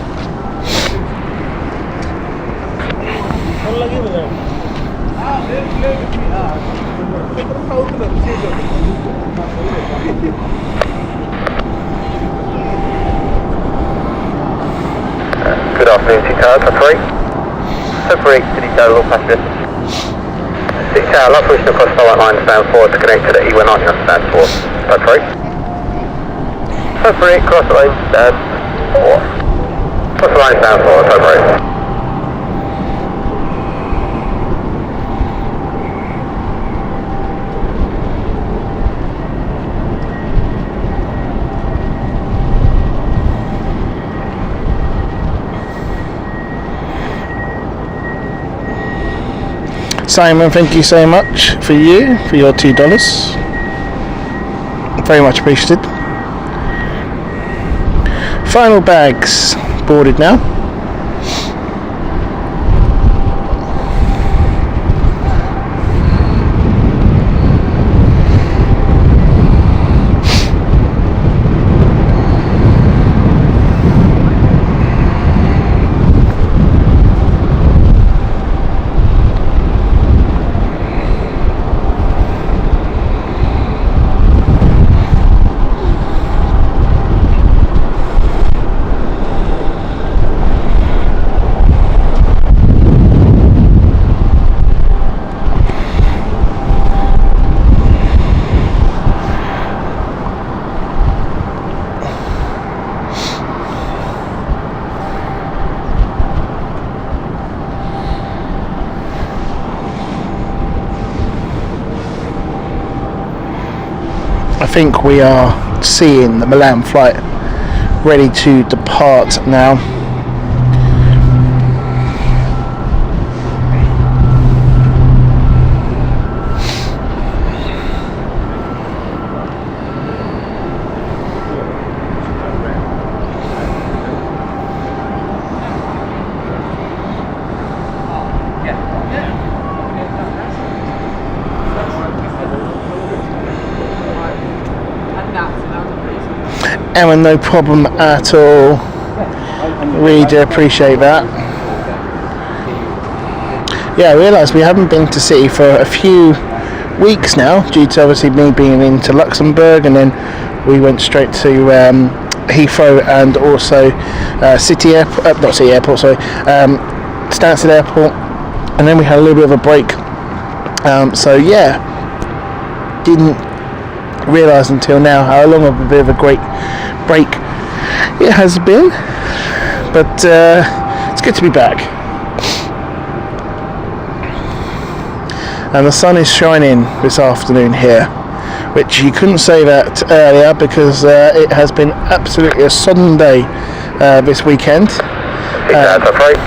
Good afternoon, Cityflyer, February to detail all passengers. Cityflyer, Luxair across the white line stand 4 to connect to the E190 on stand 4. February, cross the line stand 4. Cross the line stand 4, February. Simon, thank you so much for your $2. Very much appreciated. Final bags boarded now. I think we are seeing the Milan flight ready to depart now. Aaron, no problem at all. Really do appreciate that. Yeah, I realised we haven't been to City for a few weeks now, due to obviously me being into Luxembourg, and then we went straight to Heathrow and also Stansted Airport, and then we had a little bit of a break. So yeah, didn't realise until now how long of a bit of a great break it has been, but it's good to be back. And the sun is shining this afternoon here, which you couldn't say that earlier because it has been absolutely a sodden day this weekend. That's right.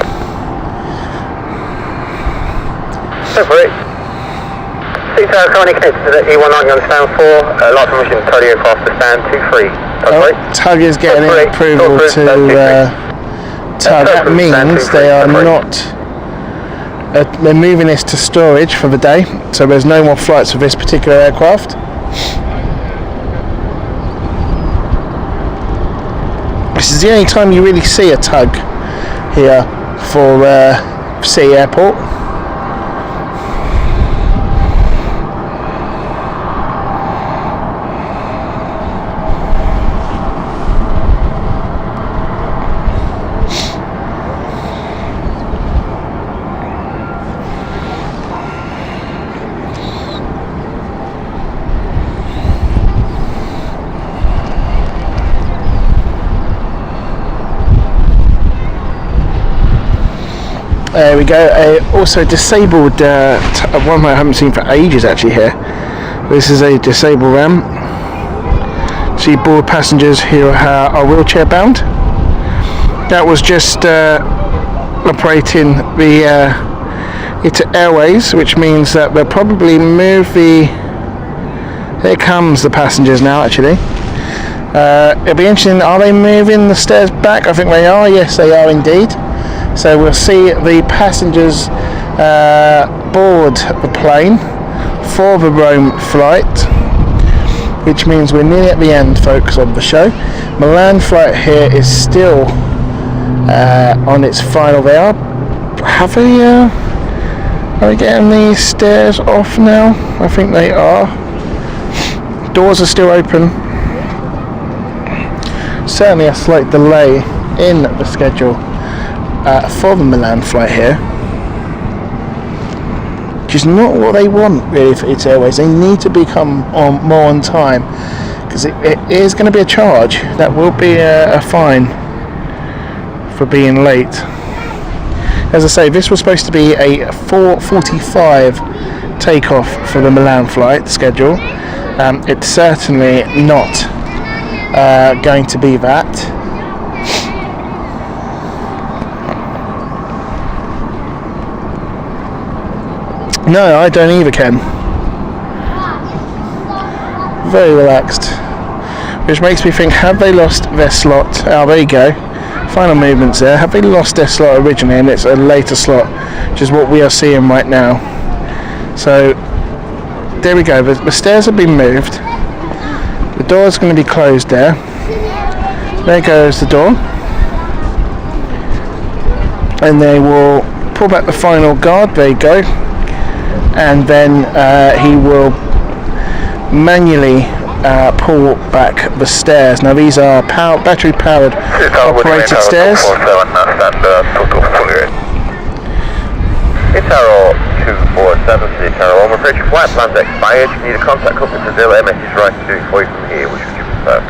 Tower currently connected to the E19 on stand 4, light permission to carry across the stand 23. That's right. Tug is getting approval to tug. That means they are not. They're moving this to storage for the day, so there's no more flights for this particular aircraft. This is the only time you really see a tug here for City Airport. There we go. Also disabled one I haven't seen for ages actually here. This is a disabled ramp. See board passengers who are wheelchair bound. That was just operating the ITA Airways, which means that they'll probably move the. Here comes the passengers now actually. It'll be interesting. Are they moving the stairs back? I think they are. Yes, they are indeed. So we'll see the passengers board the plane for the Rome flight, which means we're nearly at the end, folks, of the show. Milan flight here is still on its final. They are. Are they getting these stairs off now? I think they are. Doors are still open. Certainly a slight delay in the schedule for the Milan flight here, which is not what they want really for ITA Airways. They need to become more on time, because it is going to be a charge. That will be a fine for being late. As I say, this was supposed to be a 4:45 takeoff for the Milan flight schedule. It's certainly not going to be that. No, I don't either, Ken. Very relaxed. Which makes me think, have they lost their slot? Oh, there you go. Final movements there. Have they lost their slot originally and it's a later slot, which is what we are seeing right now. So, there we go. The stairs have been moved. The door is going to be closed there. There goes the door. And they will pull back the final guard. There you go. And then he will manually pull back the stairs. Now these are battery powered operated stairs. It's Arrow 247 City Carol. I'm afraid your flight plan's expired. You need a contact company to delay message right to do it for you from here. Which would you prefer?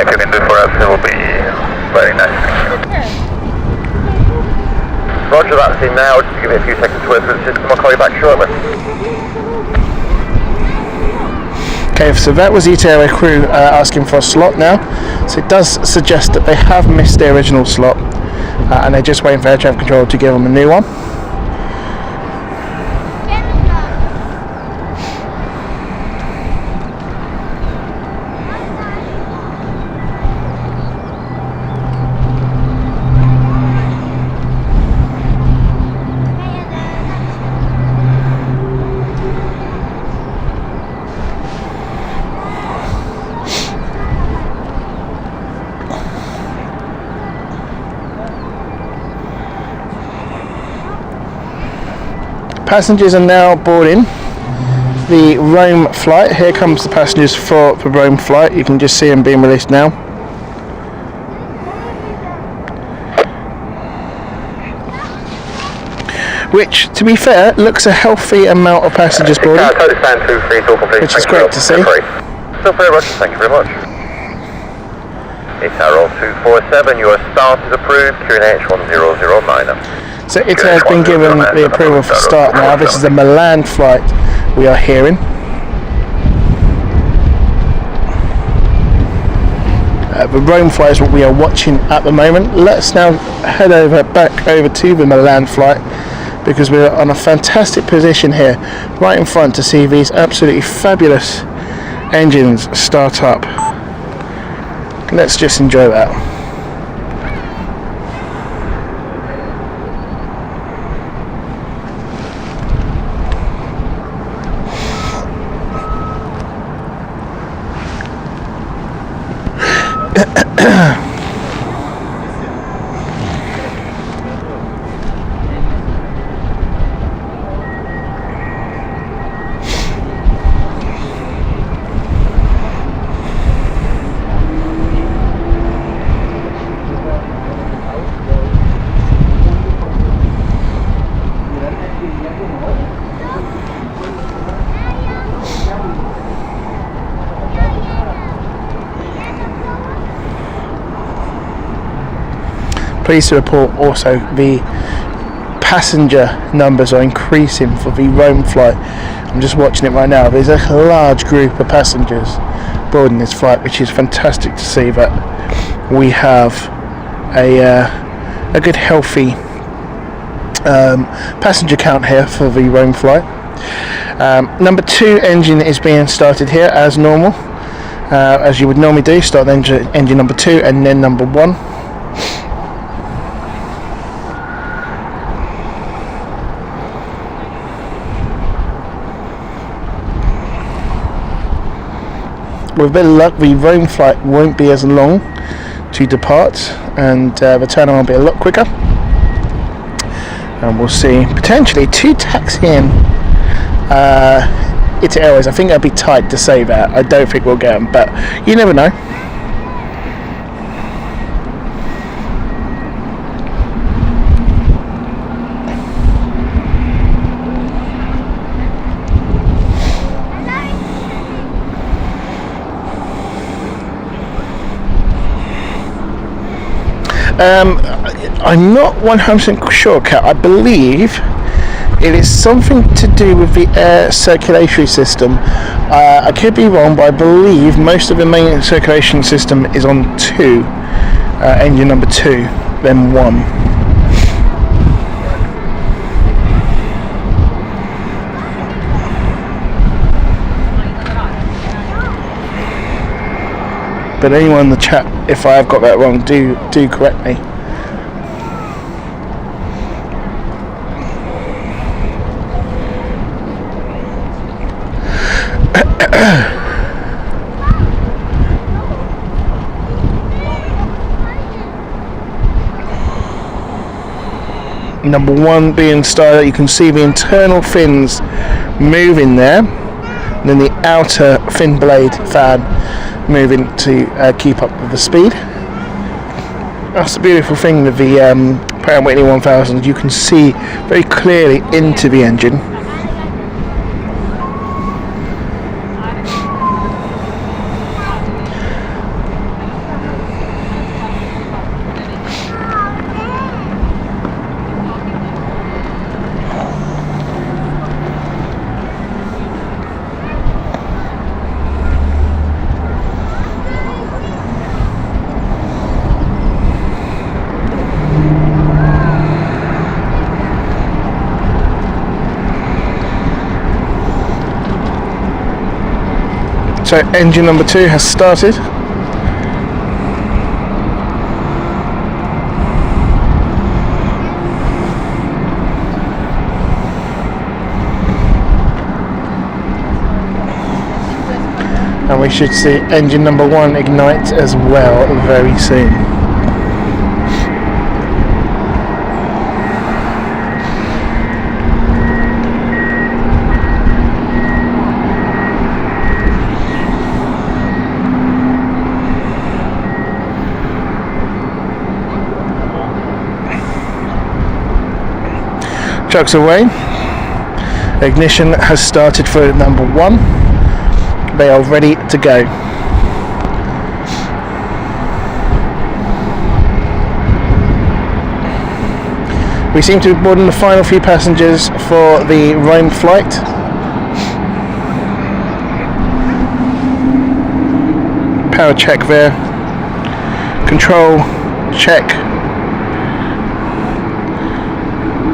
If you can do it for us, it will be very nice. Roger that, team now. Just give it a few seconds to work through the system. I'll call you back shortly. Okay, so that was ITA Airways crew asking for a slot now. So it does suggest that they have missed their original slot and they're just waiting for air traffic control to give them a new one. Passengers are now boarding the Rome flight. Here comes the passengers for the Rome flight. You can just see them being released now. which, to be fair, looks a healthy amount of passengers boarding, which is great to see. So very much, thank you very much. ITA roll 247, your start is approved, QNH 1009. So ITA has been given the approval for start now. This is a Milan flight we are hearing. The Rome flight is what we are watching at the moment. Let's now head back over to the Milan flight, because we're on a fantastic position here, right in front, to see these absolutely fabulous engines start up. Let's just enjoy that. Pleased to report also the passenger numbers are increasing for the Rome flight. I'm just watching it right now. There's a large group of passengers boarding this flight, which is fantastic to see that we have a good healthy passenger count here for the Rome flight. Number 2 engine is being started here as normal, as you would normally do. Start engine number 2 and then number 1. With a bit of luck, the Rome flight won't be as long to depart, and the turnaround will be a lot quicker. And we'll see potentially 2 taxiing ITA Airways. I think it'll be tight to say that. I don't think we'll get them, but you never know. I'm not 100% sure, Kat. I believe it is something to do with the air circulatory system. I could be wrong, but I believe most of the main circulation system is on 2, engine number 2, then 1. But anyone in the chat, if I have got that wrong, do correct me. Number 1 being started. You can see the internal fins moving there, and then the outer fin blade fan moving to keep up with the speed. That's the beautiful thing with the Pratt & Whitney 1000. You can see very clearly into the engine. So engine number 2 has started. And we should see engine number 1 ignite as well very soon. trucks away. Ignition has started for number 1. They are ready to go. We seem to be boarding the final few passengers for the Rome flight. Power check there. Control check.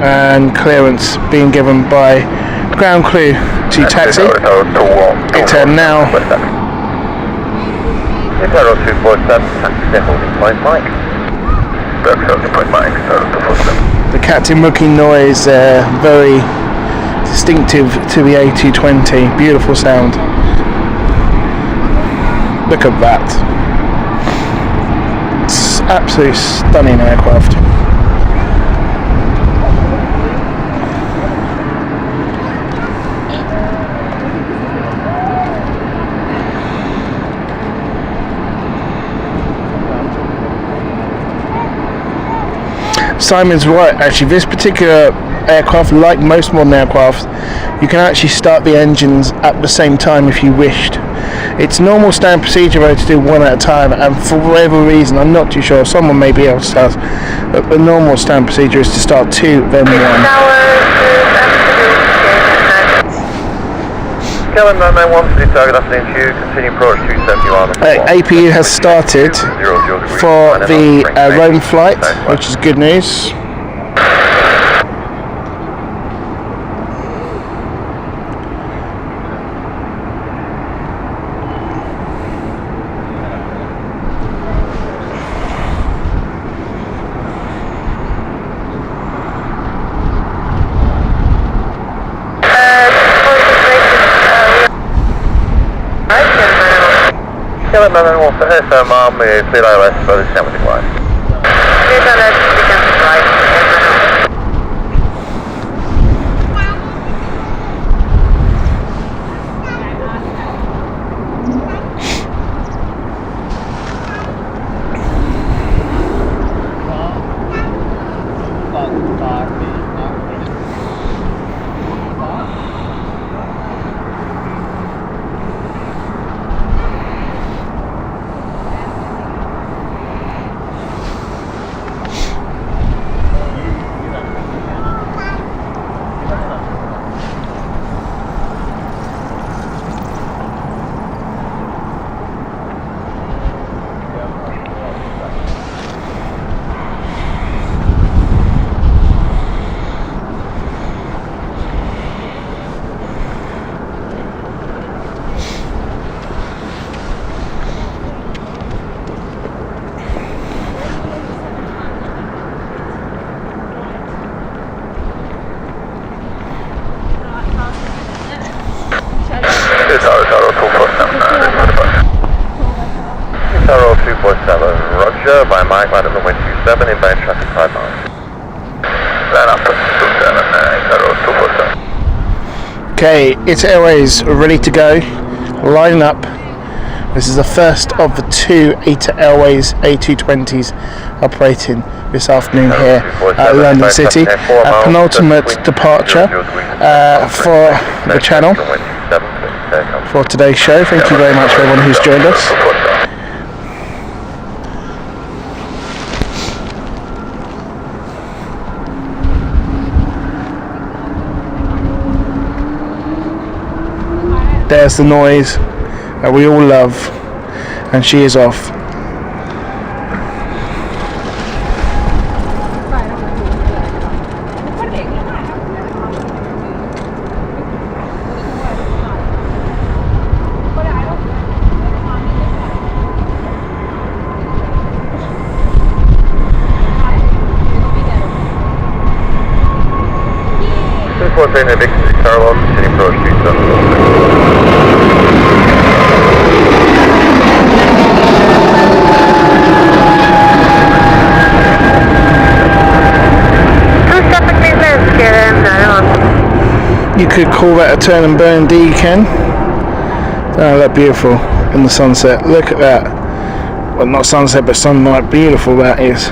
And clearance being given by ground crew to taxi. It's now the captain rookie noise, very distinctive to the A220. Beautiful sound. Look at that. It's absolutely stunning aircraft. Simon's right, actually. This particular aircraft, like most modern aircraft, you can actually start the engines at the same time if you wished. It's normal standard procedure though to do one at a time, and for whatever reason, I'm not too sure, someone may be able to tell us, but the normal standard procedure is to start 2 then 1. Kevin 991 to target afternoon Q, continue approach 271. APU has started for the Rome flight, which is good news. Kevin 991 for SMR with clear ILS for the 70 line. Clear ILS, we can fly. Roger, by Mike, line number 127, inbound traffic 5 miles. Stand up, 247, Okay, ITA Airways ready to go, lining up. This is the first of the 2 ITA Airways A220s operating this afternoon here at London City. A penultimate departure for the channel for today's show. Thank you very much for everyone who's joined us. There's the noise that we all love, and she is off. You could call that a turn and burn D, Ken. Oh, that's beautiful in the sunset. Look at that. Well, not sunset, but sunlight. Beautiful that is.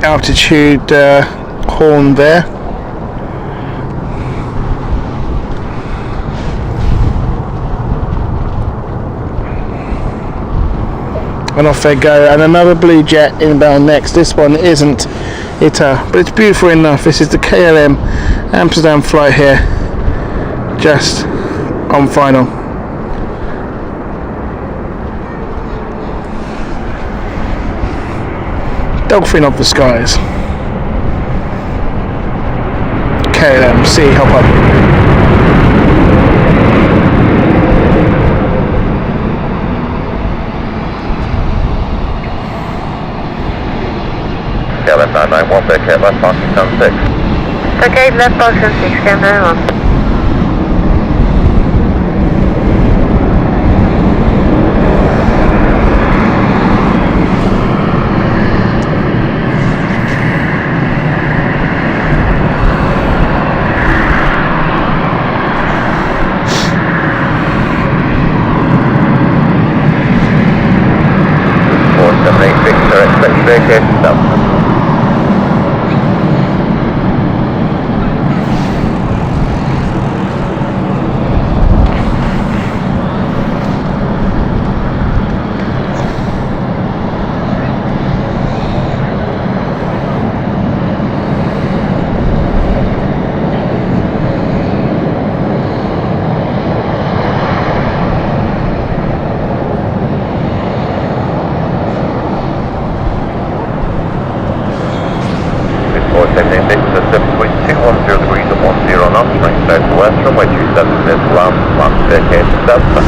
altitude horn there. And off they go, and another blue jet inbound next. This one isn't ITA, but it's beautiful enough. This is the KLM Amsterdam flight here, just on final. Dolphin of the skies. KLM, see, hop up. KLM 991, vacate left parking zone 6. Vacate left parking zone 6, KLM 991. Vacation Delta.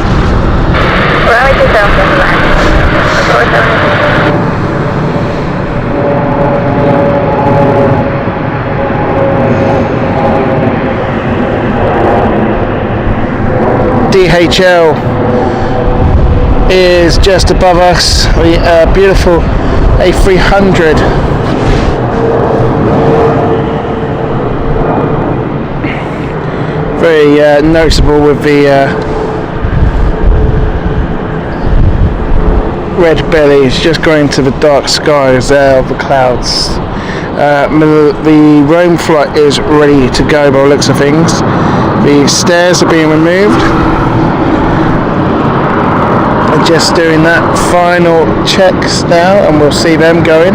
DHL is just above us, the beautiful A300. Very noticeable with the red bellies just going to the dark skies there of the clouds. The Rome flight is ready to go by the looks of things. The stairs are being removed. I'm just doing that final checks now, and we'll see them going.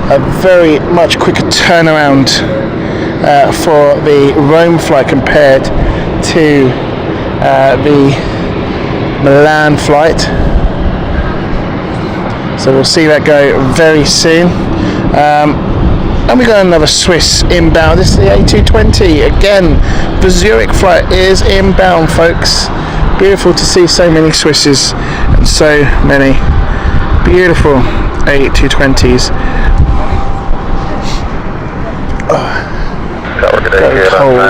A very much quicker turnaround for the Rome flight compared to the Milan flight. So we'll see that go very soon. And we got another Swiss inbound. This is the A220 again. The Zurich flight is inbound, folks. Beautiful to see so many Swisses and so many beautiful A220s. Very cold,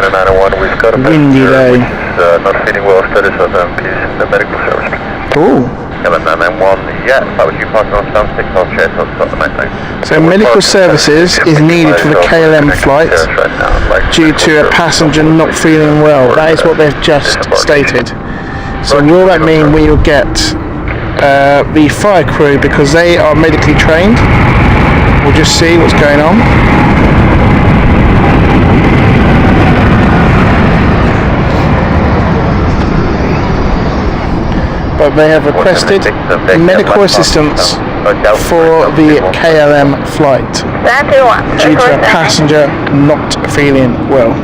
windy day. Not feeling well, status of please the medical service. Ooh. Yeah, that was you parking on stand 6, I'll check, so stop the 99. So medical services is needed for the KLM flight due to a passenger not feeling well. That is what they've just stated. So will that mean we will get the fire crew, because they are medically trained? We'll just see what's going on. But they have requested medical assistance for the KLM flight due to a passenger not feeling well.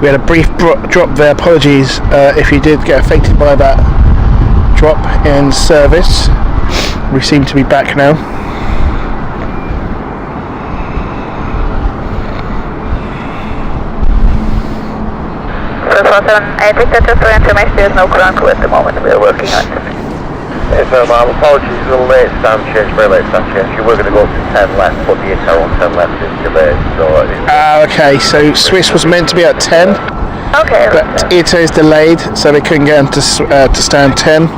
We had a brief drop there. Apologies if you did get affected by that drop in service. We seem to be back now. I think that just for information, there's no ground crew at the moment. We are working on it. Yes, apologies for the late stand change, very late stand change. You were going to go to 10 left, but the ITA on 10 left is delayed. So okay, so Swiss was meant to be at 10. Okay. But ITA is delayed, so they couldn't get him to stand 10.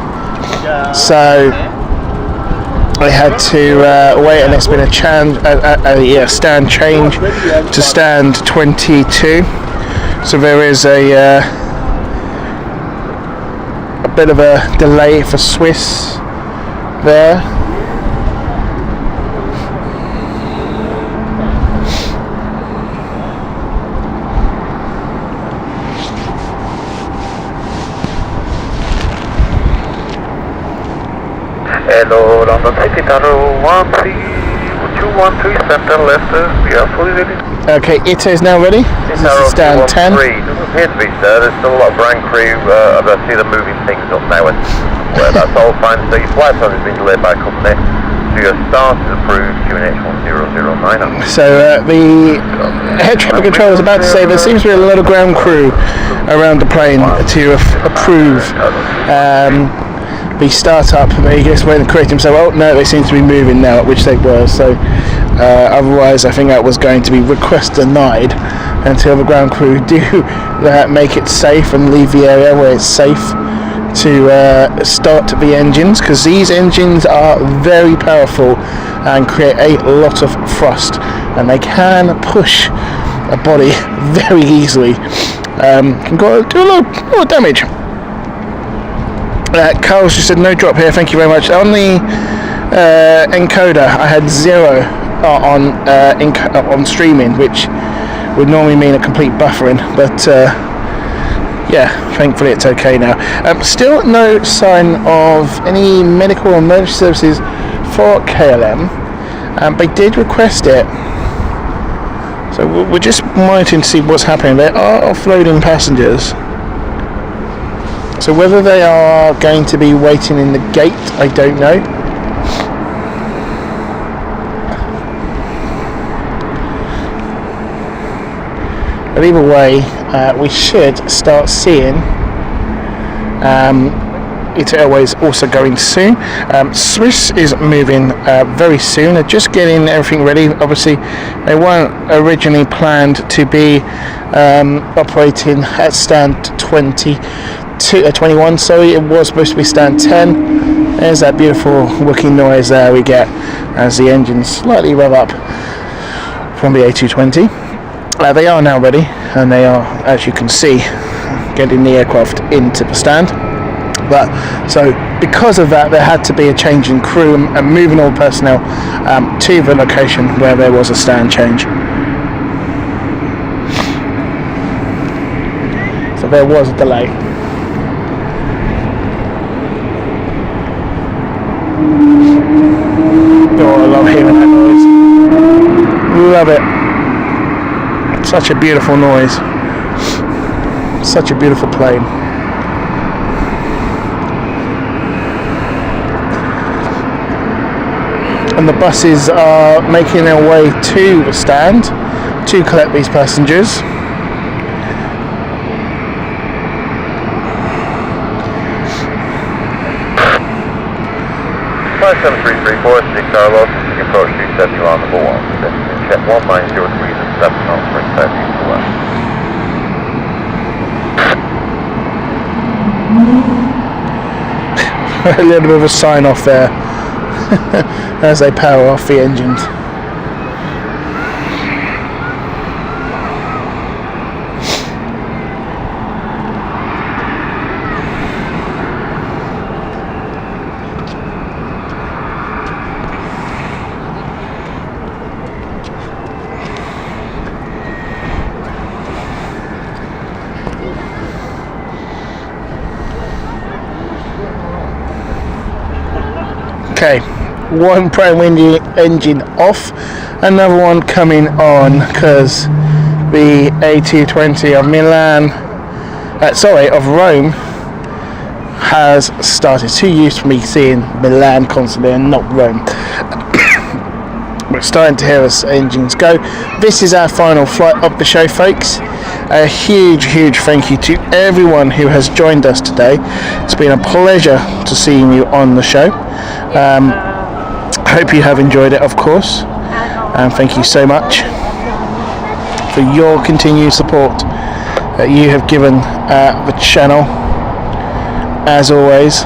So they had to wait, and it's been a stand change to stand 22. So there is a bit of a delay for Swiss there. Hello, London City Tower 213 center left, we are fully ready. Okay, ITA is now ready. This is stand 10. Doesn't appear to be, sir. There's still a lot of ground crew. I see them moving things up now, and that's all fine. So your flight plan has been delayed by company. So your start is approved, QNH 1009. So the head traffic controller was about to say there seems to be a lot of ground crew around the plane to approve the startup. He just went and corrected himself. Oh no, they seem to be moving now, which they were. So otherwise, I think that was going to be request denied until the ground crew do make it safe and leave the area where it's safe to start the engines, because these engines are very powerful and create a lot of thrust, and they can push a body very easily. Can do a lot of damage. Carl's just said no drop here, thank you very much. On the encoder I had 0 on streaming, which would normally mean a complete buffering, but yeah, thankfully it's okay now. Still no sign of any medical or emergency services for KLM. They did request it, so we're just monitoring to see what's happening. They are offloading passengers. So whether they are going to be waiting in the gate, I don't know. But either way, we should start seeing ITA Airways also going soon. Swiss is moving very soon. They're just getting everything ready. Obviously, they weren't originally planned to be operating at stand 21, sorry, it was supposed to be stand 10. There's that beautiful whooking noise there we get as the engines slightly rev up from the A220. They are now ready, and they are, as you can see, getting the aircraft into the stand. But so because of that, there had to be a change in crew and moving all personnel to the location where there was a stand change. So there was a delay. Oh, I love hearing that noise. Love it. Such a beautiful noise. Such a beautiful plane. And the buses are making their way to the stand to collect these passengers. 573346 Carlos, approach 270 on number 1. Check 1903 and 7 knots for expecting to the left. A little bit of a sign off there as they power off the engines. Okay, one prime engine off, another one coming on, because the A220 of Milan, of Rome, has started. Too used for me seeing Milan constantly and not Rome. We're starting to hear us engines go. This is our final flight of the show, folks. A huge thank you to everyone who has joined us today. It's been a pleasure to seeing you on the show. Hope you have enjoyed it, of course, and thank you so much for your continued support that you have given the channel, as always.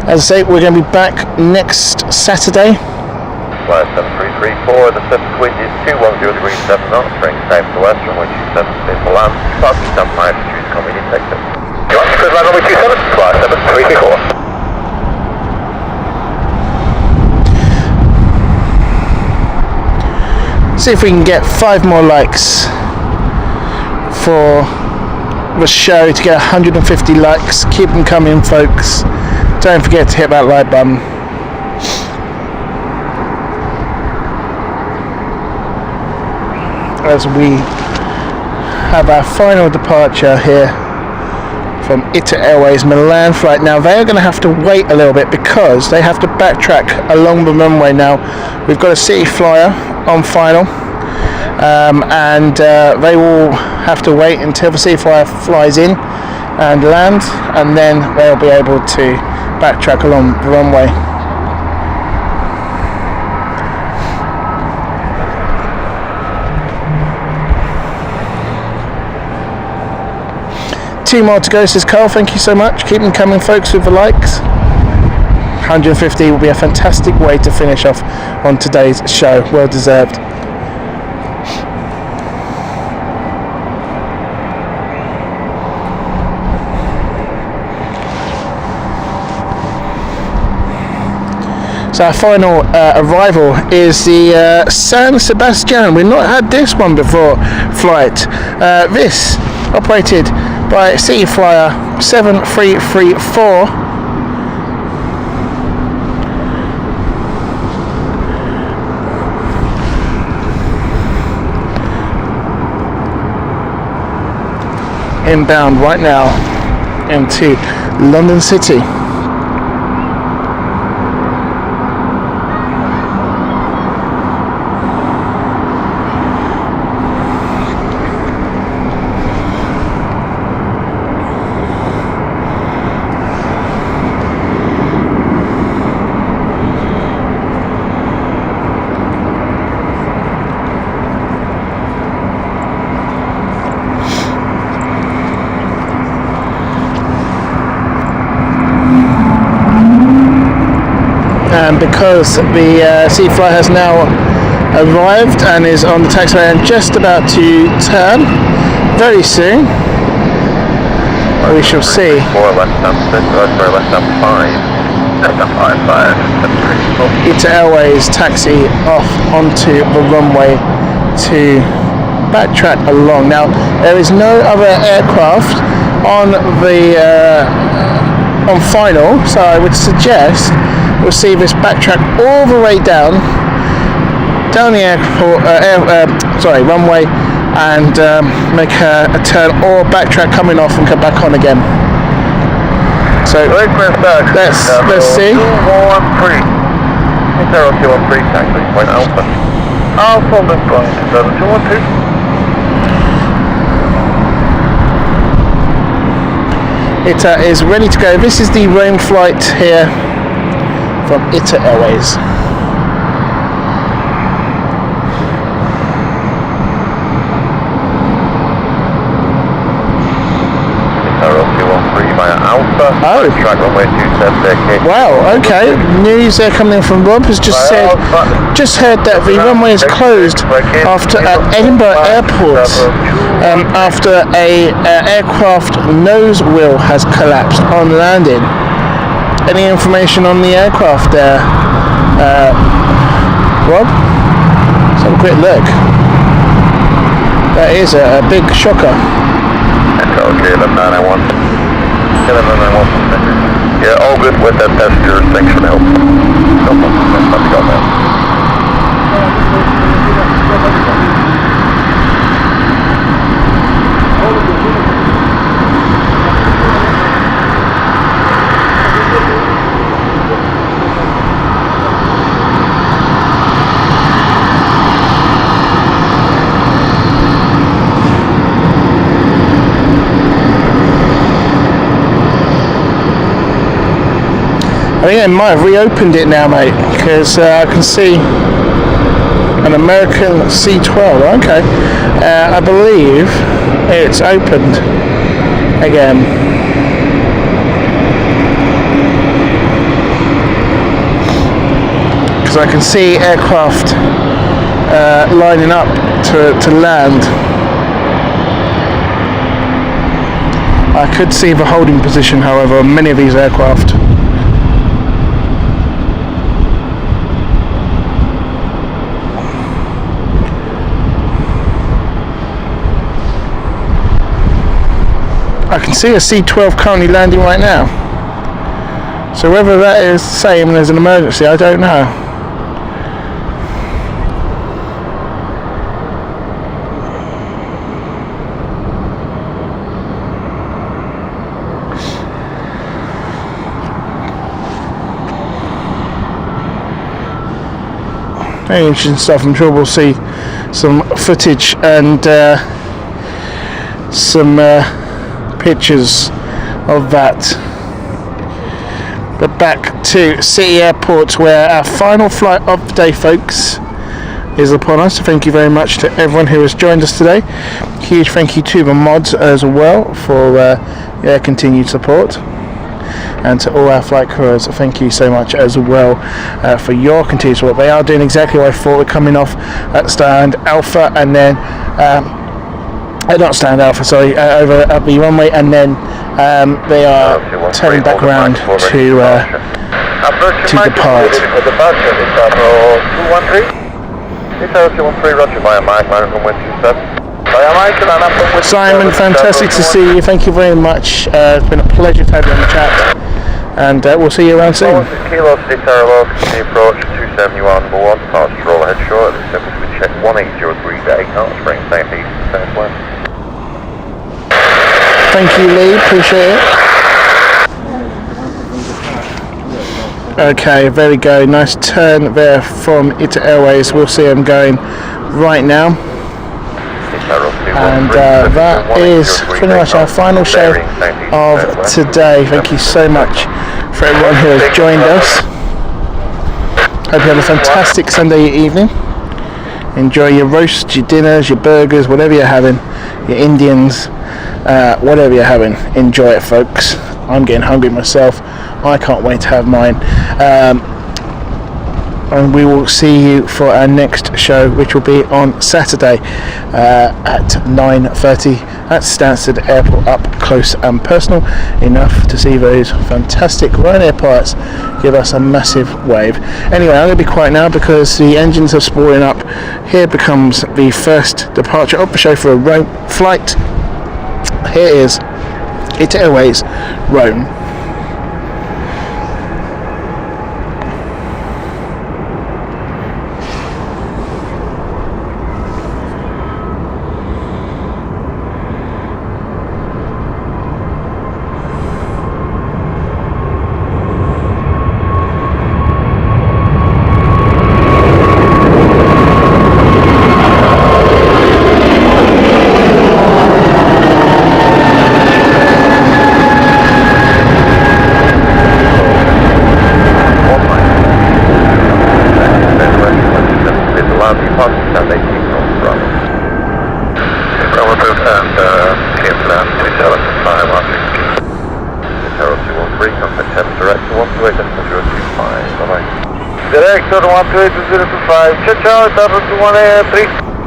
As I say, we're going to be back next Saturday. Flight 7334, the surface wind is 210 degrees 7 knots, bring south to west, runway 27, in Milan, starting down 5 to choose convenient exit. You want to cruise line runway 27, flight 7334. See if we can get 5 more likes for the show to get 150 likes. Keep them coming, folks. Don't forget to hit that like button. As we have our final departure here from ITA Airways Milan flight. Now they are going to have to wait a little bit because they have to backtrack along the runway. Now we've got a Cityflyer on final, and they will have to wait until the Cityflyer flies in and lands, and then they'll be able to backtrack along the runway. Two more to go, says Carl. Thank you so much. Keep them coming, folks, with the likes. 150 will be a fantastic way to finish off on today's show. Well deserved. So our final arrival is the San Sebastian. We've not had this one before flight. This operated by Cityflyer 7334. Inbound right now into London City. And because the Cityflyer has now arrived and is on the taxiway and just about to turn very soon, we shall see. ITA Airways taxi off onto the runway to backtrack along. Now there is no other aircraft on the on final, so I would suggest we'll see this backtrack all the way down the airport, runway, and make a turn, or backtrack coming off and come back on again. So let's see. 213. 0213 taxi point Alpha. Alpha lift line 7212. It is ready to go. This is the Rome flight here from ITA Airways. Oh. Track runway 27. Wow, okay. News there coming in from Rob has just said, just heard that the runway is closed after at Edinburgh Airport after a aircraft nose wheel has collapsed on landing. Any information on the aircraft there, Rob? Let's have a quick look. That is a big shocker. Okay, 11991. 11991. Yeah, all good with that passenger. Thanks for the help. No problem. Nothing on that. I think they might have reopened it now, mate, because I can see an American C12. Okay, I believe it's opened again. Because I can see aircraft lining up to land. I could see the holding position, however, on many of these aircraft. I can see a C-12 currently landing right now. So whether that is the same as an emergency, I don't know. Very interesting stuff. I'm sure we'll see some footage and some pictures of that. But back to City Airport, where our final flight of the day, folks, is upon us. So thank you very much to everyone who has joined us today. Huge thank you to the mods as well for their continued support, and to all our flight crews, thank you so much as well for your continued support. They are doing exactly what I thought. We're coming off at stand Alpha, and then not stand Alpha, sorry, over at the runway, and then they are turning back around to depart. Simon, fantastic to see you. Thank you very much. It's been a pleasure to have you on the chat, and we'll see you around soon. Kilo 6 Airways, continue approach 271, number 1, departure roll ahead short, simply check 1803 to 8 knots, spring southeast, southwest. Thank you, Lee, appreciate it. Okay, there we go, nice turn there from ITA Airways. We'll see them going right now. And that is pretty much our final show of today. Thank you so much for everyone who has joined us. Hope you have a fantastic Sunday evening. Enjoy your roasts, your dinners, your burgers, whatever you're having, your Indians, whatever you're having. Enjoy it, folks. I'm getting hungry myself. I can't wait to have mine. And we will see you for our next show, which will be on Saturday at 9:30 at Stansted Airport, up close and personal, enough to see those fantastic Ryanair pilots give us a massive wave. Anyway, I'm going to be quiet now because the engines are spooling up. Here becomes the first departure of the show for a Rome flight. Here is ITA Airways Rome.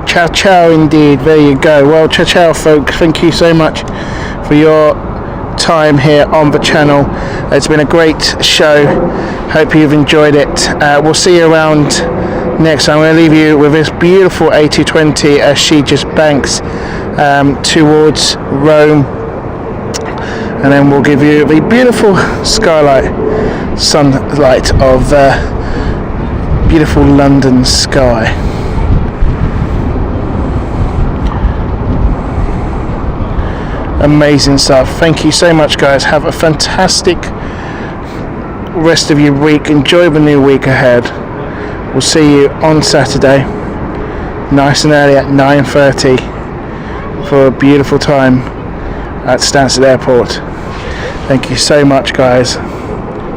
Ciao ciao indeed, there you go. Well, ciao ciao folks, thank you so much for your time here on the channel. It's been a great show, hope you've enjoyed it. We'll see you around next time. I'm going to leave you with this beautiful A220 as she just banks towards Rome. and then we'll give you the beautiful sunlight of beautiful London sky. Amazing stuff. Thank you so much, guys. Have a fantastic rest of your week. Enjoy the new week ahead. We'll see you on Saturday, nice and early at 9:30 for a beautiful time at Stansted Airport. Thank you so much, guys.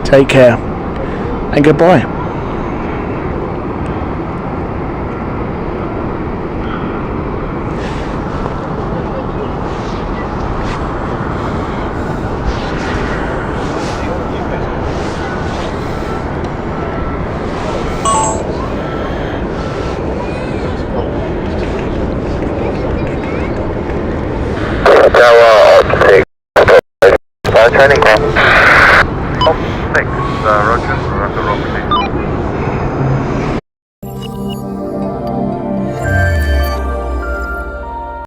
Take care and goodbye. Training now.